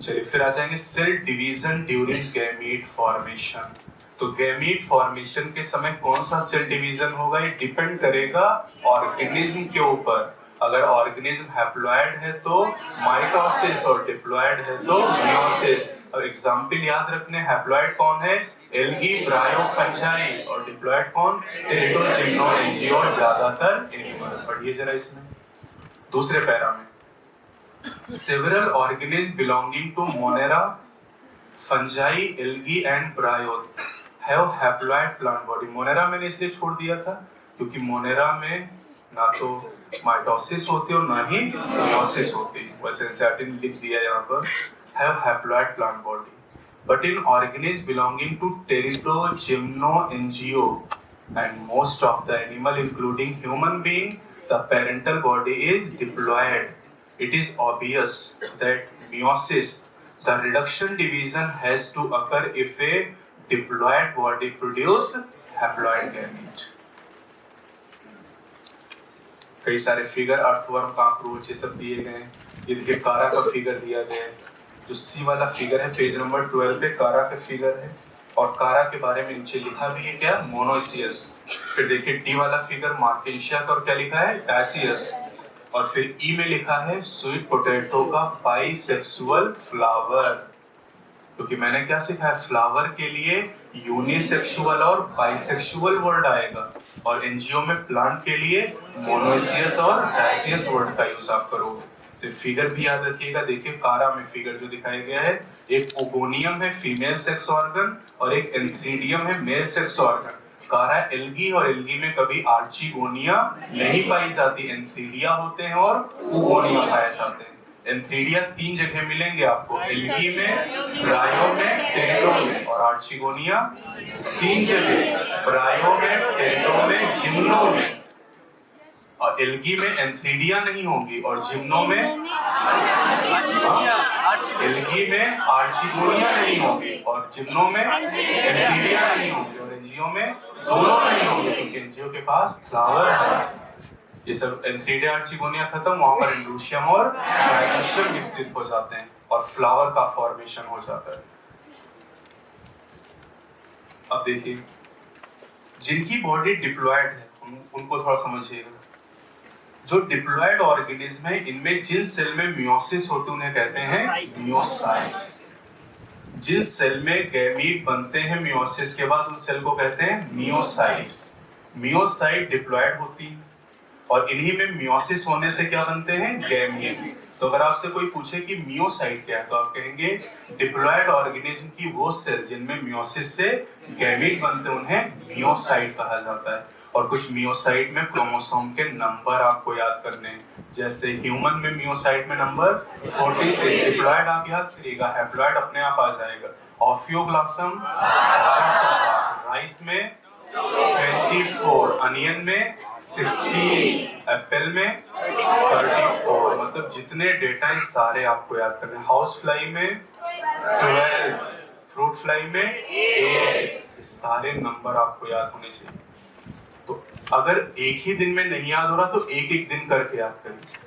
Speaker 2: चलिए फिर आ जाएंगे cell division during gamete formation. तो गैमीट फॉर्मेशन के समय कौन सा सेल डिवीजन होगा, ये डिपेंड करेगा ऑर्गेनिज्म के ऊपर। अगर ऑर्गेनिज्म हैप्लॉइड है तो माइटोसिस, और डिप्लॉइड है तो मियोसिस। और एग्जांपल याद रखने, हैप्लॉइड कौन है? एल्गी, ब्रायो, फंजाई, और डिप्लॉइड कौन? टेरिडो, जिम्नो, एनजीओ, ज्यादातर एनिमल। पढ़िए जरा इसमें दूसरे पैरा में, several organism belonging to Monera, fungi, algae and bryo have haploid plant body. Monera मैंने इसलिए छोड़ दिया था क्योंकि मोनेरा में ना तो माइटोसिस होती और ना ही मियोसिस होती, वैसे एनसीईआरटी लिख दिया यहाँ पर, have haploid plant body. But in organism belonging to pterido, gymno, angio and most of the animal including human being, the parental body is diploid. It is obvious that meiosis, the reduction division, has to occur if a diploid body produce haploid gamete. कई सारे figure earthworm, cockroach ये सब दिए गए हैं। ये देखिए कारा का फिगर दिया गया है, जो सी वाला फिगर है पेज नंबर 12 पे कारा का फिगर है। और कारा के बारे में नीचे लिखा भी है क्या? मोनोइसियस। फिर देखिए डी वाला फिगर मार्केंशिया का, और क्या लिखा है? डायसियस। और फिर ई में लिखा है स्वीट पोटैटो का बाइसेक्सुअल फ्लावर, क्योंकि मैंने क्या सीखा है, फ्लावर के लिए यूनिसेक्सुअल और बाइसेक्सुअल वर्ड आएगा, और एनजीओ में प्लांट के लिए मोनोइसियस और डायसियस वर्ड का यूज आप करोगे। तो फिगर भी याद रखिएगा। देखिए कारा में फिगर जो दिखाया गया है, एक ओगोनियम है फीमेल सेक्स ऑर्गन और एक एंथ्रीडियम है मेल सेक्स ऑर्गन। कारा एल्गी, और एल्गी में कभी आर्चिगोनिया नहीं पाई जाती, एंथ्रीडिया होते हैं और ओगोनिया पाए जाते हैं। एंथ्रीडिया 3 जगह मिलेंगे आपको, एल्गी में, ब्रायो में, टेरिडो में, और आर्चिगोनिया 3 जगह, ब्रायो में, टेरिडो में, जिम्नो में। और एल्गी में एंथ्रीडिया नहीं होंगी, और जिम्नो में एल्गी में आर्चिगोनिया नहीं होगी, और जिम्नो में एंथ्रीडिया नहीं होगी, और एनजीओ में दोनों नहीं होंगे, क्योंकि एनजीओ के पास फ्लावर है। ये सब एंथ्रीडिया, आर्चिगोनिया खत्म, वहां पर इंडूशियम और ट्राइकोशियम विकसित हो जाते हैं और फ्लावर का फॉर्मेशन हो जाता है। अब देखिए जिनकी बॉडी डिप्लॉयड है उनको थोड़ा समझिएगा। जो डिप्लॉयड ऑर्गेनिज्म है, इनमें जिन सेल में मियोसिस होती है उन्हें कहते हैं मियोसाइट। जिन सेल में गैमीट बनते हैं मियोसिस के बाद, उन सेल को कहते हैं मियोसाइट। मियोसाइट डिप्लॉयड होती है और इन्हीं में मियोसिस होने से क्या बनते हैं? गैमीट। तो अगर आपसे कोई पूछे कि मियोसाइट क्या है, तो आप कहेंगे डिप्लॉयड ऑर्गेनिज्म की वो सेल जिनमें मियोसिस से गैमीट बनते हैं उन्हें मियोसाइट कहा जाता है। और कुछ मियोसाइट में क्रोमोसोम के नंबर आपको याद करने हैं। जैसे ह्यूमन में मियोसाइट में नंबर 46, डिप्लॉयड आप याद करिएगा, हैप्लॉयड अपने आप आ जाएगा। ऑफियोग्लासम 1260, राइस में 24, अनियन में 16, एप्पल में 34। मतलब जितने डेटा हैं सारे आपको याद करने हैं। हाउस फ्लाई में 12, फ्रूट फ्लाई में 8, सारे नंबर आपको याद होने चाहिए। तो अगर एक ही दिन में नहीं याद हो रहा तो एक एक दिन करके याद करिए।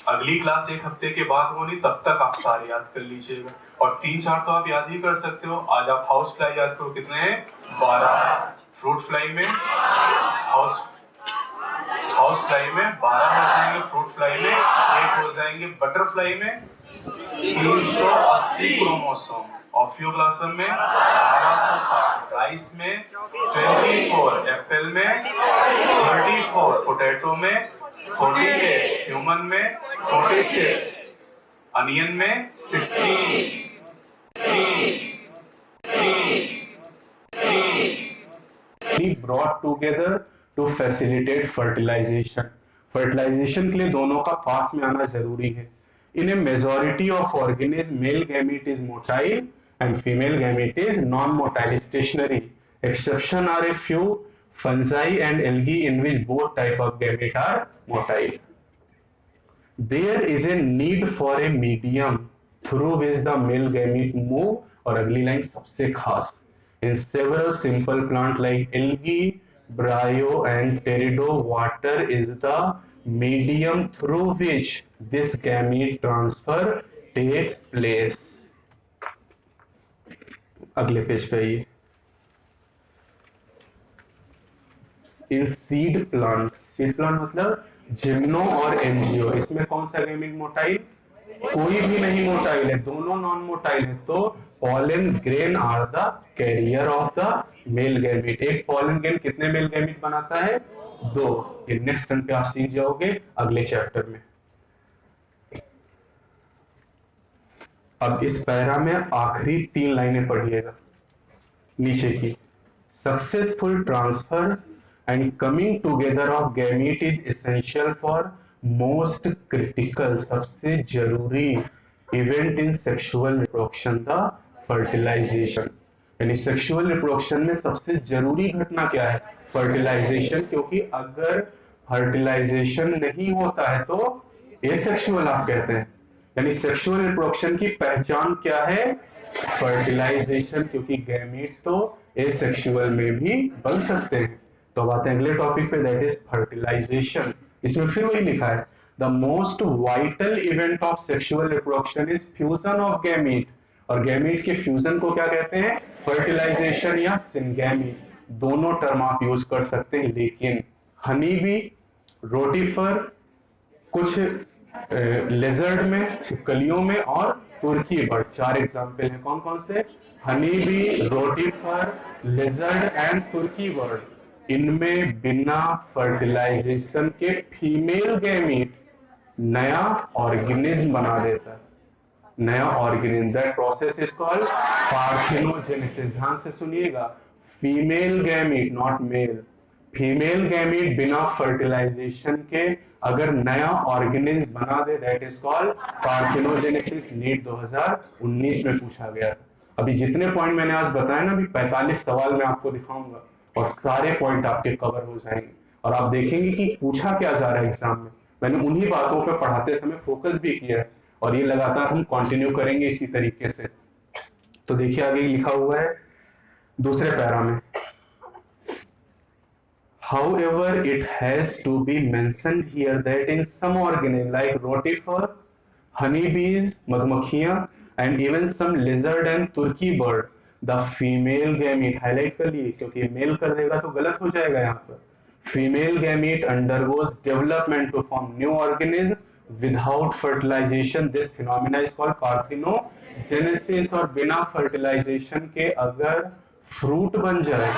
Speaker 2: अगली क्लास एक हफ्ते के बाद होनी, तब तक आप सारे याद कर लीजिएगा। और 3-4 तो आप याद ही कर सकते हो। आज आप हाउस फ्लाई याद करो, कितने हैं? 12। फ्रूट फ्लाई में हाउस फ्लाई में 12 हो जाएंगे, फ्रूट फ्लाई में 8 हो जाएंगे, बटरफ्लाई में 380 क्रोमोसोम, ऑफियोग्लासम में 1260, राइस में 24, एप्पल में 34, पोटैटो में 48, ह्यूमन में 46, अनियन में 16
Speaker 1: brought together to facilitate fertilization. Fertilization के लिए दोनों का पास में आना जरूरी है। In a majority of organisms, male gamete is motile and female gamete is non-motile, stationary. Exception are a few fungi and algae in which both type of gamete are motile. There is a need for a medium through which the male gamete move, और अगली line सबसे खास, in several simple plants like algae, bryo and pterido, water is the medium through which this gamete transfer take place. अगले page पे आइए। इन seed plant मतलब gymno और angio, इसमें कौन सा गैमीट मोटाइल? कोई भी नहीं मोटाइल है, दोनों नॉन मोटाइल है। तो pollen grain are the carrier of the male gamete. एक पॉलन ग्रेन कितने मेल गैमीट बनाता है? 2। ये नेक्स्ट टर्न पे आप सीख जाओगे अगले चैप्टर में। अब इस पैरा में आखिरी 3 लाइनें पढ़िएगा नीचे की। Successful transfer and coming together of gamete is essential for most critical, सबसे जरूरी event in sexual reproduction, the fertilization. यानी सेक्सुअल रिप्रोडक्शन में सबसे जरूरी घटना क्या है? फर्टिलाइजेशन। क्योंकि अगर फर्टिलाइजेशन नहीं होता है तो एसेक्सुअल आप कहते हैं। यानी सेक्सुअल रिप्रोडक्शन की पहचान क्या है? फर्टिलाइजेशन। क्योंकि गैमीट तो एसेक्सुअल में भी बन सकते हैं। तो बात अगले टॉपिक पे, दैट इज फर्टिलाइजेशन। इसमें फिर वही लिखा है, the most vital event of sexual reproduction is fusion of gamete. और गैमीट के फ्यूजन को क्या कहते हैं? फर्टिलाइजेशन या सिंगैमी। दोनों टर्म आप यूज कर सकते हैं। लेकिन हनी बी, रोटीफर, कुछ लेजर्ड में, छिपकलियों में, और तुर्की बर्ड, 4 एग्जाम्पल हैं। कौन कौन से? Honey bee, rotifer, lizard and turkey bird. इनमें बिना फर्टिलाइजेशन के फीमेल गैमीट नया ऑर्गेनिज्म बना देता है। नया organism, that process is called parthenogenesis. ध्यान से सुनिएगा, female gamete, not male. Female gamete बिना फर्टिलाइजेशन के अगर नया ऑर्गेनिज्म बना दे, that is called parthenogenesis. NEET 2019 में पूछा गया। अभी जितने पॉइंट मैंने आज बताए ना, अभी 45 सवाल मैं आपको दिखाऊंगा और सारे पॉइंट आपके कवर हो जाएंगे। और आप देखेंगे कि पूछा क्या जा रहा है एग्जाम में। मैंने उन्हीं बातों पर पढ़ाते समय फोकस भी किया है और ये लगातार हम कंटिन्यू करेंगे इसी तरीके से। तो देखिए आगे लिखा हुआ है दूसरे पैरा में, however it has to be mentioned here that in some organisms like rotifer, honeybees, मधुमक्खियां, and even some lizard and turkey bird, the female gamete, highlight कर लिए क्योंकि मेल कर देगा तो गलत हो जाएगा यहाँ पर। Female gamete undergoes development to form new organism without fertilization. This phenomena is called parthenogenesis। और बिना fertilization के अगर फ्रूट बन जाए,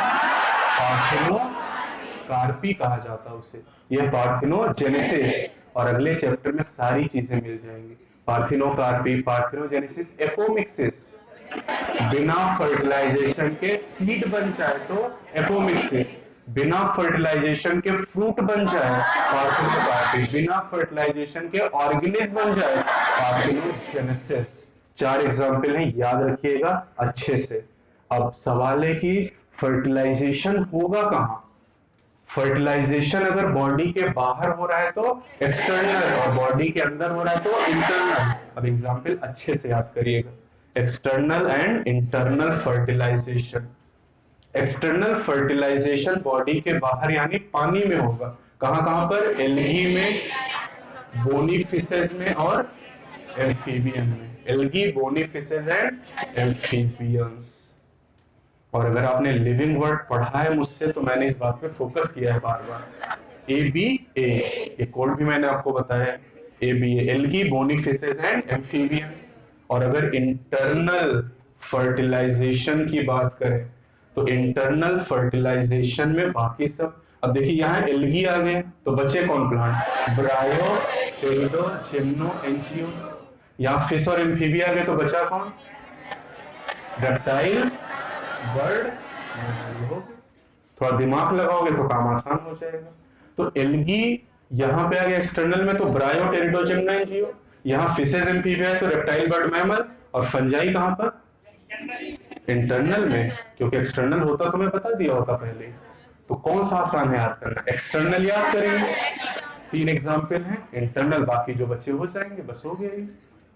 Speaker 1: पार्थिनोकार्पी कहा जाता है उसे, यह पार्थिनोजेनेसिस। और अगले चैप्टर में सारी चीजें मिल जाएंगी। Parthenocarpy, parthenogenesis, apomixis. बिना फर्टिलाइजेशन के सीड बन जाए तो एपोमिक्सिस, बिना फर्टिलाइजेशन के फ्रूट बन जाए पार्थिनोकार्पी, बिना फर्टिलाइजेशन के ऑर्गेनिज्म बन जाए पार्थिनोजेनेसिस। 4 एग्जाम्पल हैं, याद रखिएगा अच्छे से। अब सवाल है कि फर्टिलाइजेशन होगा कहाँ? फर्टिलाइजेशन अगर बॉडी के बाहर हो रहा है तो एक्सटर्नल, और बॉडी के अंदर हो रहा है तो इंटरनल। अब एग्जाम्पल अच्छे से याद करिएगा, external and internal fertilization. External fertilization body के बाहर यानी पानी में होगा। कहां कहां पर? एल्गी में, बोनी फिशेज में और एम्फीबियन में। Algae, bony fishes and amphibians. और अगर आपने लिविंग वर्ड पढ़ा है मुझसे तो मैंने इस बात पे फोकस किया है बार बार। ABA, ये कोड भी मैंने आपको बताया, ABA, algae, bony fishes and amphibian. और अगर इंटरनल फर्टिलाइजेशन की बात करें तो इंटरनल फर्टिलाइजेशन में बाकी सब, अब देखिए यहाँ एल्गी आ गए तो बचे कौन प्लांट? ब्रायो, pterido, gymno, angio. यहाँ फिश और एम्फीबिया आ गए तो बचा कौन? Reptile, bird. थोड़ा दिमाग लगाओगे तो काम आसान हो जाएगा। तो एल्गी यहाँ पे आ गया एक्सटर्नल में, तो ब्रायो, टेरिडो, जिम्नो, एंजियो। यहाँ फिशेज, एम्फीबिया है तो रेप्टाइल, बर्ड, मैमल। और फंजाई कहाँ पर? इंटरनल में, क्योंकि एक्सटर्नल होता तो मैं बता दिया होता पहले। तो कौन सा आसान है याद करना? एक्सटर्नल याद करेंगे। 3 एग्जाम्पल हैं इंटरनल, बाकी जो बच्चे हो जाएंगे बस हो गया।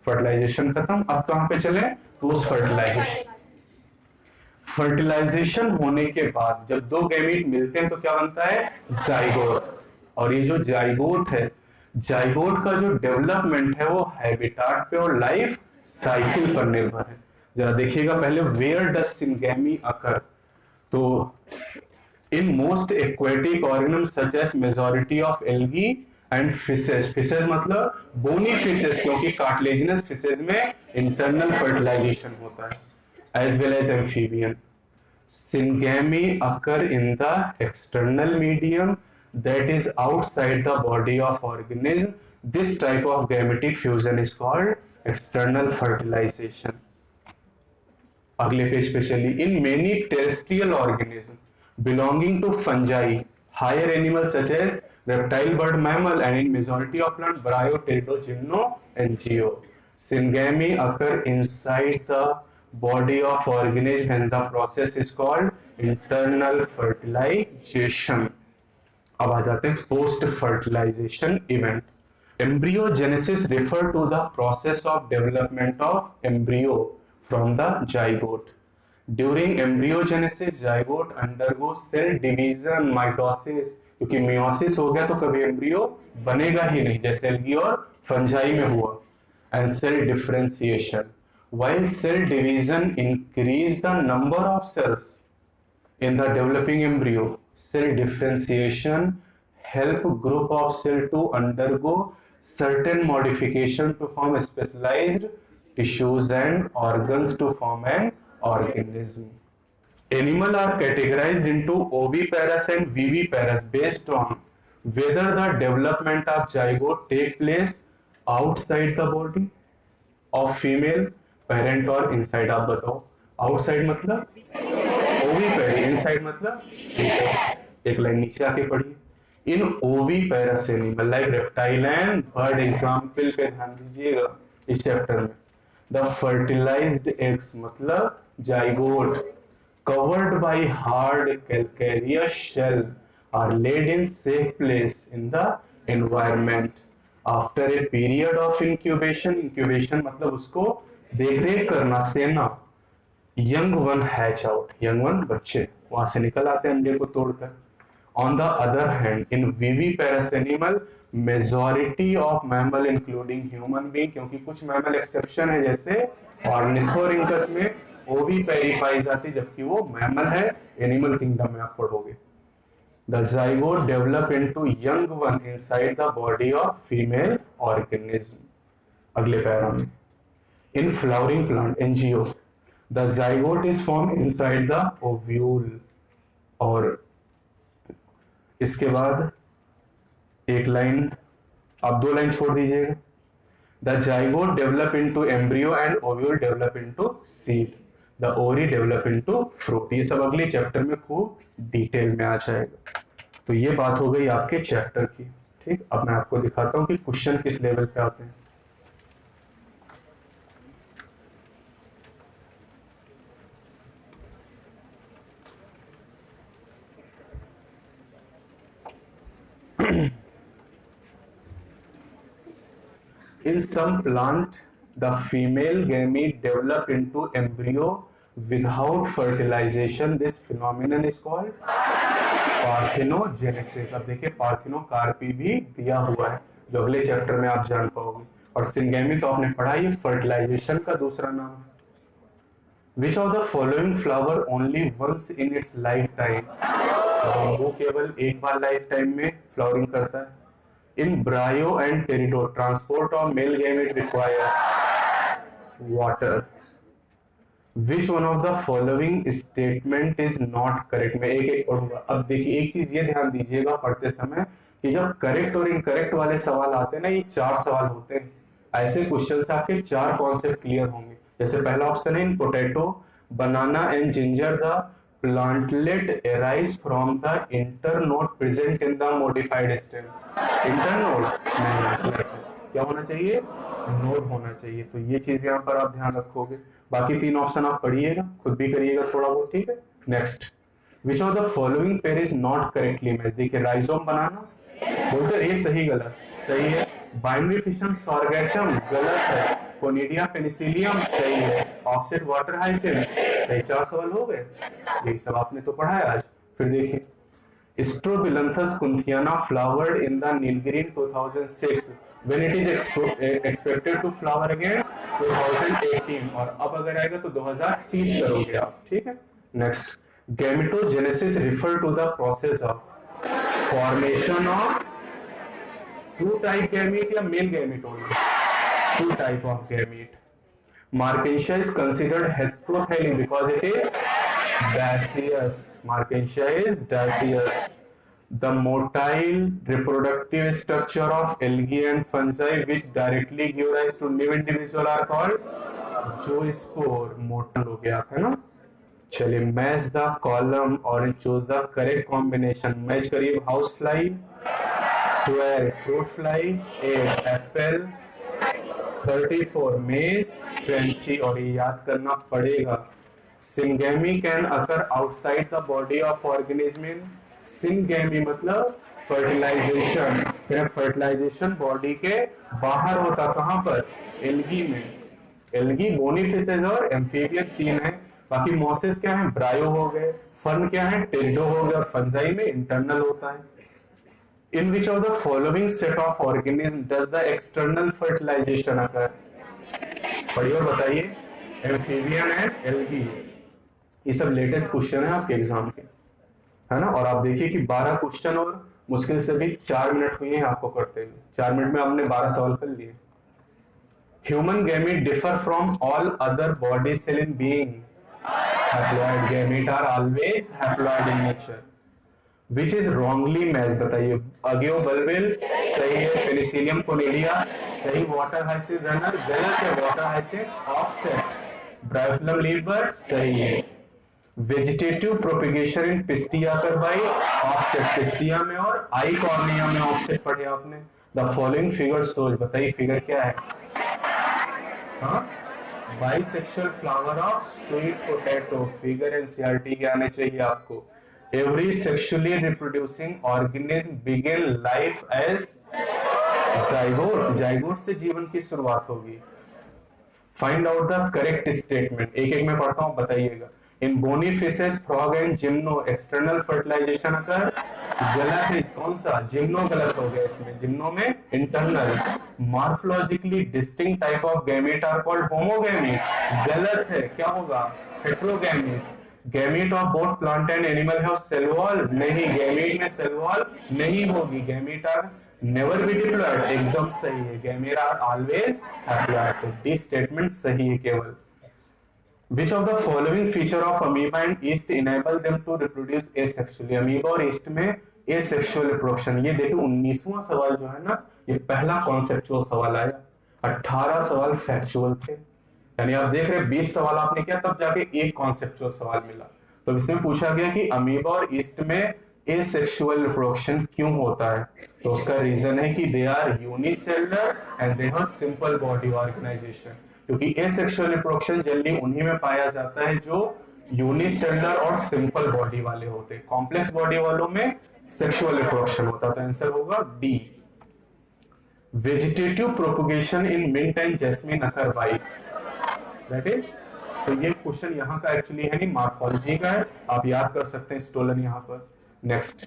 Speaker 1: फर्टिलाइजेशन खत्म। अब कहां पे चले? Post fertilisation. फर्टिलाइजेशन होने के बाद जब 2 गैमीट मिलते हैं तो क्या बनता है? जाइगोट। और ये जो जाइगोट है, जाइगोट का जो डेवलपमेंट है वो हैबिटाट पे और लाइफ साइकिल पर निर्भर है। जरा देखिएगा पहले, वेयर डज सिंगेमी अकर? तो in most aquatic organism such as majority of algae and fishes. Fishes मतलब बोनी फिशेज, क्योंकि कार्टिलेजिनस फिशेज में इंटरनल फर्टिलाइजेशन होता है, as well as amphibian. Syngamy occur in the external medium that is outside the body of organism. This type of gametic fusion is called external fertilization. अगले page पे चलिए। In many terrestrial organisms belonging to fungi, higher animals such as reptile, bird, mammal, and in majority of plant, Bryo, Pterido, Gymno, and Geo. Syngamy occur inside the body of organism and the process is called internal fertilization. अब आ जाते हैं post fertilization event. Embryogenesis refer to the process of development of embryo from the zygote. During embryogenesis zygote undergo cell division, mitosis, क्योंकि meiosis हो गया तो कभी embryo बनेगा ही नहीं, जैसे एल्गी और फंजाई में हुआ, and cell differentiation. While cell division increase the number of cells in the developing embryo, cell differentiation help group of cell to undergo certain modification to form specialized tissues and organs to form an organism. Animals are categorized into oviparous and viviparous based on whether the development of zygote take place outside the body of female parent और inside. आप बताओ, outside मतलब ओवीपेरी, inside मतलब एक line नीचे आके पढ़िए। In oviparous animal like reptile and bird, example पे ध्यान दीजिएगा इस चैप्टर में। द फर्टिलाइज्ड एग्स मतलब zygote covered by hard calcareous shell are laid in safe place in the environment after a period of incubation. Incubation मतलब उसको देखरेख करना, सेना। Young one hatch out, young one बच्चे वहां से निकल आते हैं अंडे को तोड़कर। On the other hand in viviparous animal majority of mammal including human being, क्योंकि कुछ मैमल एक्सेप्शन है जैसे ऑर्निथोरिंकस में ओवीपेरी पाई जाती, जबकि वो मैमल है, एनिमल किंगडम में आप पढ़ोगे। The zygote develop into young one inside the body of female organism. अगले पैरा में in flowering plant NGO the zygote is formed inside the ovule। और इसके बाद एक लाइन, आप 2 लाइन छोड़ दीजिएगा। The zygote develop into embryo and ovule develop into seed। The ओरी डेवलप इनटू फ्रूट। ये सब अगले चैप्टर में खूब डिटेल में आ जाएगा। तो ये बात हो गई आपके चैप्टर की। ठीक, अब मैं आपको दिखाता हूं कि क्वेश्चन किस लेवल पे आते हैं। In some plant, the female gamete develop into embryo without fertilization. This phenomenon is called parthenogenesis. अब देखिए पार्थिनोकार्पी भी दिया हुआ है जो अगले चैप्टर में आप जान पाओगे। और सिंगेमी तो आपने पढ़ा, ये फर्टिलाइजेशन का दूसरा नाम है। Which of the following flower only once in its lifetime? वो केवल एक बार लाइफ टाइम में फ्लावरिंग करता है। In Bryo and Teredo, transport of male gamete require water. Which one of the following statement is not correct? मैं एक एक पढ़ूंगा। अब देखिए एक चीज ये ध्यान दीजिएगा पढ़ते समय कि जब करेक्ट और इनकरेक्ट वाले सवाल आते हैं ना, ये 4 सवाल होते हैं। ऐसे क्वेश्चन से आपके 4 कॉन्सेप्ट क्लियर होंगे। जैसे पहला ऑप्शन है, in potato banana and ginger the plantlet arise from the internode present in the modified stem. Internode नहीं, क्या होना चाहिए? नोड होना चाहिए। तो ये चीज यहाँ पर आप ध्यान रखोगे। बाकी 3 ऑप्शन आप पढ़िएगा, खुद भी करिएगा थोड़ा बहुत, ठीक है। Next, which of the following pair is not correctly match? देखिए राइजोम बनाना बोलते ये सही गलत? सही है। बाइनरी फिशन सॉर्गेशम गलत है। कोनिडिया पेनिसिलियम सही है। ऑफसेट वाटर हाइसिंथ सही। 4 सवाल हो गए। यही सब आपने तो पढ़ा है आज। फिर देखिए, Strobilanthes kunthiana flowered in the Nilgiri 2006 when it is expected to flower again 2018, और अब अगर आएगा तो 2030 करोगे आप, ठीक है। Next, gametogenesis refer to the process of formation of 2 type gamete या male gamete only? 2 type of gamete. Markensia is considered heterothallic because it is dioecious. Markensia is dioecious. The motile reproductive structure of algae and fungi which directly give rise to new individual are called zoospore. Motile हो गया है ना। चलिए, match the column और choose the correct combination. Match करिए, house fly 12, fruit fly 8, apple 34, maize 20, और ये याद करना पड़ेगा। Syngamy can occur outside the body of organism in. Syngamy मतलब फर्टिलाइजेशन। फर्टिलाइजेशन बॉडी के बाहर होता, कहां पर? एल्गी में। एल्गी बोनीफिसेस और एम्फीबियन 3 है। बाकी मोसेस क्या है? ब्रायो हो गए। फर्न क्या है? टेरिडो हो गए। और फंजाई में इंटरनल होता है। In which of the following set of organisms does the external fertilization occur? पढ़िए और बताइए। Amphibian and algae. ये सब लेटेस्ट क्वेश्चन है आपके एग्जाम के, है ना। और आप देखिए कि 12 क्वेश्चन और मुश्किल से भी 4 मिनट हुए हैं आपको करते हुए। 4 मिनट में हमने 12 सवाल कर लिए। Human gamete differ from all other body cell in being. Haploid gamete are always haploid in nature. Which is wrongly matched? बताइए। अगियो बल्बिल सही है। पेनिसिलियम कोनिडिया सही। वाटर हाइसिंथ रनर गलत है। Water hyacinth offset. ब्रायोफिलम लीवर सही है। Vegetative propagation in pistia करवाई ऑफसेट पिस्टिया में, और आई कॉर्निया में ऑफसेट पढ़े आपने। द फॉलोइंग फिगर सोच, बताइए फिगर क्या है? हाँ, bisexual flower of sweet potato. Figure NCERT के आने चाहिए आपको। Every sexually reproducing organism begin life as zygote. zygote से जीवन की शुरुआत होगी। Find out the correct statement. एक एक में पढ़ता हूँ, बताइएगा। In bony fishes, frog and gymno, external fertilization occur. गलत है। कौन सा? gymno गलत हो गया इसमें। gymno में internal। Morphologically distinct type of gamete are called homogamete. गलत है। क्या होगा? heterogamete। Gamete of both plant and animal है सेल वॉल? नहीं, गैमेट में सेल वॉल नहीं होगी। Gamete are never be diploid, एकदम सही है। Gamete are always haploid. तो दिस स्टेटमेंट सही है केवल। Which of the following feature of amoeba and yeast enable them to reproduce asexually? Amoeba और ईस्ट में एसेक्सुअल रिप्रोडक्शन। ये देखिए 19वां सवाल जो है ना, ये पहला कॉन्सेप्चुअल सवाल आया। 18 सवाल फैक्चुअल थे। यानी आप देख रहे हैं 20 सवाल आपने किया तब जाके एक कॉन्सेप्चुअल सवाल मिला। तो इसमें पूछा गया कि अमीबा और ईस्ट में एसेक्सुअल रिप्रोडक्शन क्यों होता है, तो उसका रीजन है कि they are unicellular and they have simple body organization. क्योंकि एसेक्सुअल रिप्रोडक्शन जनरली उन्हीं में पाया जाता है जो यूनिसेलुलर और सिंपल बॉडी वाले होते हैं, कॉम्प्लेक्स बॉडी वालों में सेक्सुअल रिप्रोडक्शन होता है। तो आंसर होगा D. Vegetative propagation in mint and jasmine occur by, that is, तो ये क्वेश्चन यहाँ का एक्चुअली है नहीं, मॉर्फोलॉजी का है, आप याद कर सकते हैं स्टोलन यहाँ पर। Next,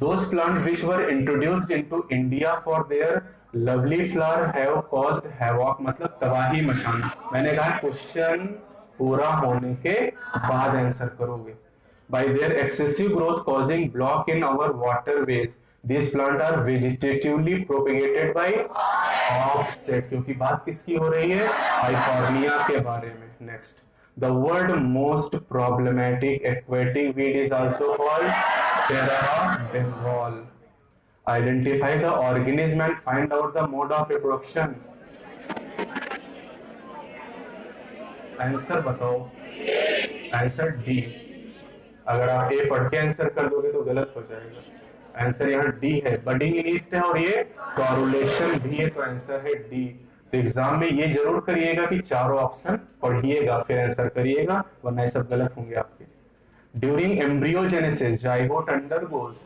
Speaker 1: those plants which were introduced into India for their lovely flower have caused havoc, मतलब तबाही मचाना। मैंने कहा क्वेश्चन पूरा होने के बाद आंसर करोगे। By their excessive growth causing block in our waterways, these plants are vegetatively propagated by offset, क्योंकि बात किसकी हो रही है, आइकॉर्निया के बारे में। Next, the word most problematic aquatic weed is also called Terra Bengal. Identify the organism and find out the mode of reproduction. Answer बताओ, आंसर डी। अगर आप ए पढ़ के आंसर कर दोगे तो गलत हो जाएगा। आंसर यहाँ डी है, बडिंग इन ईस्ट है और ये कॉरुलेशन भी है, तो आंसर है डी। तो एग्जाम में ये जरूर करिएगा कि चारों ऑप्शन पढ़िएगा फिर आंसर करिएगा, वरना ये सब गलत होंगे आपके। During embryogenesis zygote undergoes,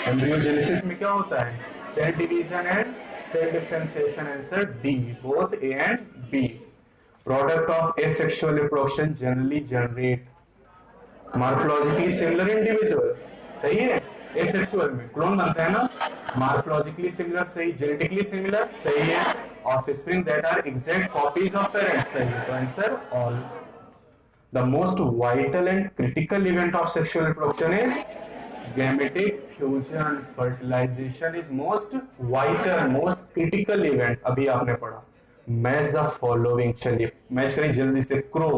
Speaker 1: embryogenesis में क्या होता है, cell division and cell differentiation, answer D, both A and B. Product of asexual reproduction generally generate morphologically similar individual, सही है, एसेक्सुअल में क्लोन बनता है ना, मॉर्फोलॉजिकली सिमिलर सही, जेनेटिकली सिमिलर सही है, offspring that are exact copies of parents सही है, तो answer all. The most vital and critical event of sexual reproduction is gametic fusion, fertilization is most vital most critical event, अभी आपने पढ़ा। Match the following, चलिए match करें जल्दी से। क्रो,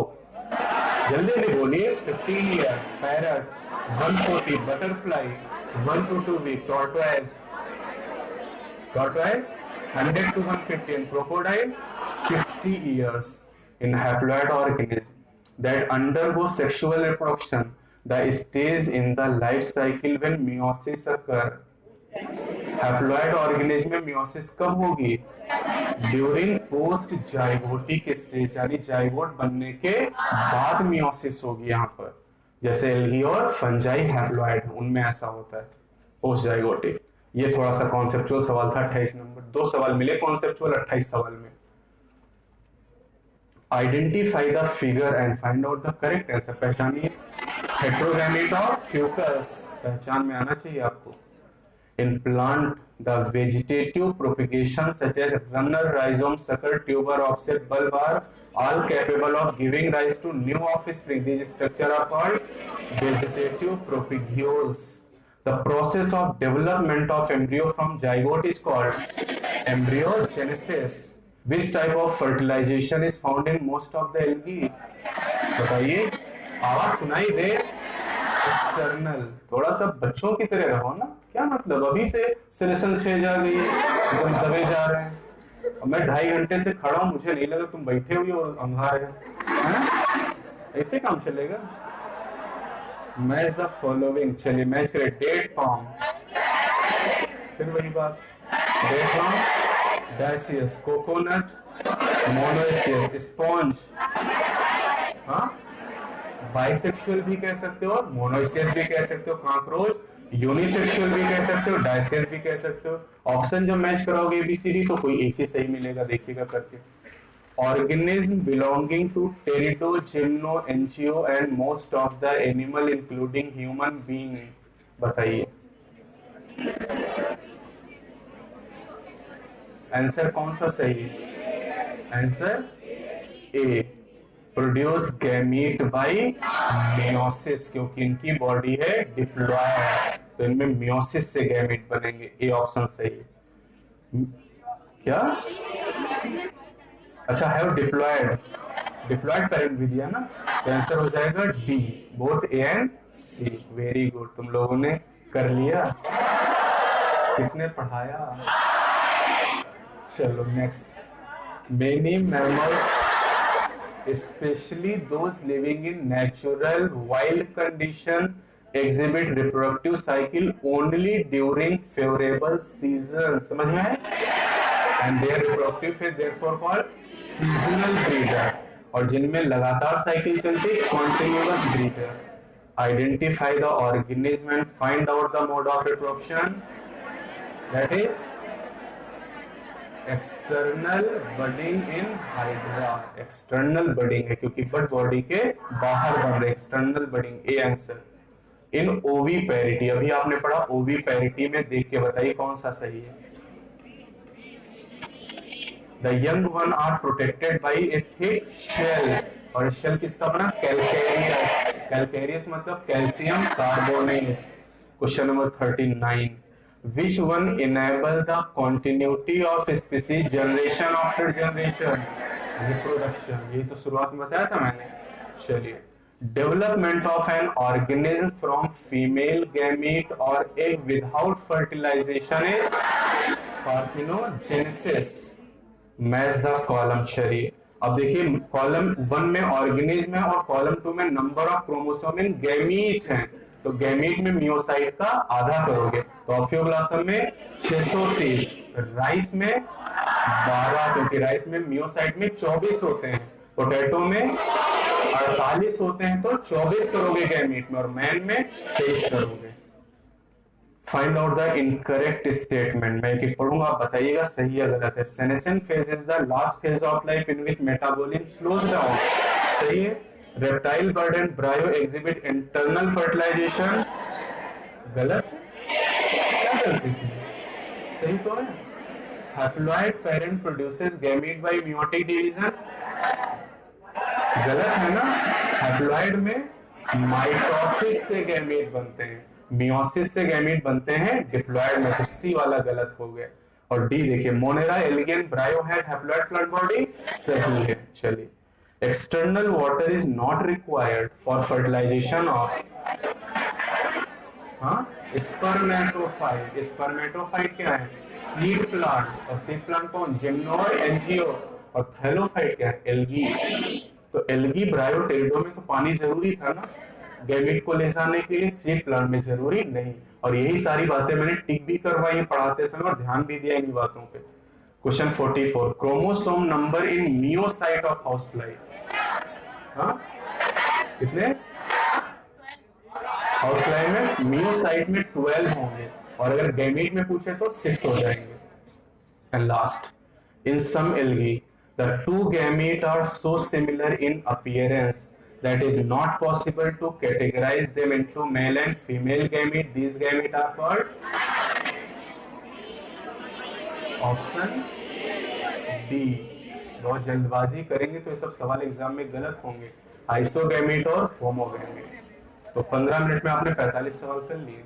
Speaker 1: जल्दी जल्दी बोलिए। 15 year, parrot, 140, butterfly, 1 to 2 week, tortoise 100 to 150, and crocodile 60 years. In haploid organism that undergo sexual reproduction, the stage in the life cycle when meiosis occur. Haploid organism में meiosis कब होगी, during post zygotic stage, यानी zygote बनने के बाद meiosis होगी यहाँ पर। जैसे एल्गी और फंजाई हैप्लॉइड, उनमें ऐसा होता है पोस्ट जाइगोटिक। ये थोड़ा सा कॉन्सेप्चुअल सवाल था, 28 नंबर, 2 सवाल मिले कॉन्सेप्चुअल 28 सवाल में। Identify the figure and find out the correct answer, पहचानिए। हेट्रोगैमेट ऑफ फ्यूकस, पहचान में आना चाहिए आपको। In plant, the vegetative propagation such as runner, rhizome, sucker, tuber, offset, bulb are all capable of giving rise to new offspring. These structures are called vegetative propagules. The process of development of embryo from zygote is called embryogenesis. Which type of fertilization is found in most of the algae? बताइए, आवाज सुनाई दे। External, थोड़ा सा बच्चों की तरह रहो ना, क्या मतलब अभी से सिलेक्शंस फेज आ गई है, एकदम दबे जा रहे हैं। अब मैं 2.5 घंटे से खड़ा हूं, मुझे नहीं लगा तुम बैठे हुए और अंधा रहे हैं, ऐसे काम चलेगा। मैच द फॉलोइंग, चलिए मैच करें। डेट पाम, फिर वही बात, date palm, dioecious, coconut, monoecious, sponge, हाँ बाइसेक्सुअल भी कह सकते हो और मोनोइसियस भी कह सकते हो, कॉकरोच, यूनिसेक्सुअल भी कह सकते हो, डायसियस भी कह सकते हो। ऑप्शन जब मैच कराओगे एबीसीडी तो कोई एक ही सही मिलेगा, देखिएगा करके। Organism belonging to pterido gymno angio and most of the animal including human being, बताइए आंसर कौन सा सही है, answer A, produce gamete by meiosis, क्योंकि इनकी बॉडी है डिप्लॉयड, तो इनमें मियोसिस से गैमीट बनेंगे, ए ऑप्शन सही है। क्या, अच्छा है डिप्लॉयड, डिप्लॉयड पेरेंट भी दिया ना, तो आंसर हो जाएगा D, both A and C. Very good, तुम लोगों ने कर लिया, किसने पढ़ाया। चलो next, Many mammals, especially those living in natural wild condition, exhibit reproductive cycle only during favorable season. समझ में आया? And their reproductive phase therefore called seasonal breeder. और जिनमें लगातार साइकिल चलती है continuous breeder. Identify the organism and find out the mode of reproduction. That is external budding in hydra. External budding है क्योंकि बड बॉडी के बाहर बन रहे. External budding, A answer. In oviparity, अभी आपने पढ़ा ओवीपेरिटी में, देख के बताइए कौन सा सही है. The young one are protected by a thick shell. और शेल किसका बना? कैलकेरियस. कैलकेरियस मतलब calcium carbonate. Question number 39. Which one enable the continuity of species generation after generation? Reproduction. यही तो शुरुआत में बताया था मैंने. चलिए, development of an organism from female gamete or egg without fertilization is parthenogenesis. Match the column. चलिए, अब देखिए कॉलम 1 में ऑर्गेनिज्म है और कॉलम 2 में number of chromosome in gamete हैं. तो गैमीट में मियोसाइट का आधा करोगे तो ऑफियोब्लासम में 630, राइस में 12, क्योंकि राइस में मियोसाइट में 24 होते हैं, पोटैटो में 48 होते हैं, तो 24 करोगे गैमीट में और मैन में 23 करोगे. Find out the incorrect statement. मैं एक एक पढ़ूंगा, आप बताइएगा सही या गलत है. Senescent phase is the last phase of life in which metabolism slows down. सही है. Reptile bird and bryo exhibit internal fertilization. गलत. क्या गलती है? सही तो है. Haploid parent produces gamete by meiotic division. गलत है ना. Haploid में माइटोसिस से गैमेट बनते हैं, मियोसिस से गैमेट बनते हैं डिप्लॉयड में. तो सी वाला गलत हो गया. और डी देखिए, Monera algae bryo had haploid plant body. सही है. चलिए, external water is not required for fertilization of spermatophyte. Spermatophyte क्या है? Seed plant. और सीड प्लांट कौन? जिम्नोइड, एंजियो. और थैलोफाइट क्या है? एल्गी. तो एल्गी ब्रायोटेरिडो में तो पानी जरूरी था ना गैमेट को ले जाने के लिए, सीड प्लांट में जरूरी नहीं. और यही सारी बातें मैंने टिक भी करवाई पढ़ाते समय और ध्यान भी दिया इन बातों पे. Question 44. Chromosome number in meiocyte of housefly. कितने? हाउसफ्लाई में मियोसाइट में 12 होंगे और अगर गैमेट में पूछे तो 6 हो जाएंगे. And last, in some algae the two gamete are so similar in appearance that is not possible to categorize them into male and female gamete. These gamete are called option D. बहुत जल्दबाजी करेंगे तो ये सब सवाल exam में गलत होंगे. आइसोगैमेट और होमोगैमेट. तो 15 मिनट में आपने 45 सवाल कर लिए.